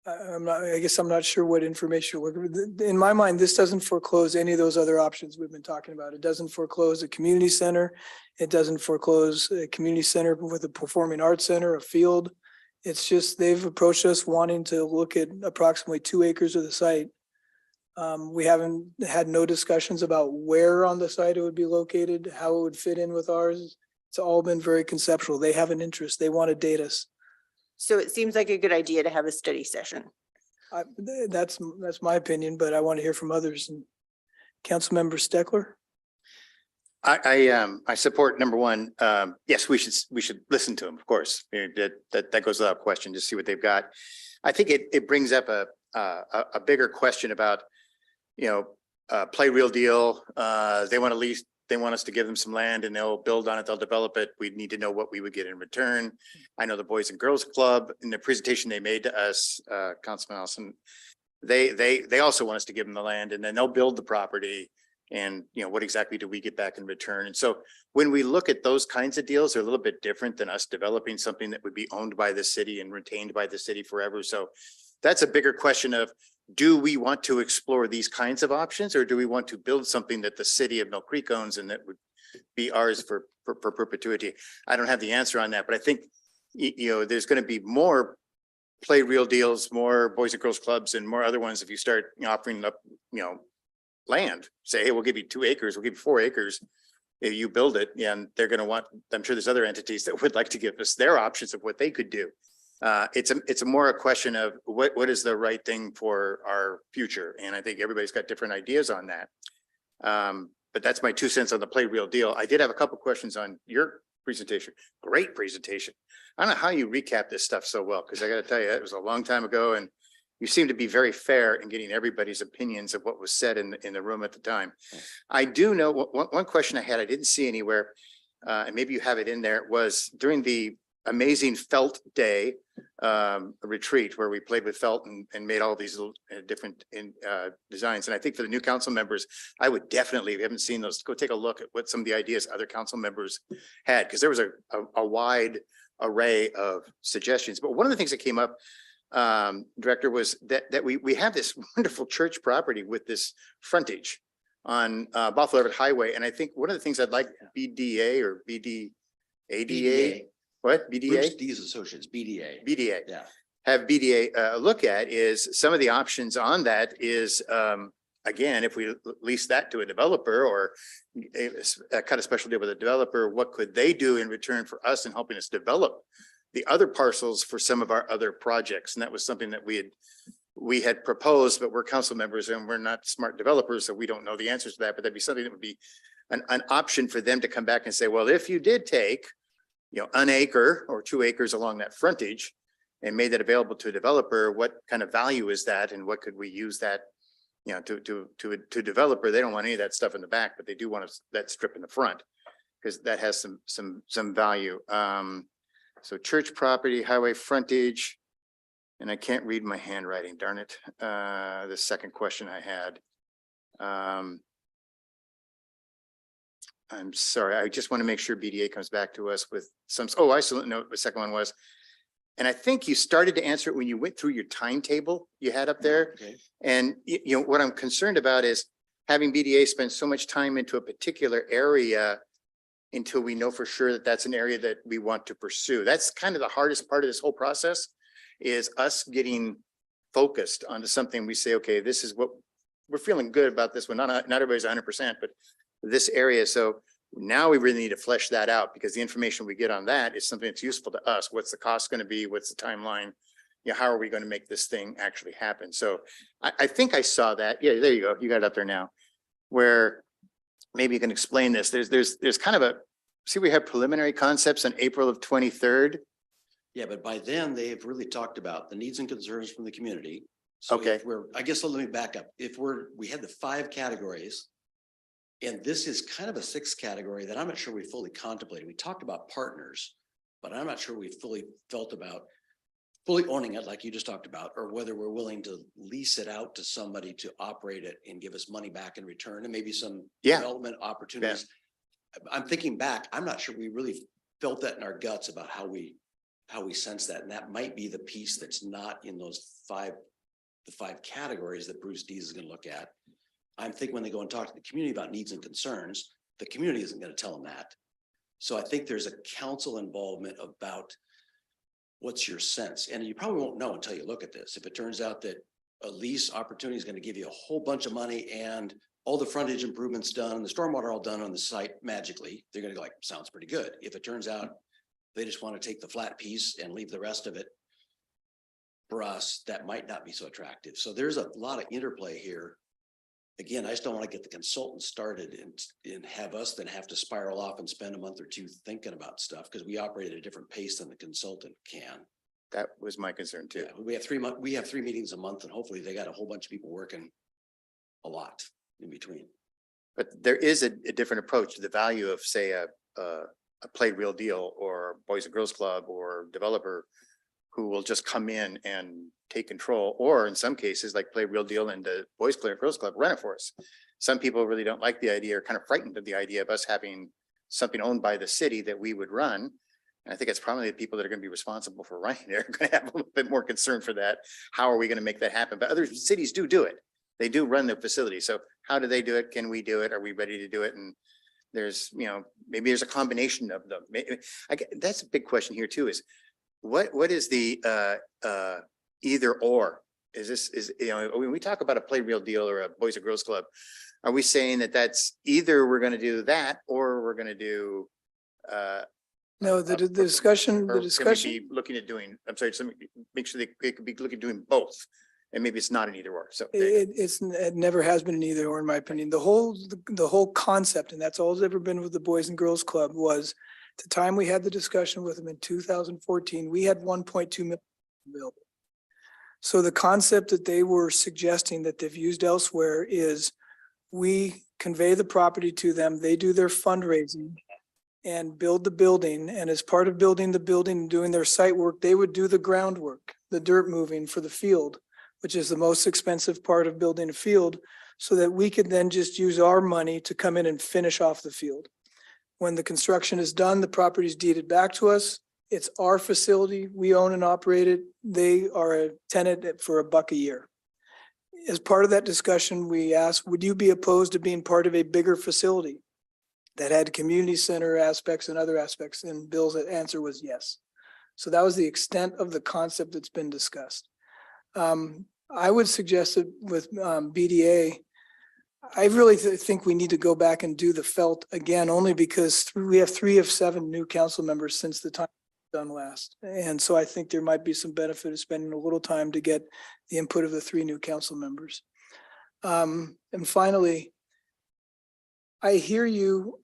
Speaker 2: I guess I'm not sure what information you're looking for. In my mind, this doesn't foreclose any of those other options we've been talking about. It doesn't foreclose a community center. It doesn't foreclose a community center with a performing arts center, a field. It's just, they've approached us wanting to look at approximately 2 acres of the site. We haven't had no discussions about where on the site it would be located, how it would fit in with ours. It's all been very conceptual. They have an interest. They want to date us.
Speaker 14: So it seems like a good idea to have a study session.
Speaker 2: That's my opinion, but I want to hear from others. And Councilmember Steckler.
Speaker 12: I support number one. Yes, we should listen to them, of course. That goes without question, just see what they've got. I think it brings up a bigger question about, Play Real Deal. They want to lease. They want us to give them some land and they'll build on it. They'll develop it. We need to know what we would get in return. I know the Boys and Girls Club, in the presentation they made to us, Councilman Allison, they also want us to give them the land and then they'll build the property. And what exactly do we get back in return? And so when we look at those kinds of deals, they're a little bit different than us developing something that would be owned by the city and retained by the city forever. So that's a bigger question of, do we want to explore these kinds of options, or do we want to build something that the city of Mill Creek owns and that would be ours for perpetuity? I don't have the answer on that, but I think, there's going to be more Play Real Deals, more Boys and Girls Clubs and more other ones if you start offering up, land, say, hey, we'll give you 2 acres, we'll give you 4 acres. If you build it, and they're going to want, I'm sure there's other entities that would like to give us their options of what they could do. It's a more a question of what is the right thing for our future. And I think everybody's got different ideas on that. But that's my 2 cents on the play real deal. I did have a couple questions on your presentation. Great presentation. I don't know how you recap this stuff so well, because I got to tell you, it was a long time ago, and you seem to be very fair in getting everybody's opinions of what was said in the room at the time. I do know one question I had, I didn't see anywhere, and maybe you have it in there, was during the amazing felt day retreat where we played with felt and made all these little different designs. And I think for the new council members, I would definitely, if you haven't seen those, go take a look at what some of the ideas other council members had, because there was a wide array of suggestions. But one of the things that came up, Director, was that we have this wonderful church property with this frontage on Buffalo Everett Highway. And I think one of the things I'd like BDA or ADA, what? BDA?
Speaker 13: Dees Associates, BDA.
Speaker 12: BDA.
Speaker 13: Yeah.
Speaker 12: Have BDA look at is some of the options on that is, again, if we lease that to a developer or cut a special deal with a developer, what could they do in return for us in helping us develop the other parcels for some of our other projects? And that was something that we had proposed, but we're council members and we're not smart developers, so we don't know the answers to that. But that'd be something that would be an option for them to come back and say, well, if you did take, an acre or 2 acres along that frontage and made that available to a developer, what kind of value is that? And what could we use that, to developer? They don't want any of that stuff in the back, but they do want that strip in the front because that has some value. So church property, highway frontage, and I can't read my handwriting, darn it. The second question I had. I'm sorry, I just want to make sure BDA comes back to us with some, I still know what the second one was. And I think you started to answer it when you went through your timetable you had up there.
Speaker 13: Okay.
Speaker 12: And what I'm concerned about is having BDA spend so much time into a particular area until we know for sure that that's an area that we want to pursue. That's kind of the hardest part of this whole process, is us getting focused onto something. We say, okay, this is what we're feeling good about this one. Not everybody's 100%, but this area. So now we really need to flesh that out, because the information we get on that is something that's useful to us. What's the cost going to be? What's the timeline? How are we going to make this thing actually happen? So I think I saw that. Yeah, there you go. You got it up there now, where maybe you can explain this. There's kind of we have preliminary concepts on April of 23rd.
Speaker 13: Yeah, but by then they've really talked about the needs and concerns from the community. So
Speaker 12: Okay.
Speaker 13: I guess let me back up. We had the 5 categories. And this is kind of a 6th category that I'm not sure we fully contemplated. We talked about partners, but I'm not sure we fully felt about fully owning it like you just talked about, or whether we're willing to lease it out to somebody to operate it and give us money back in return, and maybe some development opportunities. I'm thinking back, I'm not sure we really felt that in our guts about how we sense that. And that might be the piece that's not in the 5 categories that Bruce Dees is going to look at. I'm thinking when they go and talk to the community about needs and concerns, the community isn't going to tell them that. So I think there's a council involvement about what's your sense. And you probably won't know until you look at this. If it turns out that a lease opportunity is going to give you a whole bunch of money and all the frontage improvements done and the stormwater all done on the site magically, they're going to go like, sounds pretty good. If it turns out they just want to take the flat piece and leave the rest of it, for us, that might not be so attractive. So there's a lot of interplay here. Again, I just don't want to get the consultant started and have us then have to spiral off and spend a month or 2 thinking about stuff, because we operate at a different pace than the consultant can.
Speaker 12: That was my concern too.
Speaker 13: Yeah, we have 3 meetings a month, and hopefully they got a whole bunch of people working a lot in between.
Speaker 12: But there is a different approach to the value of, say, a Play Real Deal or Boys and Girls Club or developer who will just come in and take control, or in some cases, like Play Real Deal and the Boys Club, Girls Club, run it for us. Some people really don't like the idea, or kind of frightened of the idea of us having something owned by the city that we would run. And I think it's probably the people that are going to be responsible for running it are going to have a little bit more concern for that. How are we going to make that happen? But other cities do it. They do run the facility. So how do they do it? Can we do it? Are we ready to do it? And there's, maybe there's a combination of them. That's a big question here too, is what is the either or? Is when we talk about a Play Real Deal or a Boys and Girls Club, are we saying that that's either we're gonna do that or we're gonna do
Speaker 2: No, the discussion,
Speaker 12: or
Speaker 2: the
Speaker 12: can we
Speaker 2: discussion.
Speaker 12: be looking at doing, I'm sorry, make sure they could be looking at doing both. And maybe it's not an either or. So there you go.
Speaker 2: It never has been an either or in my opinion. The whole concept, and that's all it's ever been with the Boys and Girls Club, was the time we had the discussion with them in 2014, we had 1.2 million available. So the concept that they were suggesting that they've used elsewhere is we convey the property to them, they do their fundraising and build the building. And as part of building the building and doing their site work, they would do the groundwork, the dirt moving for the field, which is the most expensive part of building a field, so that we could then just use our money to come in and finish off the field. When the construction is done, the property is deeded back to us. It's our facility. We own and operate it. They are a tenant for $1 a year. As part of that discussion, we asked, would you be opposed to being part of a bigger facility that had community center aspects and other aspects? And Bill's answer was yes. So that was the extent of the concept that's been discussed. I would suggest that with BDA, I really think we need to go back and do the felt again, only because we have 3 of 7 new council members since the time done last. And so I think there might be some benefit of spending a little time to get the input of the 3 new council members. And finally, I hear you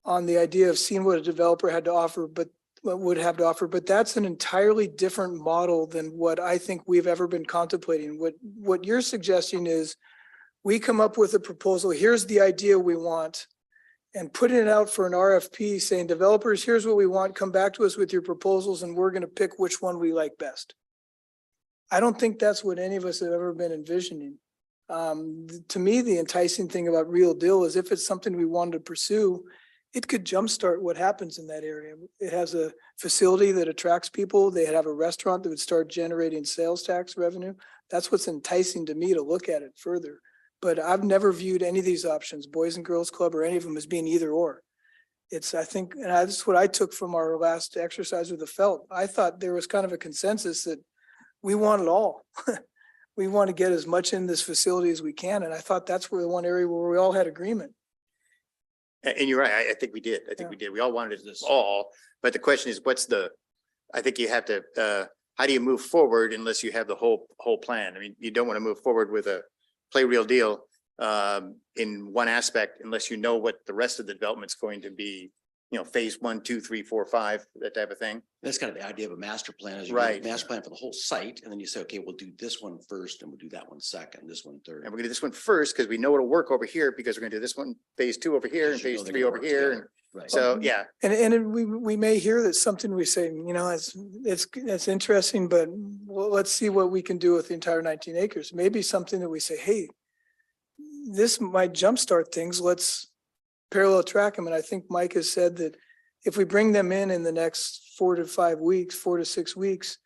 Speaker 2: on the idea of seeing what a developer had to offer, but would have to offer, but that's an entirely different model than what I think we've ever been contemplating. What you're suggesting is we come up with a proposal, here's the idea we want, and putting it out for an RFP saying, developers, here's what we want, come back to us with your proposals and we're gonna pick which one we like best. I don't think that's what any of us have ever been envisioning. To me, the enticing thing about Real Deal is if it's something we wanted to pursue, it could jumpstart what happens in that area. It has a facility that attracts people. They have a restaurant that would start generating sales tax revenue. That's what's enticing to me to look at it further. But I've never viewed any of these options, Boys and Girls Club or any of them, as being either or. It's, I think, and that's what I took from our last exercise with the felt. I thought there was kind of a consensus that we want it all. We want to get as much in this facility as we can. And I thought that's where the one area where we all had agreement.
Speaker 12: And you're right. I think we did. I think we did. We all wanted this all, but the question is, I think you have to, how do you move forward unless you have the whole plan? I mean, you don't want to move forward with a play Real Deal in one aspect unless you know what the rest of the development's going to be, phase 1, 2, 3, 4, 5, that type of thing.
Speaker 13: That's kind of the idea of a master plan, is you
Speaker 12: Right.
Speaker 13: get a master plan for the whole site, and then you say, okay, we'll do this one first, and we'll do that one second, this one third.
Speaker 12: And we're gonna do this one first because we know it'll work over here, because we're gonna do this one, phase 2 over here and
Speaker 13: Because you know
Speaker 12: phase
Speaker 13: they're
Speaker 12: 3
Speaker 13: gonna
Speaker 12: over
Speaker 13: work
Speaker 12: here.
Speaker 13: together. Right.
Speaker 12: So, yeah,
Speaker 2: And we may hear that something we say, it's interesting, but let's see what we can do with the entire 19 acres. Maybe something that we say, hey, this might jumpstart things. Let's parallel track them. And I think Mike has said that if we bring them in the next 4 to 5 weeks, 4 to 6 weeks,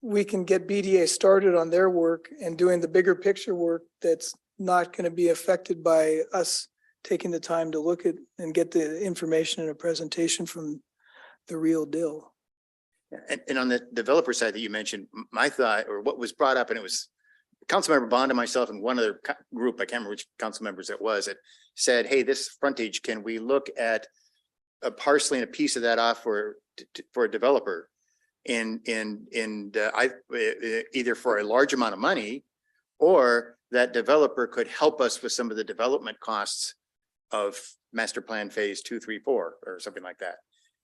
Speaker 2: we can get BDA started on their work and doing the bigger picture work that's not going to be affected by us taking the time to look at and get the information in a presentation from the Real Deal.
Speaker 12: and on the developer side that you mentioned, my thought, or what was brought up, and it was Councilmember Bond and myself and one other group, I can't remember which council members it was, that said, hey, this frontage, can we look at parceling a piece of that off for a developer either for a large amount of money, or that developer could help us with some of the development costs of master plan phase 2, 3, 4, or something like that.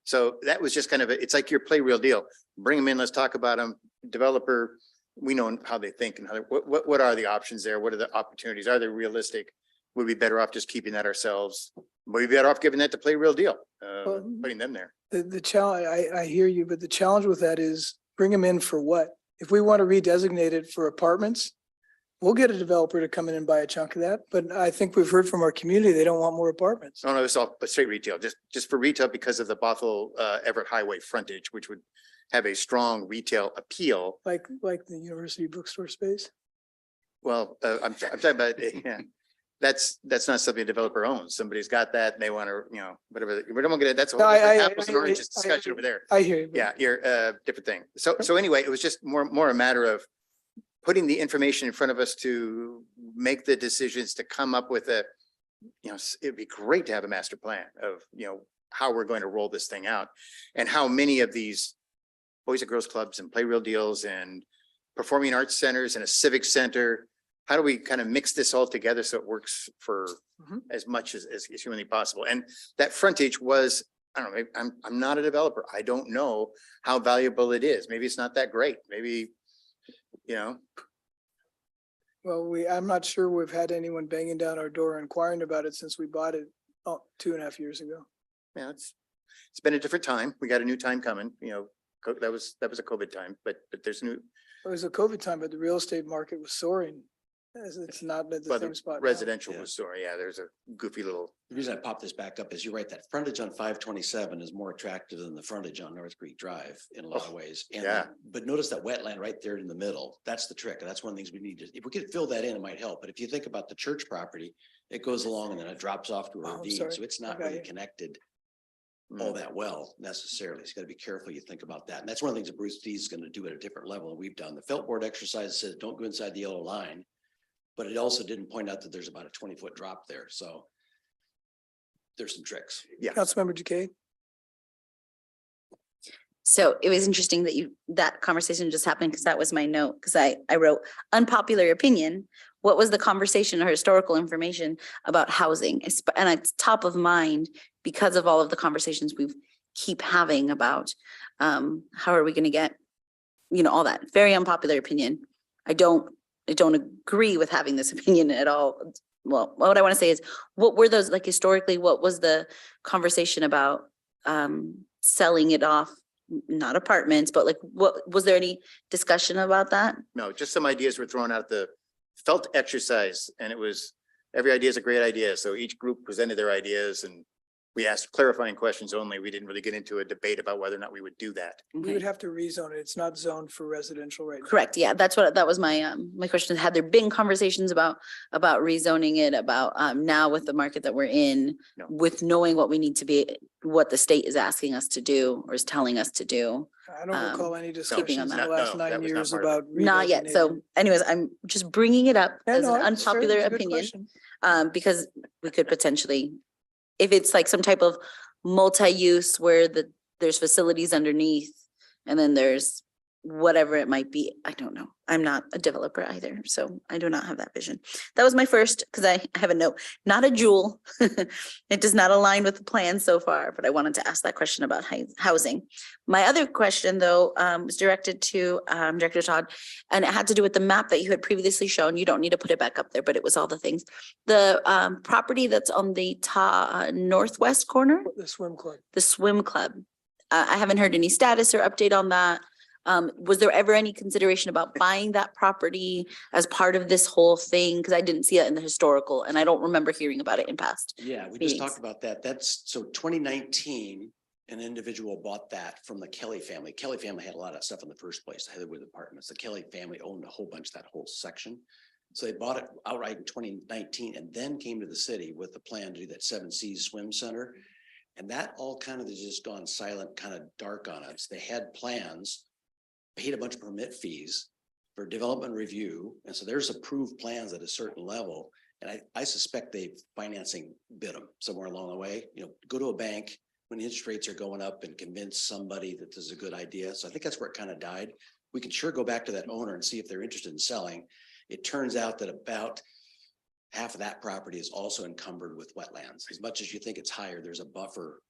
Speaker 12: So that was just kind of, it's like your play Real Deal. Bring them in, let's talk about them. Developer, we know how they think and what are the options there? What are the opportunities? Are they realistic? Would we be better off just keeping that ourselves? Would we be better off giving that to play Real Deal, putting them there?
Speaker 2: The challenge, I hear you, but the challenge with that is bring them in for what? If we want to redesignate it for apartments, we'll get a developer to come in and buy a chunk of that. But I think we've heard from our community, they don't want more apartments.
Speaker 12: No, it's all straight retail, just for retail because of the Bothell Everett Highway frontage, which would have a strong retail appeal.
Speaker 2: Like the university bookstore space.
Speaker 12: Well, I'm talking about, yeah, that's not something a developer owns. Somebody's got that and they want to, whatever. We don't get it. That's a whole different apples and oranges discussion over there.
Speaker 2: I hear you.
Speaker 12: Yeah, you're different thing. So anyway, it was just more a matter of putting the information in front of us to make the decisions to come up with you know, it'd be great to have a master plan of, you know, how we're going to roll this thing out and how many of these boys and girls clubs and play real deals and performing arts centers and a civic center, how do we kind of mix this all together so it works for as much as humanly possible? And that frontage was, I don't know, maybe I'm not a developer. I don't know how valuable it is. Maybe it's not that great. Maybe, you know.
Speaker 2: Well, I'm not sure we've had anyone banging down our door inquiring about it since we bought it 2.5 years ago.
Speaker 12: Yeah, it's been a different time. We got a new time coming, you know, that was a COVID time, but there's new.
Speaker 2: It was a COVID time, but the real estate market was soaring. It's not at the
Speaker 12: But
Speaker 2: same spot now.
Speaker 12: residential was sorry. Yeah, there's a goofy little.
Speaker 13: The reason I popped this back up is you're right, that frontage on 527 is more attractive than the frontage on North Creek Drive in a lot of ways. And
Speaker 12: yeah.
Speaker 13: But notice that wetland right there in the middle, that's the trick. And that's one of the things we need to, if we could fill that in, it might help. But if you think about the church property, it goes along and then it drops off to a ravine.
Speaker 2: sorry.
Speaker 13: So it's not
Speaker 2: I got
Speaker 13: really
Speaker 2: you.
Speaker 13: connected all that well necessarily. So you got to be careful. You think about that. And that's one of the things that Bruce Dees is going to do at a different level. And we've done the felt board exercise says, don't go inside the yellow line. But it also didn't point out that there's about a 20-foot drop there. So there's some tricks.
Speaker 12: Yeah.
Speaker 2: Councilmember Decay.
Speaker 9: So it was interesting that that conversation just happened because that was my note, because I wrote unpopular opinion. What was the conversation or historical information about housing? And it's top of mind because of all of the conversations we keep having about how are we going to get, you know, all that. Very unpopular opinion. I don't agree with having this opinion at all. Well, what I want to say is, what were those, like historically, what was the conversation about selling it off? Not apartments, but like, what was there any discussion about that?
Speaker 12: No, just some ideas were thrown out the felt exercise, and it was, every idea is a great idea. So each group presented their ideas and we asked clarifying questions only. We didn't really get into a debate about whether or not we would do that.
Speaker 2: We would have to rezone it. It's not zoned for residential right now.
Speaker 9: Correct. Yeah, that was my my question. Had there been conversations about rezoning it, about now with the market that we're in,
Speaker 12: No.
Speaker 9: with knowing what we need to be, what the state is asking us to do or is telling us to do?
Speaker 2: I don't recall any discussions in the
Speaker 12: that.
Speaker 2: last
Speaker 12: No, that
Speaker 2: 9
Speaker 12: was not
Speaker 2: years
Speaker 12: part of it.
Speaker 2: about.
Speaker 9: Not yet. So
Speaker 2: redesignating.
Speaker 9: anyways, I'm just bringing it up
Speaker 2: Yeah,
Speaker 9: as
Speaker 2: no,
Speaker 9: an
Speaker 2: that's fair.
Speaker 9: unpopular
Speaker 2: It's a good
Speaker 9: opinion.
Speaker 2: question.
Speaker 9: Because we could potentially, if it's like some type of multi-use where there's facilities underneath and then there's whatever it might be. I don't know. I'm not a developer either, so I do not have that vision. That was my first, because I have a note, not a jewel. It does not align with the plan so far, but I wanted to ask that question about housing. My other question though, was directed to Director Todd, and it had to do with the map that you had previously shown. You don't need to put it back up there, but it was all the things. The property that's on the northwest corner,
Speaker 2: The swim club.
Speaker 9: the swim club. I haven't heard any status or update on that. Was there ever any consideration about buying that property as part of this whole thing? Because I didn't see it in the historical and I don't remember hearing about it in past.
Speaker 13: Yeah, we just
Speaker 9: meetings.
Speaker 13: talked about that. That's, so 2019, an individual bought that from the Kelly family. Kelly family had a lot of stuff in the first place, the Heatherwood Apartments. The Kelly family owned a whole bunch, that whole section. So they bought it outright in 2019 and then came to the city with the plan to do that 7 Seas Swim Center. And that all kind of has just gone silent, kind of dark on us. They had plans, paid a bunch of permit fees for development review. And so there's approved plans at a certain level. And I suspect they financing bid them somewhere along the way, you know, go to a bank when interest rates are going up and convince somebody that this is a good idea. So I think that's where it kind of died. We can sure go back to that owner and see if they're interested in selling. It turns out that about half of that property is also encumbered with wetlands. As much as you think it's higher, there's a buffer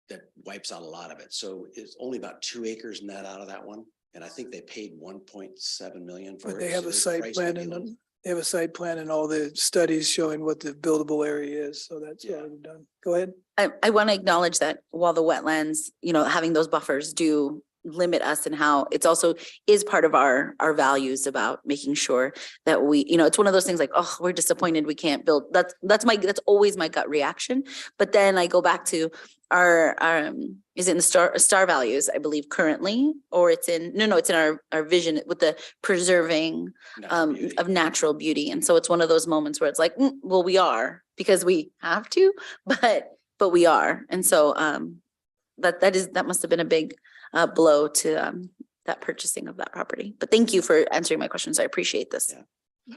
Speaker 13: that wipes out a lot of it. So it's only about 2 acres net out of that one. And I think they paid 1.7 million for it.
Speaker 2: But they
Speaker 13: so
Speaker 2: have a site
Speaker 13: priced
Speaker 2: plan
Speaker 13: it
Speaker 2: and they have a site plan and all the studies showing what the buildable area is. So that's already done. Go ahead.
Speaker 9: I want to acknowledge that while the wetlands, you know, having those buffers do limit us and how it's also is part of our values about making sure that we, you know, it's one of those things like, oh, we're disappointed we can't build. That's always my gut reaction. But then I go back to our is it in the star values, I believe currently, or it's in it's in our vision with the preserving of natural beauty. And so it's one of those moments where it's like, well, we are because we have to, but we are. And so that must have been a big blow to that purchasing of that property. But thank you for answering my questions. I appreciate this.
Speaker 13: Yeah.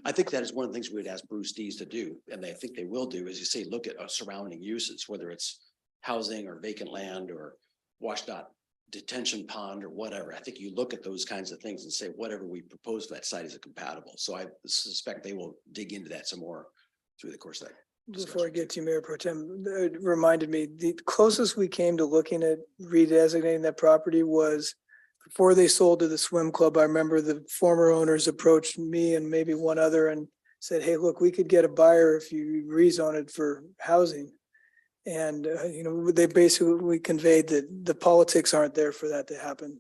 Speaker 13: I think that is one of the things we'd ask Bruce Dees to do, and I think they will do, is you say, look at surrounding uses, whether it's housing or vacant land or washed out detention pond or whatever. I think you look at those kinds of things and say, whatever we propose for that site, is it compatible? So I suspect they will dig into that some more through the course of that.
Speaker 2: Before I get to you, Mayor Pro Tem, it reminded me, the closest we came to looking at redesignating that property was before they sold to the swim club. I remember the former owners approached me and maybe one other and said, hey, look, we could get a buyer if you rezone it for housing. And, they basically conveyed that the politics aren't there for that to happen.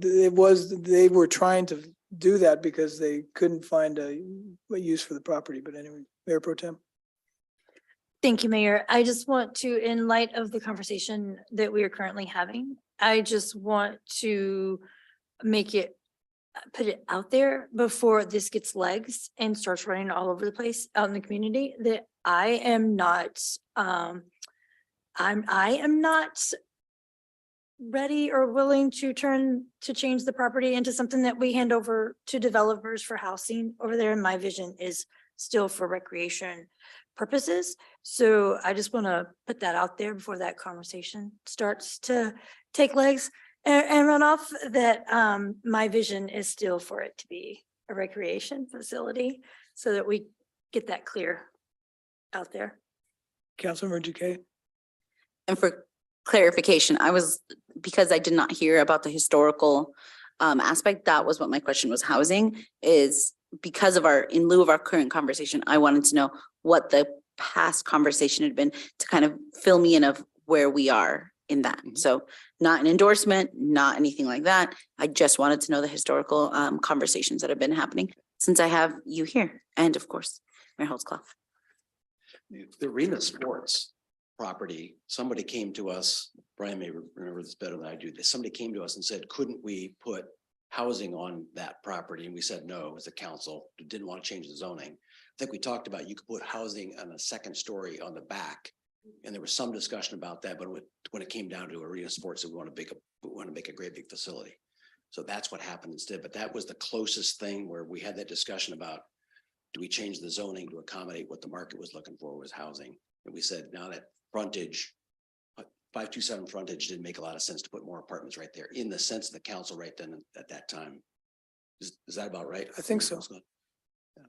Speaker 2: They were trying to do that because they couldn't find a use for the property. But anyway, Mayor Pro Tem.
Speaker 1: Thank you, Mayor. I just want to, in light of the conversation that we are currently having, I just want to put it out there before this gets legs and starts running all over the place out in the community, that I am not ready or willing to change the property into something that we hand over to developers for housing over there. My vision is still for recreation purposes. So I just want to put that out there before that conversation starts to take legs and run off, that my vision is still for it to be a recreation facility, so that we get that clear out there.
Speaker 2: Councilmember Duque.
Speaker 9: And for clarification, because I did not hear about the historical aspect, that was what my question was. Housing is because of in lieu of our current conversation, I wanted to know what the past conversation had been to kind of fill me in of where we are in that. So not an endorsement, not anything like that. I just wanted to know the historical conversations that have been happening since I have you here. And of course, Mayor Holtzclaw.
Speaker 13: The Arena Sports property, somebody came to us, Brian may remember this better than I do. Somebody came to us and said, couldn't we put housing on that property? And we said, no, as a council, didn't want to change the zoning. I think we talked about, you could put housing on a second story on the back. And there was some discussion about that, but when it came down to Arena Sports, we want to make a great big facility. So that's what happened instead. But that was the closest thing where we had that discussion about, do we change the zoning to accommodate what the market was looking for was housing? And we said, now that frontage, 527 frontage didn't make a lot of sense to put more apartments right there in the sense of the council right then at that time. Is that about right?
Speaker 2: I think so. Yeah.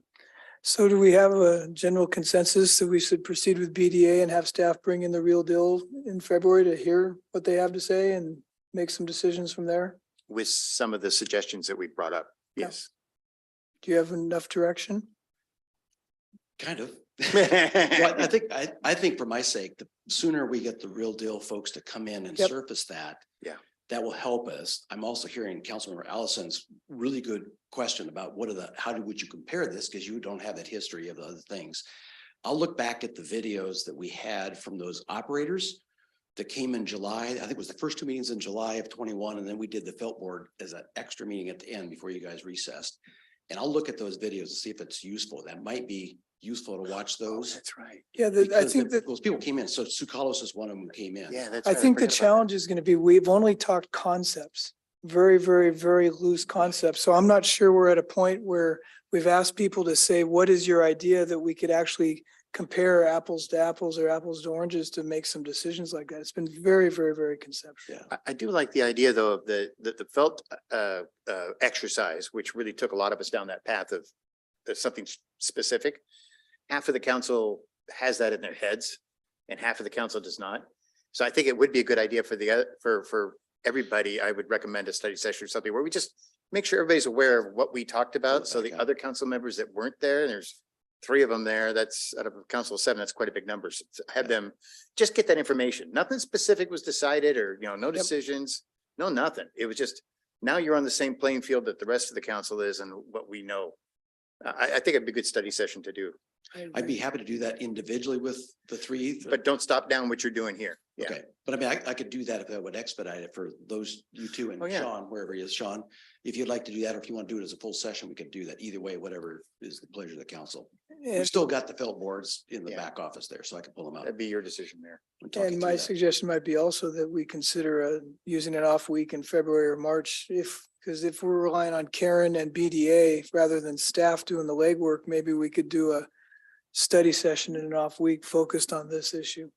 Speaker 2: So do we have a general consensus that we should proceed with BDA and have staff bring in the real deal in February to hear what they have to say and make some decisions from there?
Speaker 12: With some of the suggestions that we brought up, yes.
Speaker 2: Do you have enough direction?
Speaker 13: Kind of. Well, I think for my sake, the sooner we get the real deal folks to come in and surface that, that will help us. I'm also hearing Councilmember Allison's really good question about would you compare this? Because you don't have that history of the other things. I'll look back at the videos that we had from those operators that came in July. I think it was the first two meetings in July of 21. And then we did the felt board as an extra meeting at the end before you guys recessed. And I'll look at those videos to see if it's useful. That might be useful to watch those.
Speaker 12: That's right.
Speaker 2: Yeah, I think that
Speaker 13: those people came in. So Sukalos is one of them who came in.
Speaker 12: Yeah, that's
Speaker 2: I
Speaker 12: right.
Speaker 2: think the
Speaker 12: forgot about
Speaker 2: challenge is going to be, we've only talked concepts, very, very, very loose concepts. So I'm not sure we're at a point where we've asked people to say, what is your idea, that we could actually compare apples to apples or apples to oranges to make some decisions like that. It's been very, very, very conceptual.
Speaker 13: Yeah.
Speaker 12: I do like the idea though of the felt exercise, which really took a lot of us down that path of something specific. Half of the council has that in their heads and half of the council does not. So I think it would be a good idea for everybody. I would recommend a study session or something where we just make sure everybody's aware of what we talked about. So the other council members that weren't there, and there's 3 of them there, that's out of a council of 7, that's quite a big number. So have them just get that information. Nothing specific was decided or, no decisions, no, nothing. It was just, now you're on the same playing field that the rest of the council is and what we know. I think it'd be a good study session to do.
Speaker 13: I'd be happy to do that individually with the 3.
Speaker 12: But don't stop down what you're doing here. Yeah.
Speaker 13: Okay, but I mean, I could do that if that would expedite it for those, you two and
Speaker 12: Oh, yeah.
Speaker 13: Sean, wherever he is, Sean. If you'd like to do that, or if you want to do it as a full session, we could do that. Either way, whatever is the pleasure of the council. We've
Speaker 2: And,
Speaker 13: still got the felt boards in the
Speaker 12: Yeah.
Speaker 13: back office there, so I can pull them out.
Speaker 12: That'd be your decision there.
Speaker 13: and talk you
Speaker 2: and
Speaker 13: through
Speaker 2: my
Speaker 13: that.
Speaker 2: suggestion might be also that we consider using an off week in February or March because if we're relying on Karen and BDA rather than staff doing the legwork, maybe we could do a study session in an off week focused on this issue.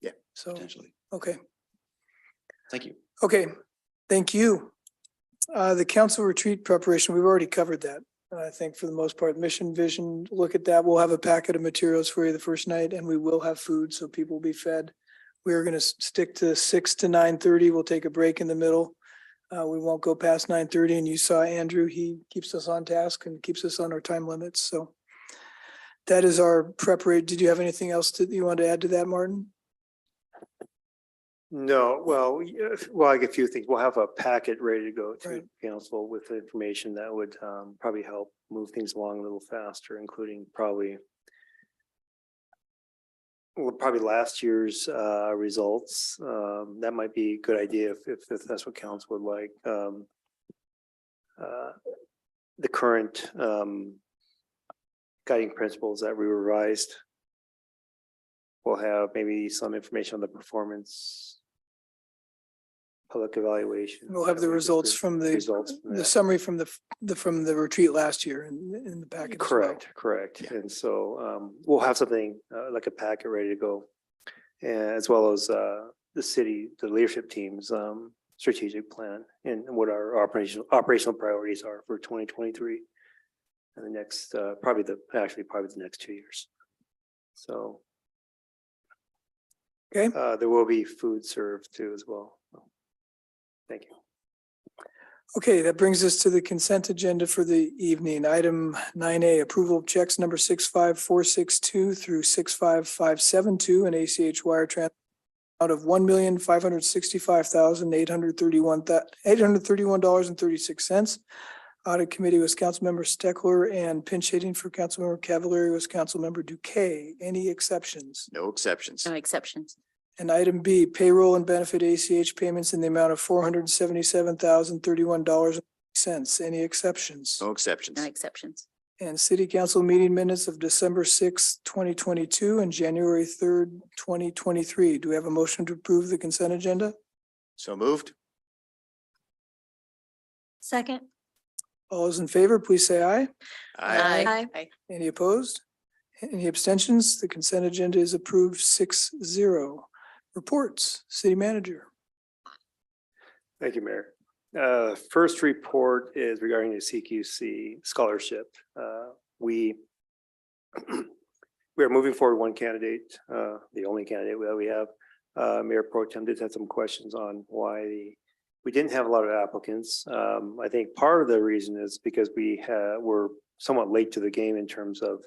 Speaker 12: Yeah.
Speaker 2: So,
Speaker 13: Potentially.
Speaker 2: okay.
Speaker 13: Thank you.
Speaker 2: Okay, thank you. The council retreat preparation, we've already covered that. I think for the most part, mission, vision, look at that. We'll have a packet of materials for you the first night and we will have food, so people will be fed. We are gonna stick to 6 to 9:30. We'll take a break in the middle. We won't go past 9:30 and you saw Andrew, he keeps us on task and keeps us on our time limits, so. That is our preparation. Did you have anything else that you want to add to that, Martin?
Speaker 3: No, well, like a few things. We'll have a packet ready to go to
Speaker 2: Right.
Speaker 3: council with information that would probably help move things along a little faster, including probably last year's results. That might be a good idea if that's what council would like. The current guiding principles that we revised. We'll have maybe some information on the performance. Public evaluation.
Speaker 2: We'll have the results from the
Speaker 3: that.
Speaker 2: summary from the retreat last year in the packet as well.
Speaker 3: Correct. And so we'll have something like a packet ready to go. And as well as the leadership team's strategic plan and what our operational priorities are for 2023. And the next, probably the next 2 years. So.
Speaker 2: Okay.
Speaker 3: There will be food served too as well. Thank you.
Speaker 2: Okay, that brings us to the consent agenda for the evening. Item 9A, approval of checks number 65462 through 65572 and ACH wire transfer out of $1,565,831.36. Audit committee was Councilmember Steckler and pinch hitting for Councilmember Cavallari was Councilmember Duque. Any exceptions?
Speaker 12: No exceptions.
Speaker 9: No exceptions.
Speaker 2: And item B, payroll and benefit ACH payments in the amount of $477,031.00. Any exceptions?
Speaker 12: No exceptions.
Speaker 9: No exceptions.
Speaker 2: And city council meeting minutes of December 6th, 2022 and January 3rd, 2023. Do we have a motion to approve the consent agenda?
Speaker 12: So moved.
Speaker 1: Second.
Speaker 2: All those in favor, please say aye.
Speaker 12: Aye.
Speaker 2: Any opposed? Any abstentions? The consent agenda is approved 6-0. Reports, city manager.
Speaker 3: Thank you, Mayor. First report is regarding the CQC scholarship. We are moving forward one candidate, the only candidate that we have. Mayor Pro Tem did have some questions on why we didn't have a lot of applicants. I think part of the reason is because we're somewhat late to the game in terms of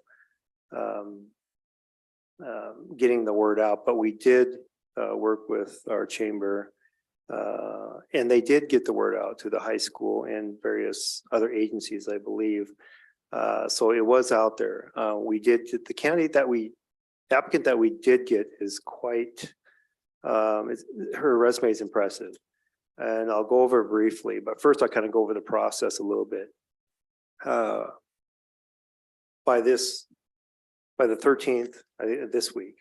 Speaker 3: getting the word out, but we did work with our chamber and they did get the word out to the high school and various other agencies, I believe. So it was out there. The applicant that we did get is quite, her resume is impressive. And I'll go over it briefly, but first I'll kind of go over the process a little bit. By the 13th, I think this week,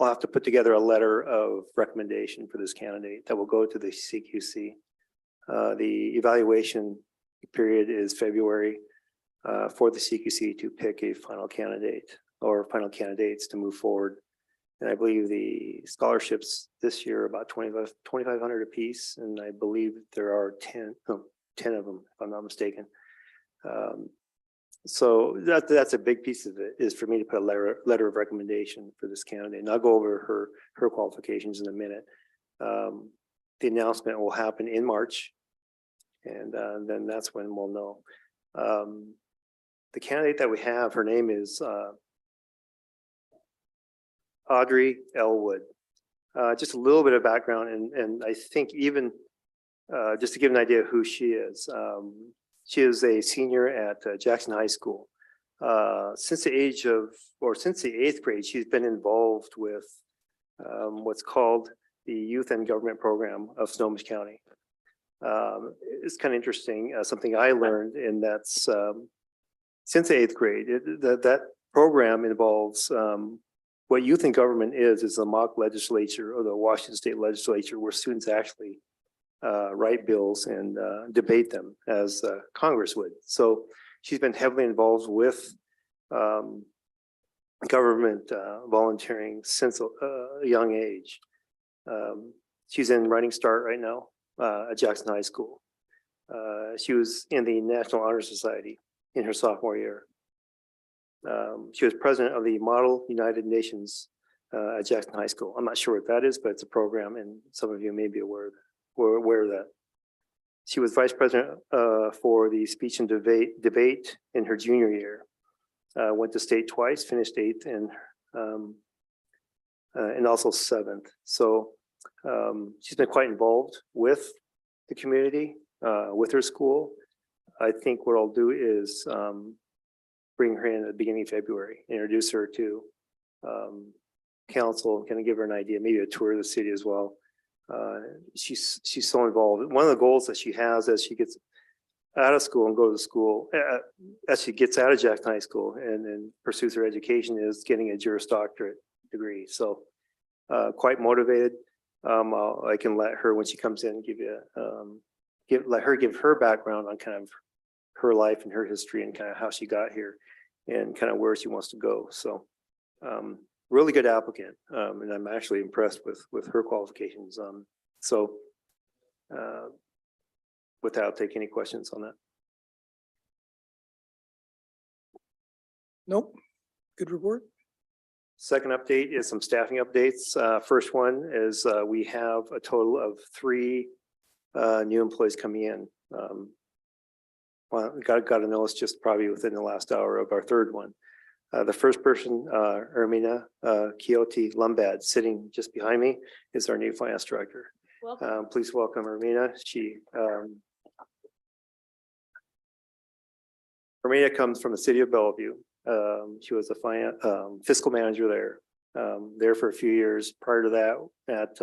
Speaker 3: I'll have to put together a letter of recommendation for this candidate that will go to the CQC. The evaluation period is February for the CQC to pick a final candidate or final candidates to move forward. And I believe the scholarships this year are about 2,500 apiece, and I believe there are 10 of them, if I'm not mistaken. So that's a big piece of it, is for me to put a letter of recommendation for this candidate. And I'll go over her qualifications in a minute. The announcement will happen in March, and then that's when we'll know. The candidate that we have, her name is Adrien Elwood. Just a little bit of background, and I think even just to give an idea of who she is. She is a senior at Jackson High School. Since the 8th grade, she's been involved with what's called the Youth and Government Program of Snohomish County. It's kind of interesting, something I learned, and that's since the 8th grade, that program involves what youth in government is a mock legislature or the Washington State Legislature where students actually write bills and debate them as Congress would. So she's been heavily involved with government volunteering since a young age. She's in Running Start right now at Jackson High School. She was in the National Honor Society in her sophomore year. She was president of the Model United Nations at Jackson High School. I'm not sure what that is, but it's a program, and some of you may be aware of that. She was vice president for the speech and debate in her junior year. Went to state twice, finished 8th and also 7th. So she's been quite involved with the community, with her school. I think what I'll do is bring her in at the beginning of February, introduce her to council, kind of give her an idea, maybe a tour of the city as well. She's so involved. One of the goals that she has as she gets out of school and go to school, as she gets out of Jackson High School and pursues her education, is getting a Juris Doctorate degree. So quite motivated. I can let her, when she comes in, let her give her background on kind of her life and her history and kind of how she got here and kind of where she wants to go. So really good applicant, and I'm actually impressed with her qualifications. With that, I'll take any questions on that.
Speaker 2: Nope. Good report.
Speaker 3: Second update is some staffing updates. First one is we have a total of 3 new employees coming in. Well, got to know it's just probably within the last hour of our 3rd one. The first person, Irmina Quixote Lumbad, sitting just behind me, is our new finance director.
Speaker 1: Welcome.
Speaker 3: Please welcome Irmina. Irmina comes from the city of Bellevue. She was a fiscal manager there for a few years. Prior to that, at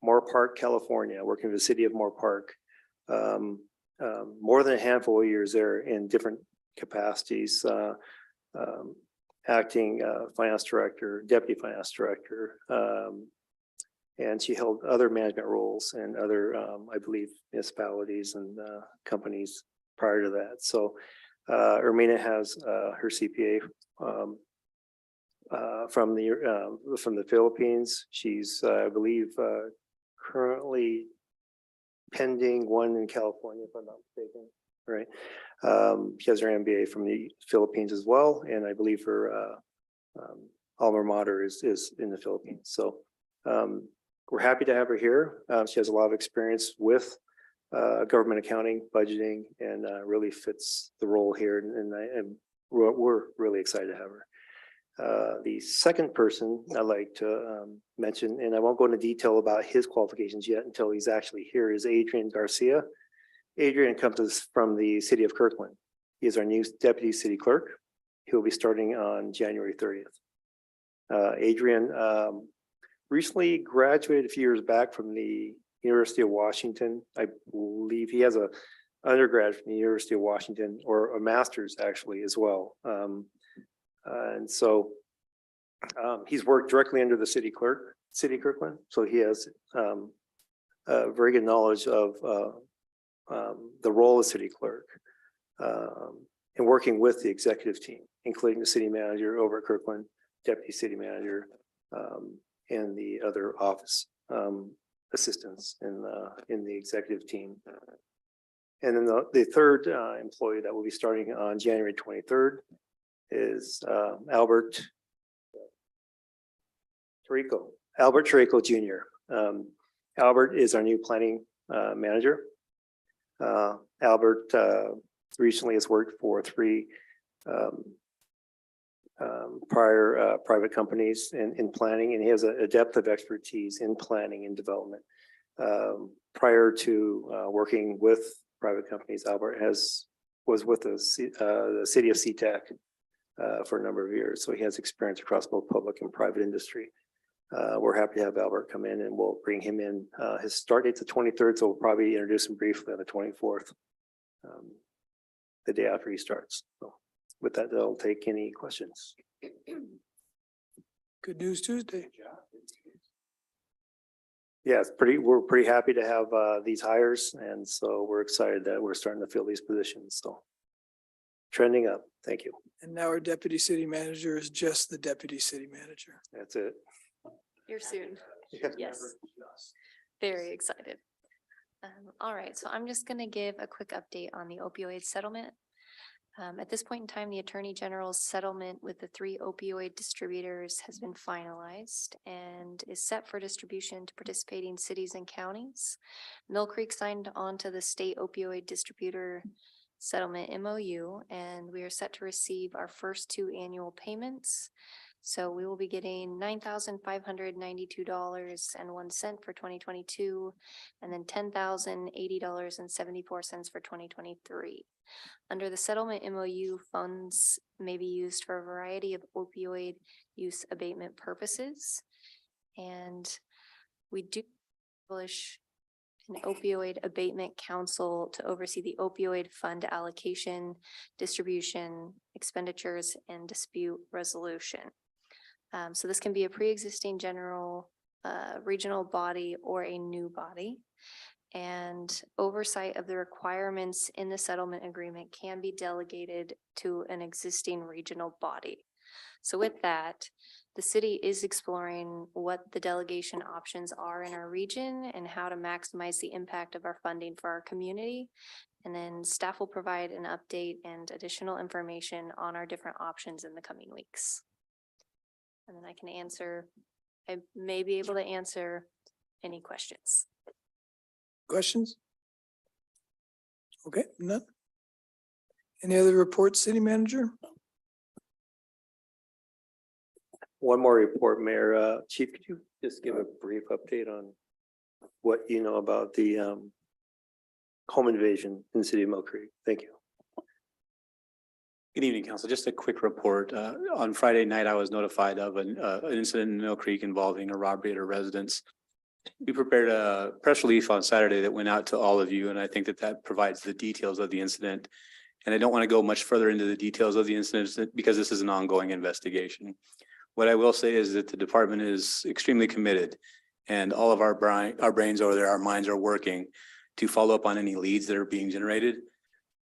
Speaker 3: Moore Park, California, working for the city of Moore Park. More than a handful of years there in different capacities. Acting finance director, deputy finance director, and she held other management roles in other, I believe, municipalities and companies prior to that. So Irmina has her CPA from the Philippines. She's, I believe, currently pending one in California, if I'm not mistaken. Right. She has her MBA from the Philippines as well, and I believe her alma mater is in the Philippines. So we're happy to have her here. She has a lot of experience with government accounting, budgeting, and really fits the role here. And we're really excited to have her. The second person I'd like to mention, and I won't go into detail about his qualifications yet until he's actually here, is Adrien Garcia. Adrien comes from the city of Kirkland. He is our new deputy city clerk. He will be starting on January 30th. Adrien recently graduated a few years back from the University of Washington. I believe he has an undergrad from the University of Washington, or a master's actually as well. And so he's worked directly under the city clerk, City of Kirkland. So he has a very good knowledge of the role of city clerk and working with the executive team, including the city manager over at Kirkland, deputy city manager, and the other office assistants in the executive team. And then the third employee that will be starting on January 23rd is Albert Turico Jr. Albert is our new planning manager. Albert recently has worked for 3 prior private companies in planning, and he has a depth of expertise in planning and development. Prior to working with private companies, Albert was with the city of SeaTac for a number of years, so he has experience across both public and private industry. we're happy to have Albert come in and we'll bring him in. His start date's the 23rd, so we'll probably introduce him briefly on the 24th. The day after he starts. So with that, I'll take any questions.
Speaker 2: Good News Tuesday.
Speaker 3: Yeah, we're pretty happy to have these hires, and so we're excited that we're starting to fill these positions. So trending up. Thank you.
Speaker 2: And now our deputy city manager is just the deputy city manager.
Speaker 3: That's it.
Speaker 15: You're soon. Yes. Very excited. All right, so I'm just gonna give a quick update on the opioid settlement. At this point in time, the Attorney General's settlement with the 3 opioid distributors has been finalized and is set for distribution to participating cities and counties. Mill Creek signed on to the state opioid distributor settlement MOU, and we are set to receive our first 2 annual payments. So we will be getting $9,592.01 for 2022, and then $10,080.74 for 2023. Under the settlement MOU, funds may be used for a variety of opioid use abatement purposes. And we do establish an opioid abatement council to oversee the opioid fund allocation, distribution, expenditures, and dispute resolution. So this can be a pre-existing general regional body or a new body. And oversight of the requirements in the settlement agreement can be delegated to an existing regional body. So with that, the city is exploring what the delegation options are in our region and how to maximize the impact of our funding for our community. And then staff will provide an update and additional information on our different options in the coming weeks. And then I may be able to answer any questions.
Speaker 2: Questions? Okay, none. Any other reports, city manager?
Speaker 3: One more report, Mayor. Chief, could you just give a brief update on what you know about the home invasion in the city of Mill Creek? Thank you.
Speaker 16: Good evening, council. Just a quick report. On Friday night, I was notified of an incident in Mill Creek involving a robbery at a residence. We prepared a press release on Saturday that went out to all of you, and I think that provides the details of the incident. And I don't want to go much further into the details of the incident because this is an ongoing investigation. What I will say is that the department is extremely committed, and all of our brains over there, our minds are working to follow up on any leads that are being generated,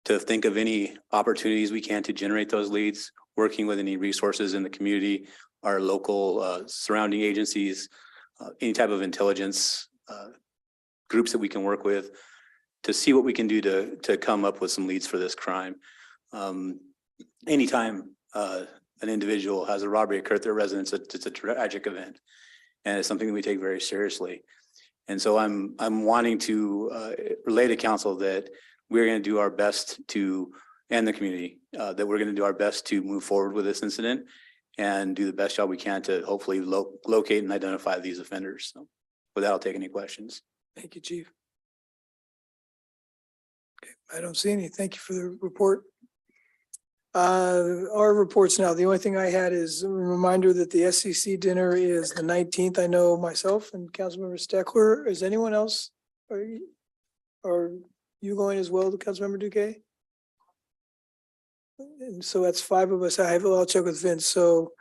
Speaker 16: to think of any opportunities we can to generate those leads, working with any resources in the community, our local surrounding agencies, any type of intelligence groups that we can work with to see what we can do to come up with some leads for this crime. Anytime an individual has a robbery occur at their residence, it's a tragic event, and it's something that we take very seriously. And so I'm wanting to relay to council that we're going to do our best and the community, that we're going to do our best to move forward with this incident and do the best job we can to hopefully locate and identify these offenders. So with that, I'll take any questions.
Speaker 2: Thank you, Chief. Okay, I don't see any. Thank you for the report. Our reports now. The only thing I had is a reminder that the SCC dinner is the 19th. I know myself and Councilmember Steckler. Is anyone else? Are you going as well to Councilmember Duque? And so that's 5 of us. I'll check with Vince. So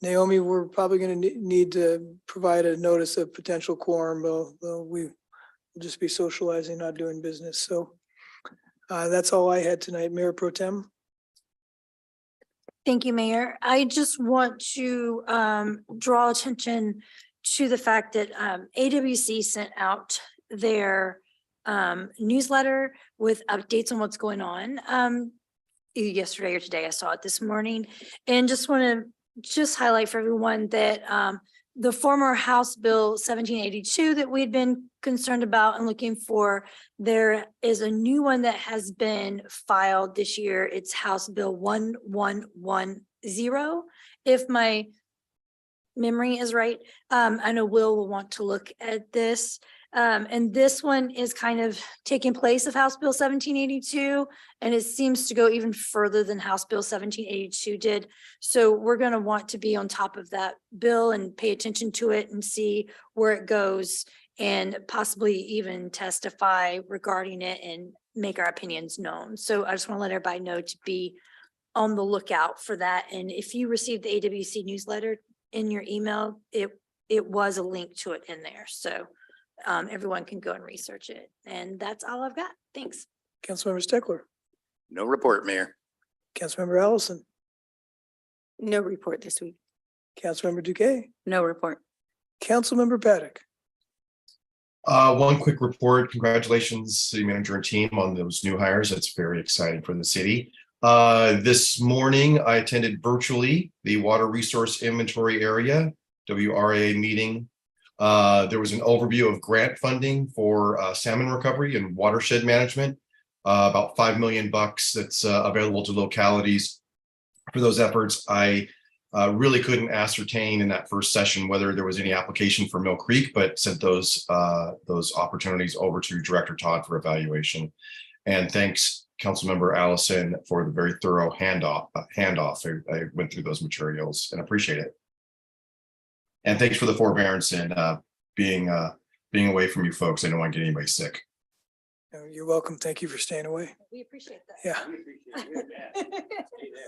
Speaker 2: Naomi, we're probably going to need to provide a notice of potential quorum, though we will just be socializing, not doing business. So that's all I had tonight. Mayor Pro Tem.
Speaker 1: Thank you, Mayor. I just want to draw attention to the fact that AWC sent out their newsletter with updates on what's going on. Either yesterday or today, I saw it this morning, and just want to highlight for everyone that the former House Bill 1782 that we'd been concerned about and looking for, there is a new one that has been filed this year. It's House Bill 1110. If my memory is right, I know Will want to look at this. And this one is kind of taking place of House Bill 1782, and it seems to go even further than House Bill 1782 did. So we're going to want to be on top of that bill and pay attention to it and see where it goes, and possibly even testify regarding it and make our opinions known. So I just want to let everybody know to be on the lookout for that. And if you received the AWC newsletter in your email, it was a link to it in there. So everyone can go and research it. And that's all I've got. Thanks.
Speaker 2: Councilmember Steckler,
Speaker 12: No report, Mayor.
Speaker 2: Councilmember Allison,
Speaker 14: No report this week.
Speaker 2: Councilmember Duque,
Speaker 9: No report.
Speaker 2: Councilmember Paddock.
Speaker 11: One quick report. Congratulations, city manager and team on those new hires. That's very exciting for the city. This morning, I attended virtually the Water Resource Inventory Area, WRA meeting. There was an overview of grant funding for salmon recovery and watershed management. About $5 million that's available to localities for those efforts. I really couldn't ascertain in that first session whether there was any application for Mill Creek, but sent those opportunities over to Director Todd for evaluation. And thanks, Councilmember Allison, for the very thorough handoff. I went through those materials and appreciate it. And thanks for the forbearance and being away from you folks. I don't want to get anybody sick.
Speaker 2: You're welcome. Thank you for staying away.
Speaker 1: We appreciate that.
Speaker 2: Yeah.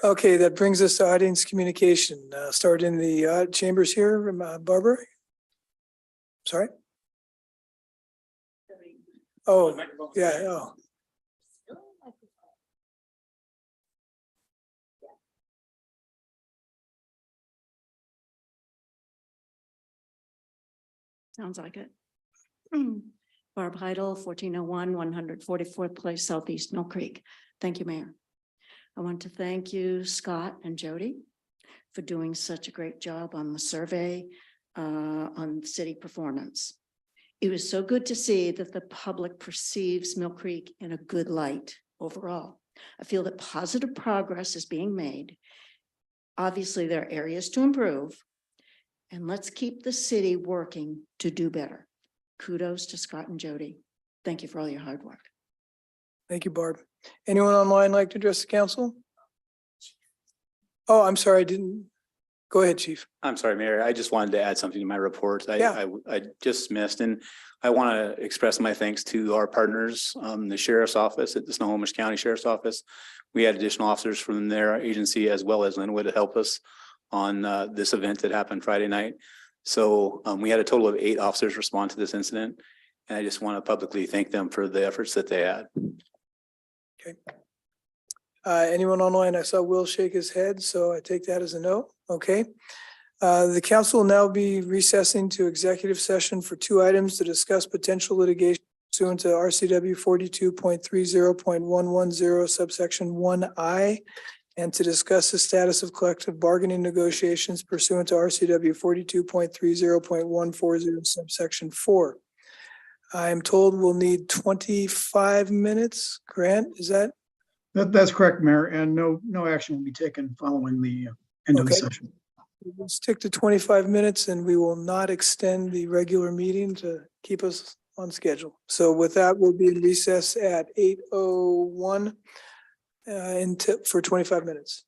Speaker 2: Okay, that brings us to audience communication. Start in the chambers here. Barbara? Sorry? Oh, yeah. Oh.
Speaker 17: Sounds like it. Barb Heidel, 1401, 144th Place, Southeast Mill Creek. Thank you, Mayor. I want to thank you, Scott and Jody, for doing such a great job on the survey on city performance. It was so good to see that the public perceives Mill Creek in a good light overall. I feel that positive progress is being made. Obviously, there are areas to improve, and let's keep the city working to do better. Kudos to Scott and Jody. Thank you for all your hard work.
Speaker 2: Thank you, Barb. Anyone online like to address the council? Oh, I'm sorry, I didn't. Go ahead, Chief.
Speaker 16: I'm sorry, Mayor. I just wanted to add something to my report.
Speaker 2: Yeah.
Speaker 16: I just missed, and I want to express my thanks to our partners, the Sheriff's Office at the Snohomish County Sheriff's Office. We had additional officers from their agency as well as Linwood to help us on this event that happened Friday night. So we had a total of 8 officers respond to this incident, and I just want to publicly thank them for the efforts that they had.
Speaker 2: Okay. Anyone online? I saw Will shake his head, so I take that as a no. Okay. The council will now be recessing to executive session for 2 items to discuss potential litigation pursuant to RCW 42.30.110 subsection 1I, and to discuss the status of collective bargaining negotiations pursuant to RCW 42.30.140 subsection 4. I am told we'll need 25 minutes. Grant, is that?
Speaker 18: That's correct, Mayor, and no action will be taken following the end of the
Speaker 2: Okay.
Speaker 18: session.
Speaker 2: We'll stick to 25 minutes and we will not extend the regular meeting to keep us on schedule. So with that, we'll be in recess at 8:01 for 25 minutes.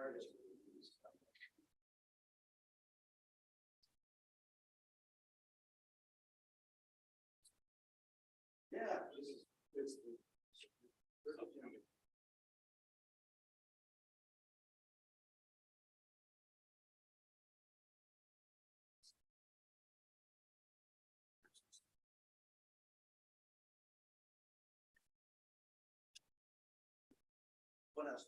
Speaker 11: Yeah, it's what else?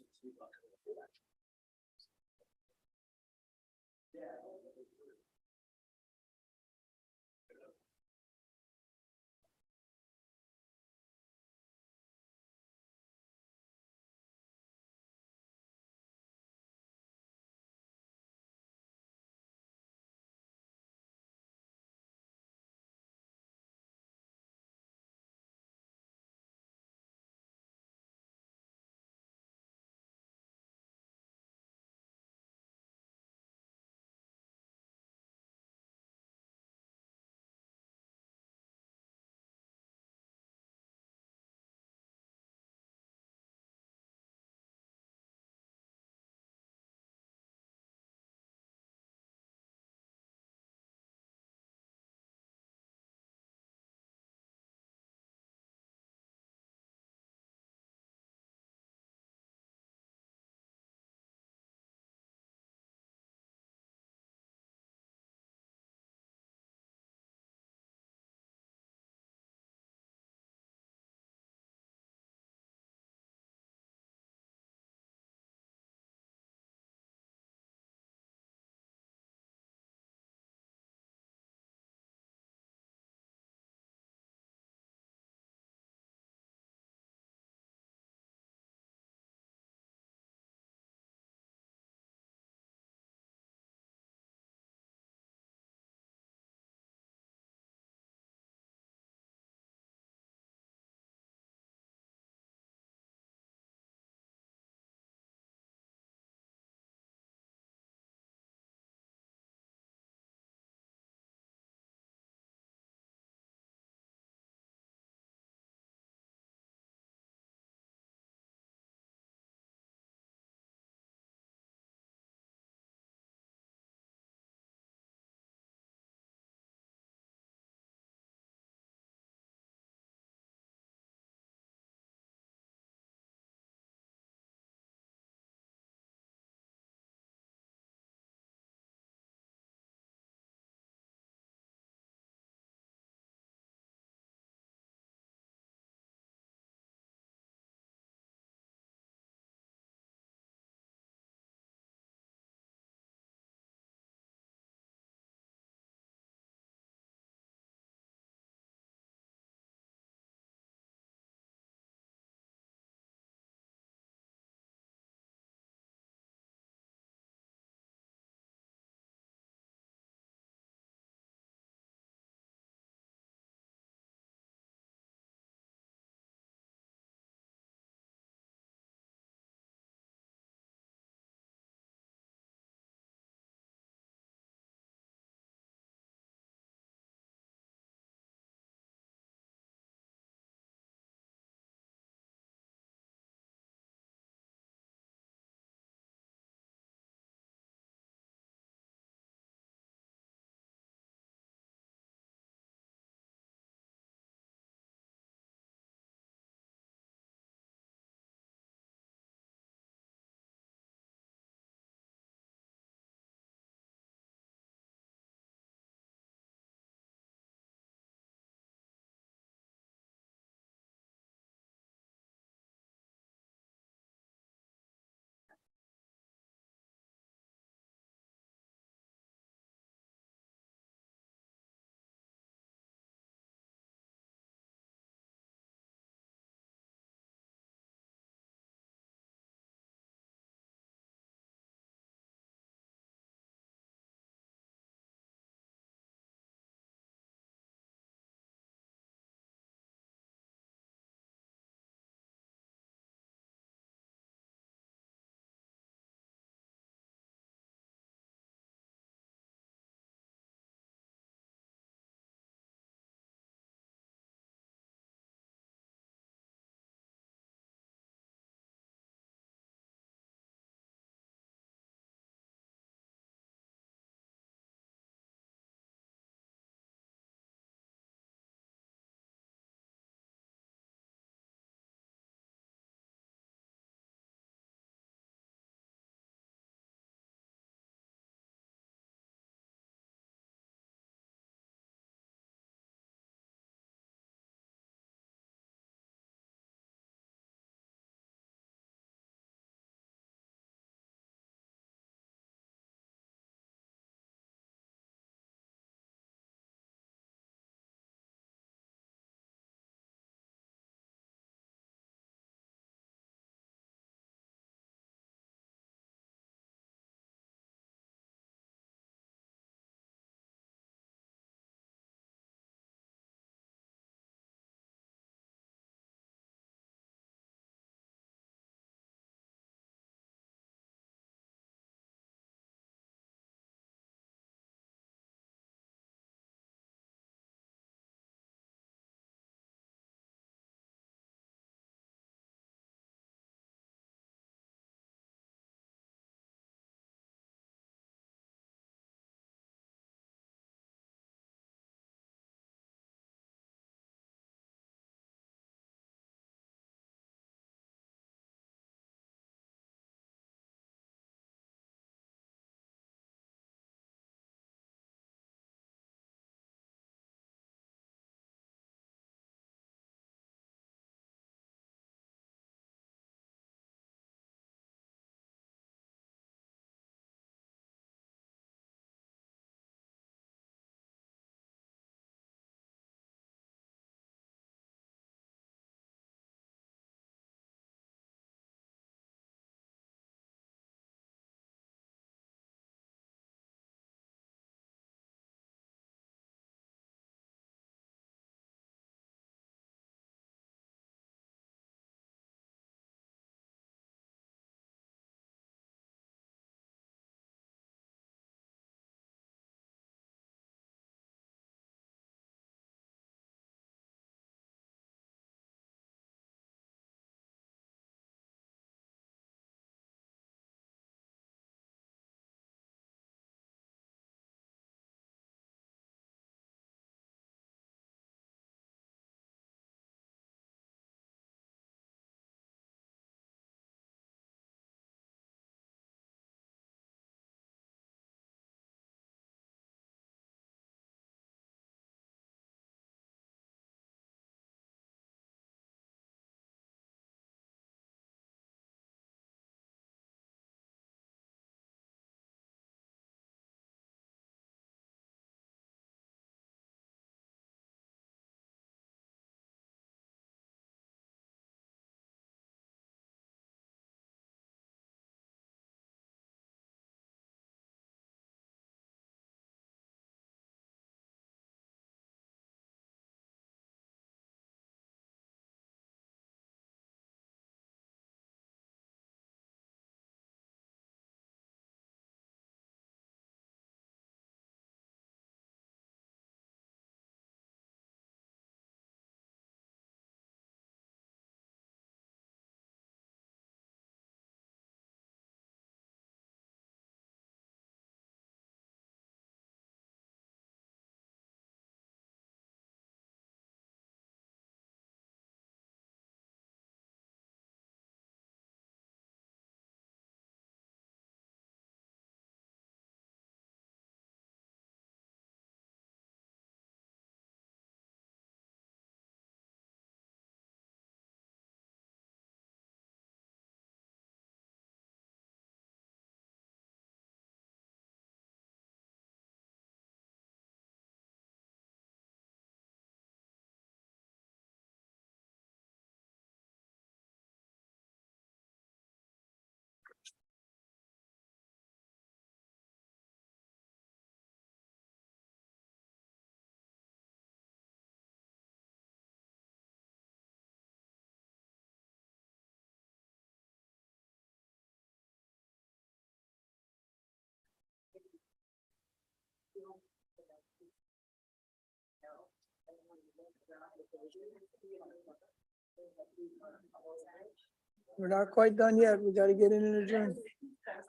Speaker 2: We're not quite done yet. We got to get in and adjourn.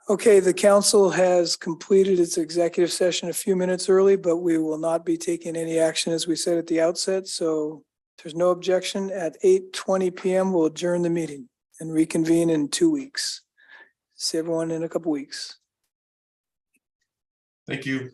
Speaker 2: Okay, the council has completed its executive session a few minutes early, but we will not be taking any action as we said at the outset. So if there's no objection. At 8:20 PM, we'll adjourn the meeting and reconvene in 2 weeks. See everyone in a couple weeks.
Speaker 11: Thank you.